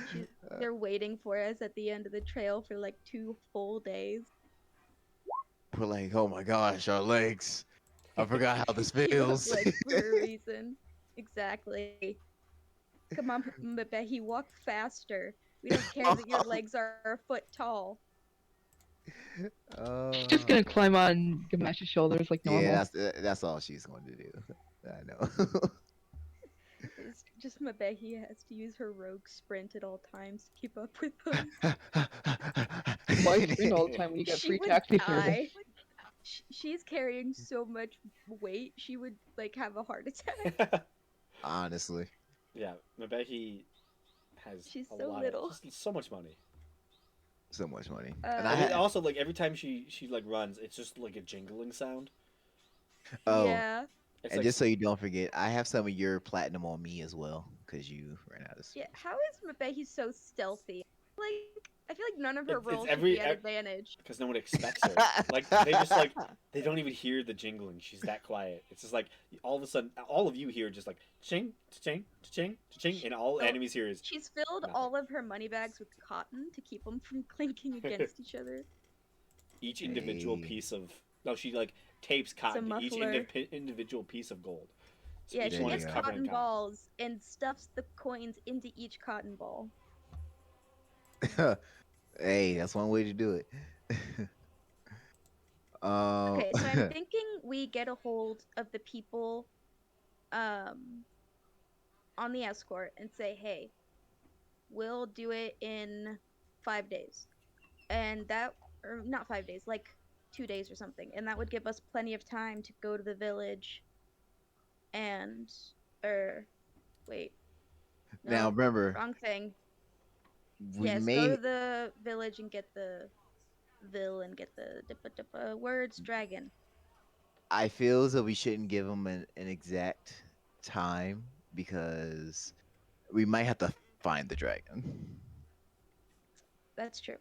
She, they're waiting for us at the end of the trail for like 2 full days. We're like, oh my gosh, our legs. I forgot how this You have feels. legs for a reason. Exactly. Come on, Mbehi, walk faster. We don't care that your legs are a foot tall. She's just uh, gonna climb on Gamash's shoulders like yeah, normal. that's all she's going to do. I know. It's just Mbehi has to use her rogue sprint at all times to keep up with them. Why sprint all the time when you get She free would taxi service? die. She's carrying so much weight, she would like have a heart attack. Honestly, Yeah, Mabeki has She's a so lot of little. just so much money. so much money, and I But it Uh, had. also like every time she like runs, it's just like a jingling sound. Oh, yeah. It's and like just so you don't forget, I have some of your platinum on me as well because you ran out of Yeah, space. how is Mbehi so stealthy? I feel like none of her it's rolls should every be at advantage. because no one expects her. Like they just like they don't even hear the jingling. She's that quiet. It's just like all of a sudden, all of you hear just like ching, ching, ching, ching, She, and all so enemies hear is she's filled nothing. all of her money bags with cotton to keep them from clinking against each other. Each individual Hey, piece of no, she like tapes It's a cotton to each muffler. individual piece of gold. So Yeah, each she there one you is gets go. covered in cotton cotton. balls and stuffs the coins into each cotton ball. Hey, that's one way to do it. um, Okay, so I'm thinking we get a hold of the people um on the escort and say, "Hey, we'll do it in 5 days." And that, or not 5 days, like 2 days or something. And that would give us plenty of time to go to the village and, or, wait, now no, remember, wrong thing. we Yes, go may. to the village and get the Vil and get the dippa dippa words dragon. I feel as though we shouldn't give them an exact time because we might have to find the dragon. That's true.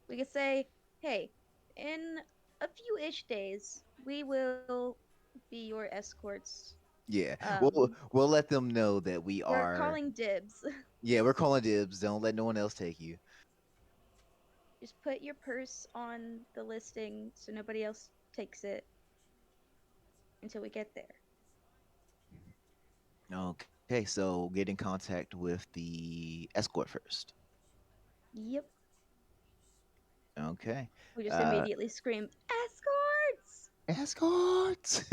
We could say, hey, in a few ish days, we will be your escorts. Yeah, Um, we'll let them know that we we're are. calling dibs. Yeah, we're calling dibs. Don't let no one else take you. Just put your purse on the listing so nobody else takes it until we get there. Okay, so get in contact with the escort first. Yep. Okay. We just Uh, immediately scream, escorts! escorts.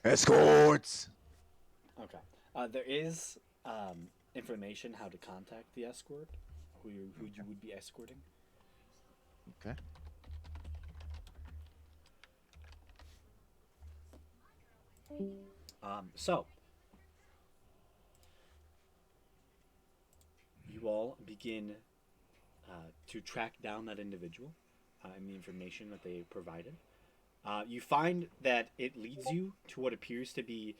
escorts. Okay. There is information how to contact the escort, who you would be escorting. Okay. So you all begin to track down that individual and the information that they provided. You find that it leads you to what appears to be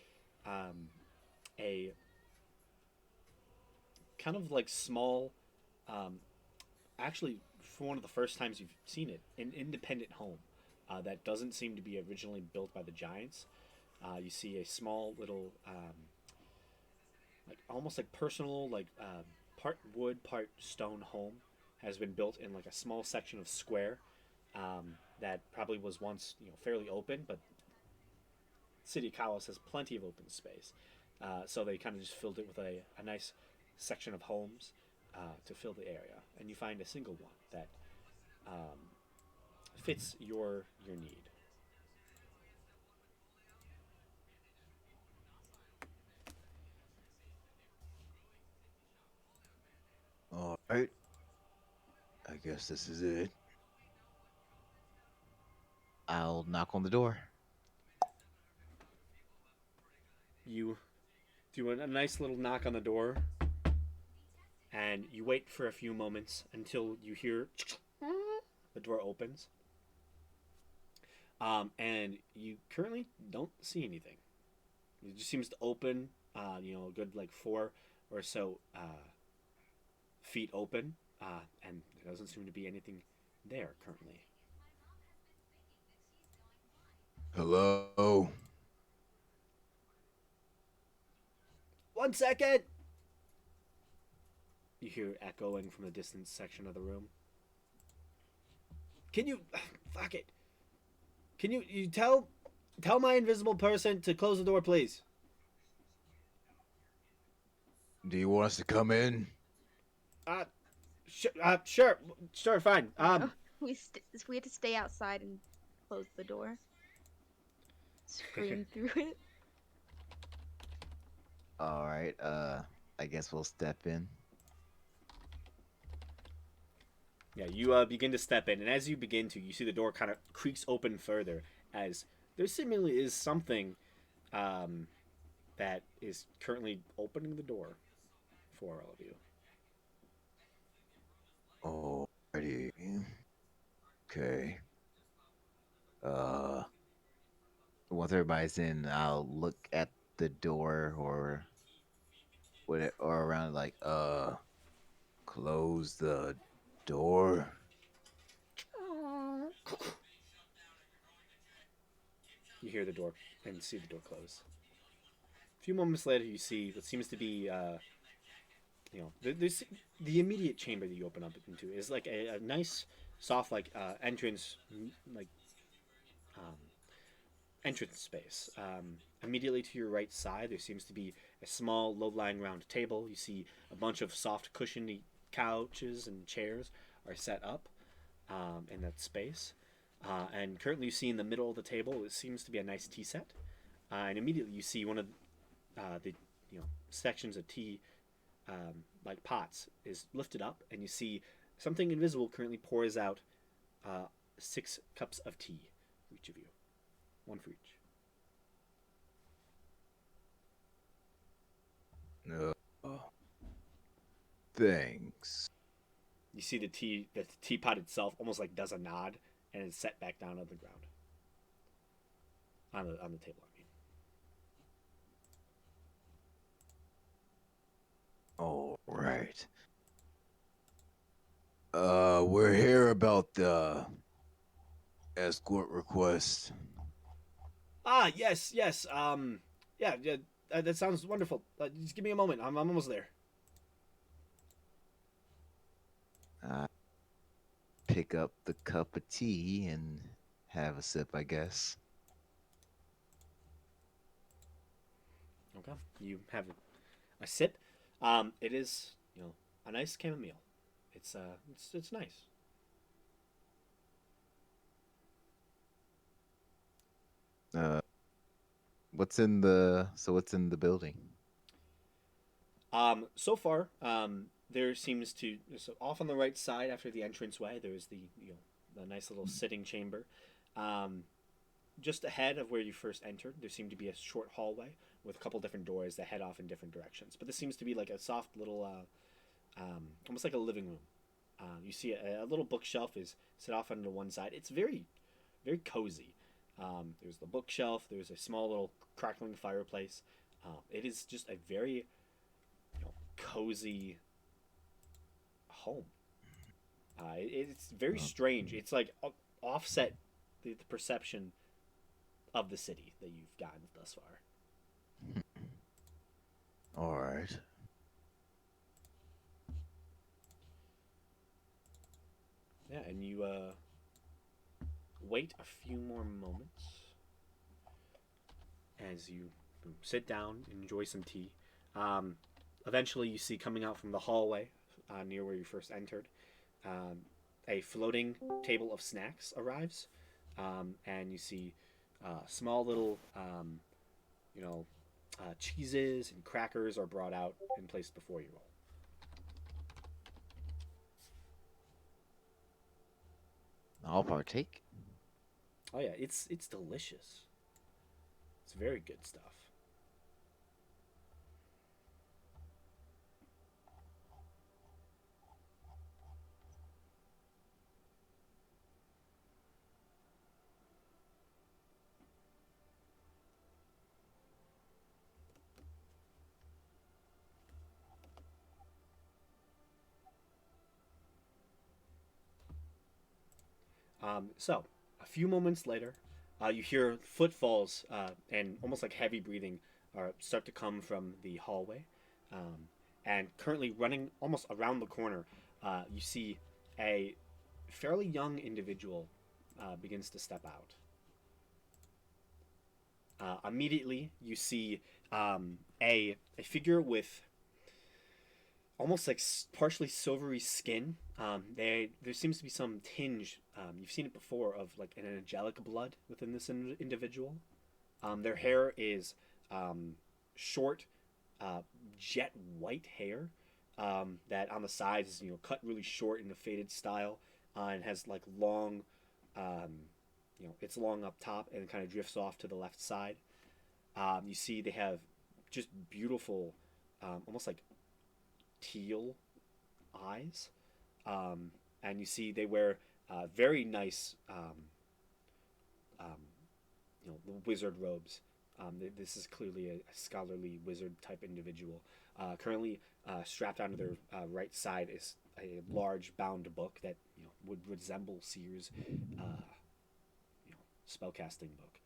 a kind of like small, um, actually, for one of the first times you've seen it, an independent home that doesn't seem to be originally built by the giants. You see a small little, like almost like personal, like part wood, part stone home has been built in like a small section of square that probably was once fairly open, but City of Kalos has plenty of open space, so they kind of just filled it with a nice section of homes to fill the area, and you find a single one that um, fits your need. guess this is it. I'll knock on the door. You do a nice little knock on the door, and you wait for a few moments until you hear the door opens. And you currently don't see anything. It just seems to open, a good like 4 or so feet open, and there doesn't seem to be anything there currently. Hello? 1 second! You hear echoing from the distant section of the room. Can you... Fuck it. Can you tell my invisible person to close the door, please? Do you want us to come in? Sure, fine. We had to stay outside and close the door. Scream through it. All right. I guess we'll step in. Yeah, you begin to step in, and as you begin to, you see the door kind of creaks open further, as there seemingly is something that is currently opening the door for all of you. Alrighty. Okay. Once everybody's in, I'll look at the door or around like Close the door. You hear the door and see the door close. A few moments later, you see what seems to be, there's the immediate chamber that you open up into is like a nice, soft, entrance, like um, entrance space. Immediately to your right side, there seems to be a small, low-lying round table. You see a bunch of soft, cushiony couches and chairs are set up in that space. And currently, you see in the middle of the table, it seems to be a nice tea set. And immediately, you see one of the sections of tea, like pots, is lifted up, and you see something invisible currently pours out 6 cups of tea for each of you, 1 for each. Thanks. You see the teapot itself almost like does a nod, and it's set back down on the ground, on the table. All right. We're here about the escort request. Yes. Yeah. That sounds wonderful. Just give me a moment. I'm almost there. pick up the cup of tea and have a sip, I guess. Okay. You have a sip. It is a nice chamomile. It's nice. Uh, what's in the building? So far, there seems to off on the right side after the entranceway. There's the nice little sitting chamber. Just ahead of where you first entered, there seemed to be a short hallway with a couple different doors that head off in different directions. But this seems to be like a soft little, almost like a living room. You see a little bookshelf is set off onto one side. It's very, very cozy. There's the bookshelf. There's a small little crackling fireplace. It is just a very cozy home. It's very strange. It's like offset the perception of the city that you've gotten thus far. All right. Yeah, and you wait a few more moments as you sit down and enjoy some tea. Eventually, you see coming out from the hallway near where you first entered, a floating table of snacks arrives, and you see small little, cheeses and crackers are brought out and placed before you all. I'll partake. Oh yeah, it's delicious. It's very good stuff. So, a few moments later, you hear footfalls and almost like heavy breathing start to come from the hallway. Um, and currently running almost around the corner, you see a fairly young individual begins to step out. Immediately, you see a figure with almost like partially silvery skin. There seems to be some tinge. You've seen it before of like an angelic blood within this individual. Their hair is short, uh, jet white hair that on the sides is cut really short in a faded style and has like long, um, it's long up top and kind of drifts off to the left side. You see they have just beautiful, almost like teal eyes, um, and you see they wear very nice, um, wizard robes. This is clearly a scholarly wizard type individual. Currently, strapped onto their right side is a large bound book that would resemble Seer's spellcasting book.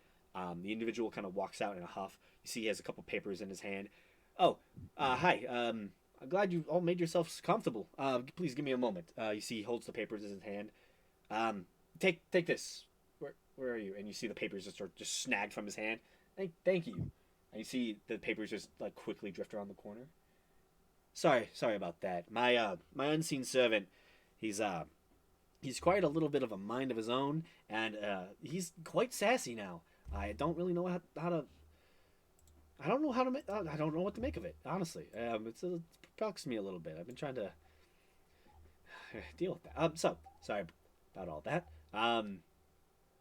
The individual kind of walks out in a huff. You see he has a couple papers in his hand. Oh, hi. I'm glad you all made yourselves comfortable. Please give me a moment. You see he holds the papers in his hand. Um, take this. Where are you? And you see the papers just snagged from his hand. Thank you. And you see the papers just like quickly drift around the corner. Sorry about that. My unseen servant, he's he's quite a little bit of a mind of his own, and he's quite sassy now. I don't really know how to. I don't know how to. I don't know what to make of it. Honestly, it perplexes me a little bit. I've been trying to deal with that. So sorry about all that.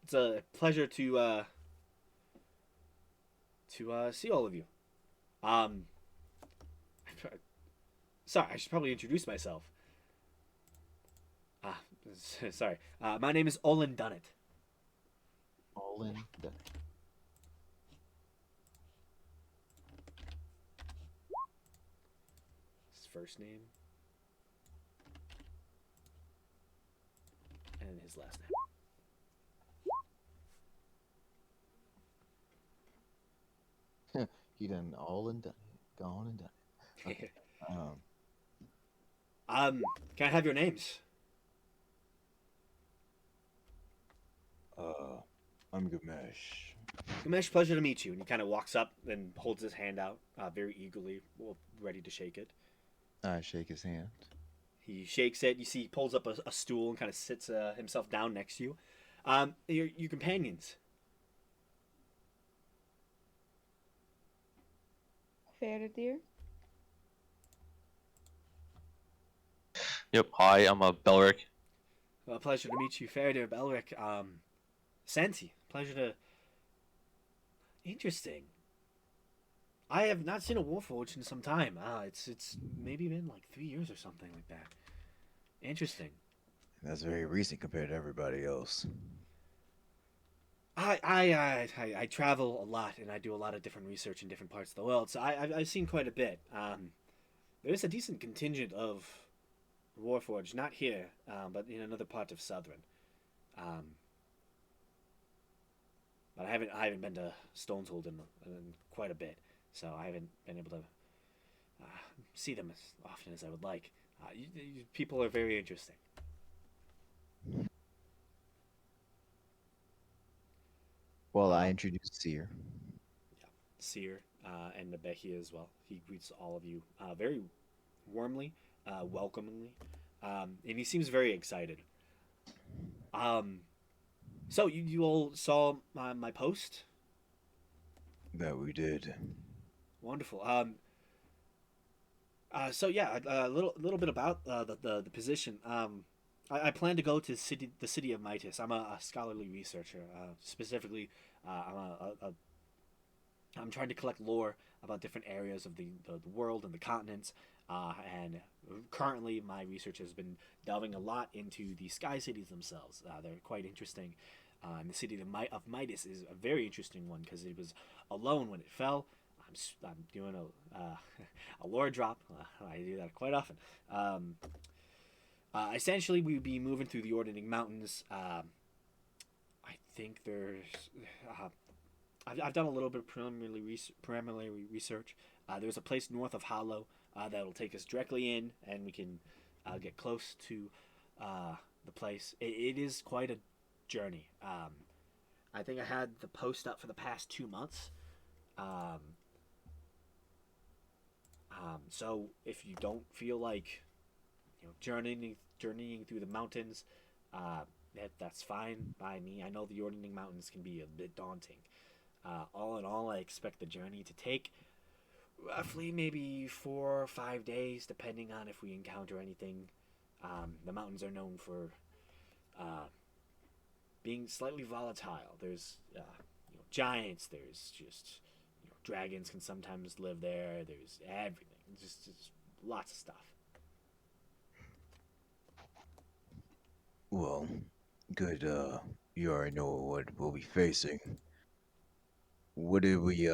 It's a pleasure to see all of you. Um, sorry, I should probably introduce myself. Ah, sorry. My name is Olin Dunnett. All in. Done. His first name and his last He done all and done it. Gone and done it. name. Okay. Um, um, can I have your names? Uh, I'm Gamesh. Gamesh, pleasure to meet you. And he kind of walks up and holds his hand out very eagerly, ready to shake it. I shake his hand. He shakes it. You see, he pulls up a stool and kind of sits himself down next to you. Your companions. Faradir. Yep. Hi, I'm a Belric. Pleasure to meet you, Faradir, Belric. Santi, pleasure to. Interesting. I have not seen a Warforged in some time. It's maybe been like 3 years or something like that. Interesting. That's very recent compared to everybody else. I travel a lot and I do a lot of different research in different parts of the world, so I've seen quite a bit. There's a decent contingent of Warforged, not here, but in another part of Southern. Um, but I haven't been to Stoneshold in quite a bit, so I haven't been able to see them as often as I would like. People are very interesting. Well, I Um, introduced Seer. yeah, Seer and Nebehia as well. He greets all of you very warmly, welcomingly, and he seems very excited. Um, so you all saw my post. That we did. Wonderful. So yeah, a little bit about the position. I plan to go to the city of Midas. I'm a scholarly researcher. Specifically, I'm trying to collect lore about different areas of the world and the continents. And currently, my research has been delving a lot into the sky cities themselves. They're quite interesting. And the city of Midas is a very interesting one because it was alone when it fell. I'm doing a lore drop. I do that quite often. Essentially, we'd be moving through the Ordning Mountains. I think there's. I've done a little bit of preliminary research. There's a place north of Hollow that'll take us directly in, and we can get close to the place. It is quite a journey. I think I had the post up for the past 2 months. Um, so if you don't feel like journeying through the mountains, uh, that's fine by me. I know the Ordning Mountains can be a bit daunting. All in all, I expect the journey to take roughly maybe 4 or 5 days, depending on if we encounter anything. The mountains are known for being slightly volatile. There's giants. There's just dragons can sometimes live there. There's everything. Just lots of stuff. Well, good. You already know what we'll be facing. What did we?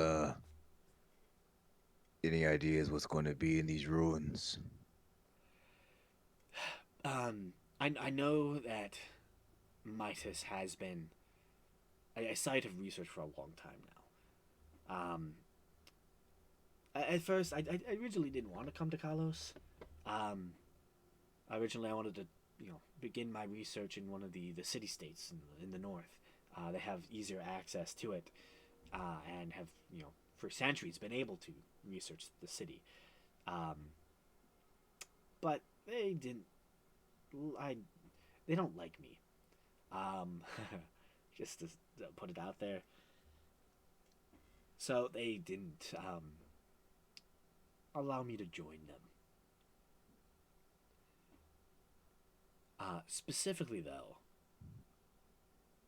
Any ideas what's going to be in these ruins? I know that Midas has been a site of research for a long time now. At first, I originally didn't want to come to Kalos. Um, Originally, I wanted to, begin my research in one of the city states in the north. They have easier access to it, and have, for centuries been able to research the city. Um, but they didn't. I they don't like me. Um, just to put it out there. So they didn't allow me to join them. Specifically, though,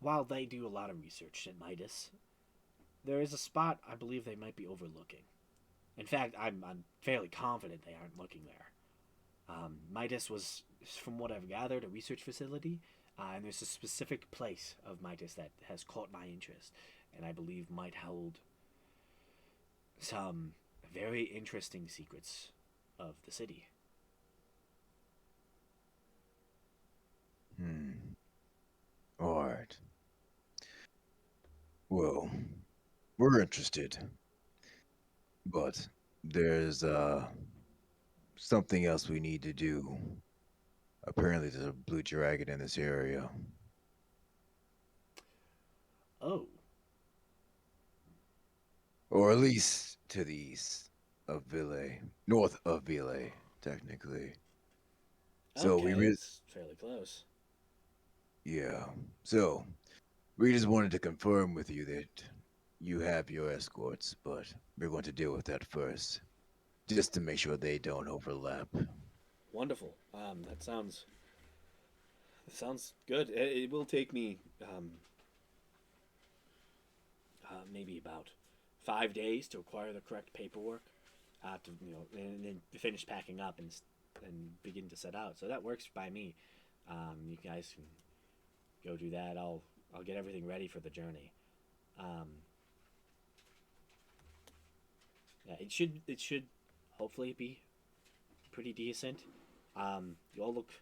while they do a lot of research at Midas, there is a spot I believe they might be overlooking. In fact, I'm fairly confident they aren't looking there. Midas was, from what I've gathered, a research facility, and there's a specific place of Midas that has caught my interest, and I believe might hold some very interesting secrets of the city. All right. Well, we're interested, but there's something else we need to do. Apparently, there's a blue dragon in this area, Oh, or at least to the east of Ville, north of Ville, technically. So we okay, that's fairly close. yeah. So we just wanted to confirm with you that you have your escorts, but we're going to deal with that first, just to make sure they don't overlap. Wonderful. That sounds good. It will take me maybe about 5 days to acquire the correct paperwork, to and then finish packing up and begin to set out. So that works by me. You guys can go do that. I'll get everything ready for the journey. Um, yeah, it should hopefully be pretty decent. You all look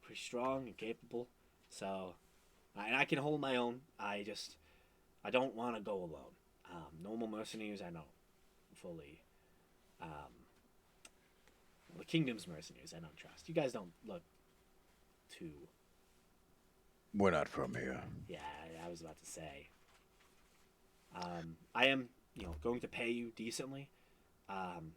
pretty strong and capable, so and I can hold my own. I don't want to go alone. Normal mercenaries I know fully. Um, the kingdom's mercenaries I don't trust. You guys don't look too. We're not from here. Yeah, I was about to say. I am, going to pay you decently. Um,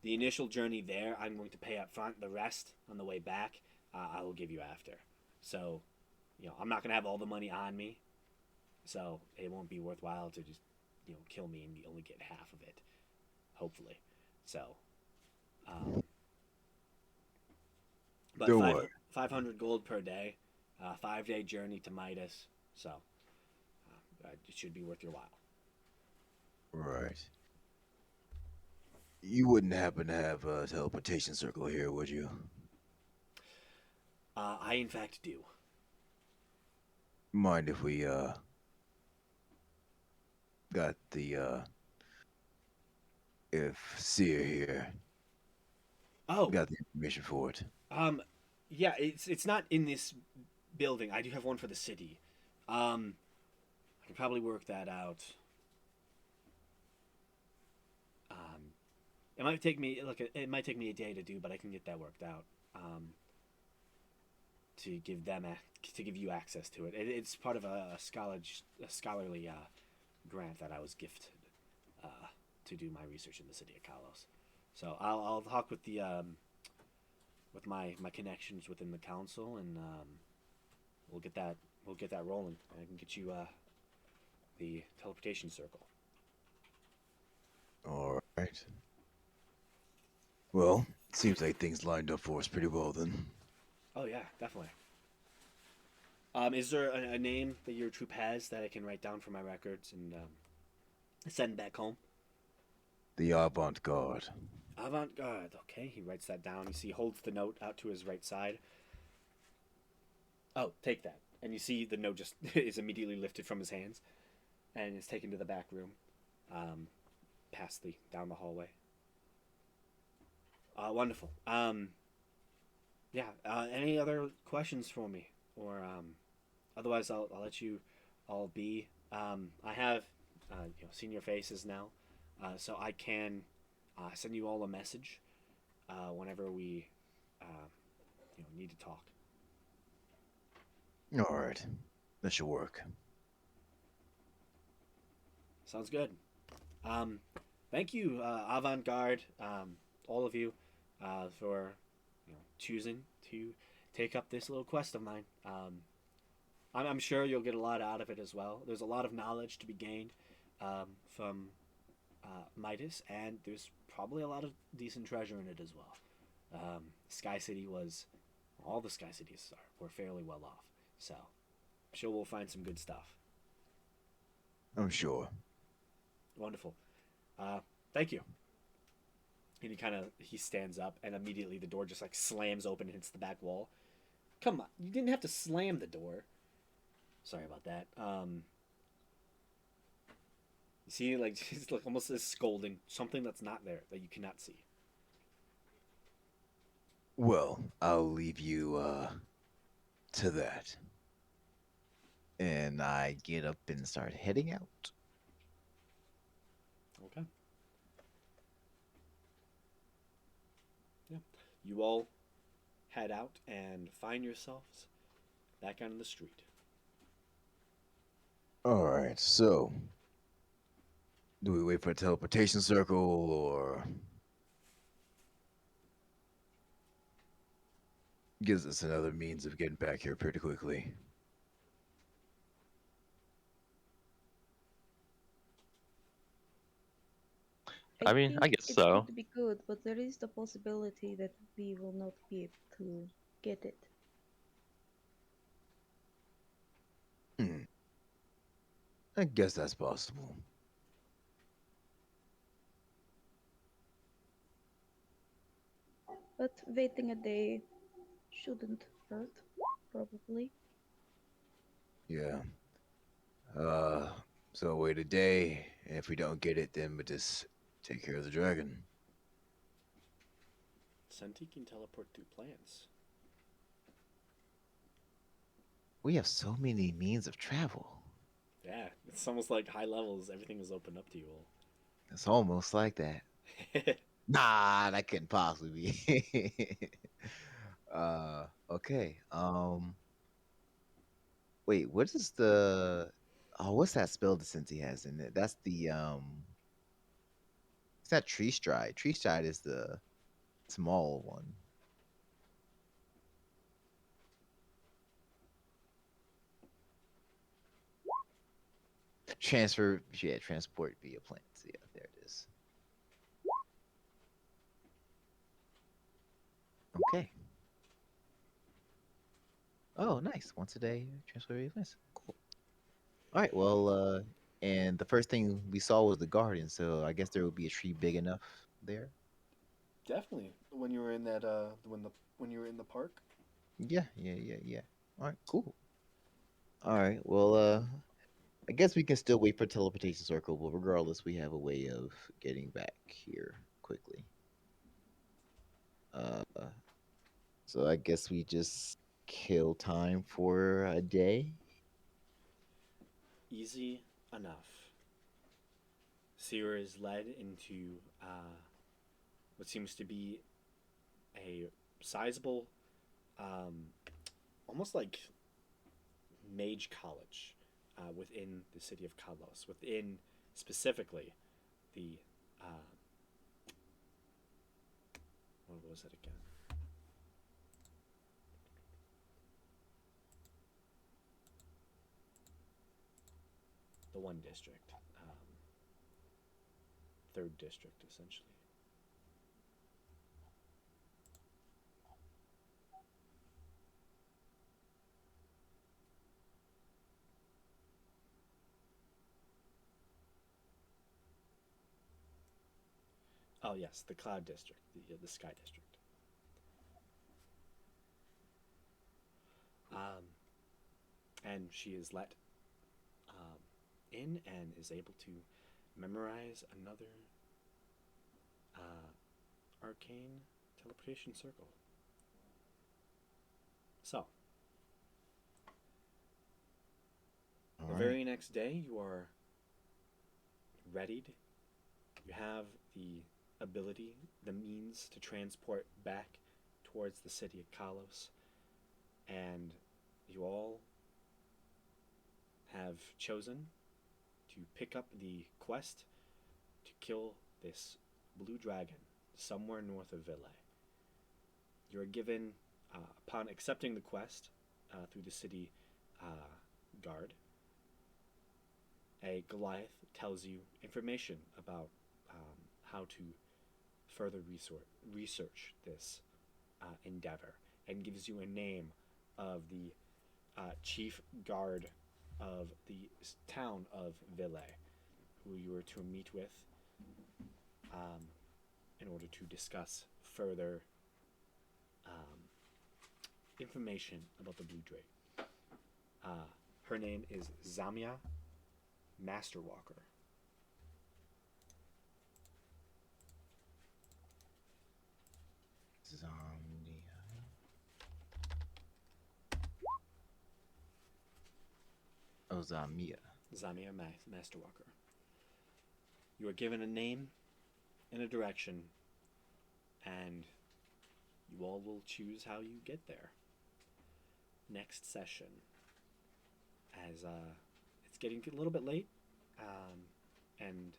the initial journey there, I'm going to pay up front. The rest on the way back, I will give you after. So, I'm not gonna have all the money on me, so it won't be worthwhile to just, kill me and only get half of it. Hopefully, so. Um, but Don't five worry. 500 gold per day, 5-day journey to Midas. So it should be worth your while. Right. You wouldn't happen to have a teleportation circle here, would you? I in fact do. Mind if we got the if Seer here Oh, got the information for it? um, yeah, it's not in this building. I do have one for the city. I can probably work that out. Um, it might take me it might take me a day to do, but I can get that worked out. To give them to give you access to it. It's part of a scholarly grant that I was gifted to do my research in the city of Kalos. So I'll talk with the with my connections within the council, and we'll get that rolling. I can get you the teleportation circle. All right. Well, seems like things lined up for us pretty well then. Oh yeah, definitely. Is there a name that your troop has that I can write down for my records and send back home? The avant-garde. Avant-garde. Okay, he writes that down. You see, he holds the note out to his right side. Oh, take that. And you see the note just is immediately lifted from his hands and is taken to the back room, past down the hallway. Wonderful. Yeah. Any other questions for me, or otherwise I'll let you all be. I have seen your faces now, so I can send you all a message whenever we need to talk. All right. That should work. Sounds good. Thank you, Avant-Garde, all of you, for choosing to take up this little quest of mine. I'm sure you'll get a lot out of it as well. There's a lot of knowledge to be gained from Midas, and there's probably a lot of decent treasure in it as well. Sky City all the Sky Cities were fairly well off, so I'm sure we'll find some good stuff. I'm sure. Wonderful. Thank you. And he stands up, and immediately the door just like slams open and hits the back wall. Come on, you didn't have to slam the door. Sorry about that. You see, like he's like almost as scolding something that's not there that you cannot see. Well, I'll leave you to that. And I get up and start heading out. Okay. Yeah. You all head out and find yourselves back out on the street. All right. So, do we wait for a teleportation circle or gives us another means of getting back here pretty quickly? I mean, think I guess it's so. going to be good, but there is the possibility that we will not be able to get it. I guess that's possible. But waiting a day shouldn't hurt, probably. Yeah. Uh, so wait a day, and if we don't get it, then we just take care of the dragon. Senti can teleport through plants. We have so many means of travel. Yeah, it's almost like high levels. Everything is opened up to you It's almost like that. all. Nah, that couldn't possibly be. Okay. Wait, what is the what's that spell that Cincy has in it? That's the it's not tree stride. Tree stride is the small one. Transfer, yeah, transport via plants. Yeah, there it is. Okay. Oh, nice. Once a day transfer rate. Nice. Cool. All right. Well, and the first thing we saw was the garden, so I guess there would be a tree big enough there. Definitely. When you were in that when you were in the park. Yeah, yeah, yeah, yeah. All right, cool. All right. Well, I guess we can still wait for teleportation circle, but regardless, we have a way of getting back here quickly. Uh, so I guess we just kill time for a day. Easy enough. Seer is led into what seems to be a sizable, um, almost like mage college within the city of Kalos, within specifically the what was it again? The one district, third district, essentially. Oh yes, the cloud district, the sky district. Um, and she is let um, in and is able to memorize another arcane teleportation circle. So, All the right. very next day, you are readied. You have the ability, the means to transport back towards the city of Kalos, and you all have chosen to pick up the quest to kill this blue dragon somewhere north of Ville. You are given, upon accepting the quest through the city guard, a Goliath tells you information about how to further research this endeavor and gives you a name of the chief guard of the town of Ville, who you are to meet with um, in order to discuss further um, information about the Blue Drake. Uh, her name is Zamia Masterwalker. Zombie. Oh, Zamia. Zamia Masterwalker. You are given a name and a direction, and you all will choose how you get there. Next session, as it's getting a little bit late, and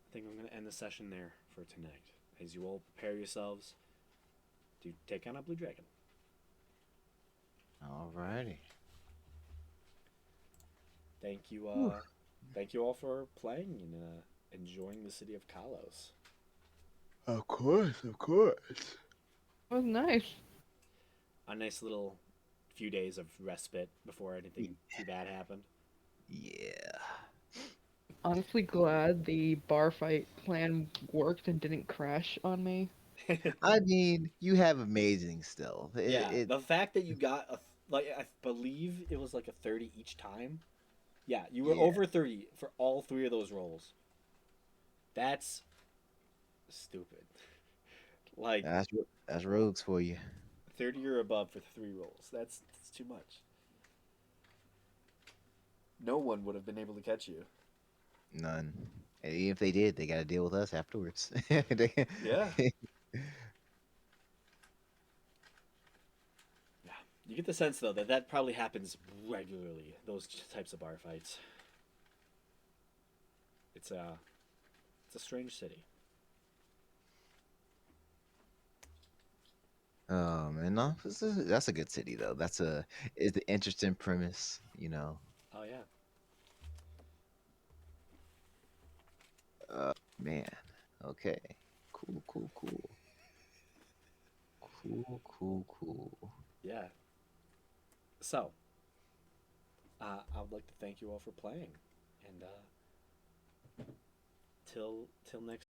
I think I'm going to end the session there for tonight. As you all prepare yourselves to take on a blue dragon. All righty. Thank you, Whew. thank you all for playing and enjoying the city of Kalos. Of course, of course. That was nice. A nice little few days of respite before anything too bad happened. Yeah. Honestly glad the bar fight plan worked and didn't crash on me. I mean, you have amazing stealth. Yeah, the fact that you got like I believe it was like a 30 each time. Yeah, you were Yeah. over 30 for all three of those rolls. That's stupid. Like That's rogues for you. 30 or above for three rolls. That's too much. No one would have been able to catch you. None. And even if they did, they got to deal with us afterwards. They- Yeah. Yeah. You get the sense though that that probably happens regularly. Those types of bar fights. It's a it's a strange city. Man, no, that's a good city though. It's an interesting premise, you know. Oh yeah. Man, okay, cool, cool, cool, cool, cool, cool. Yeah. So, I would like to thank you all for playing, and till next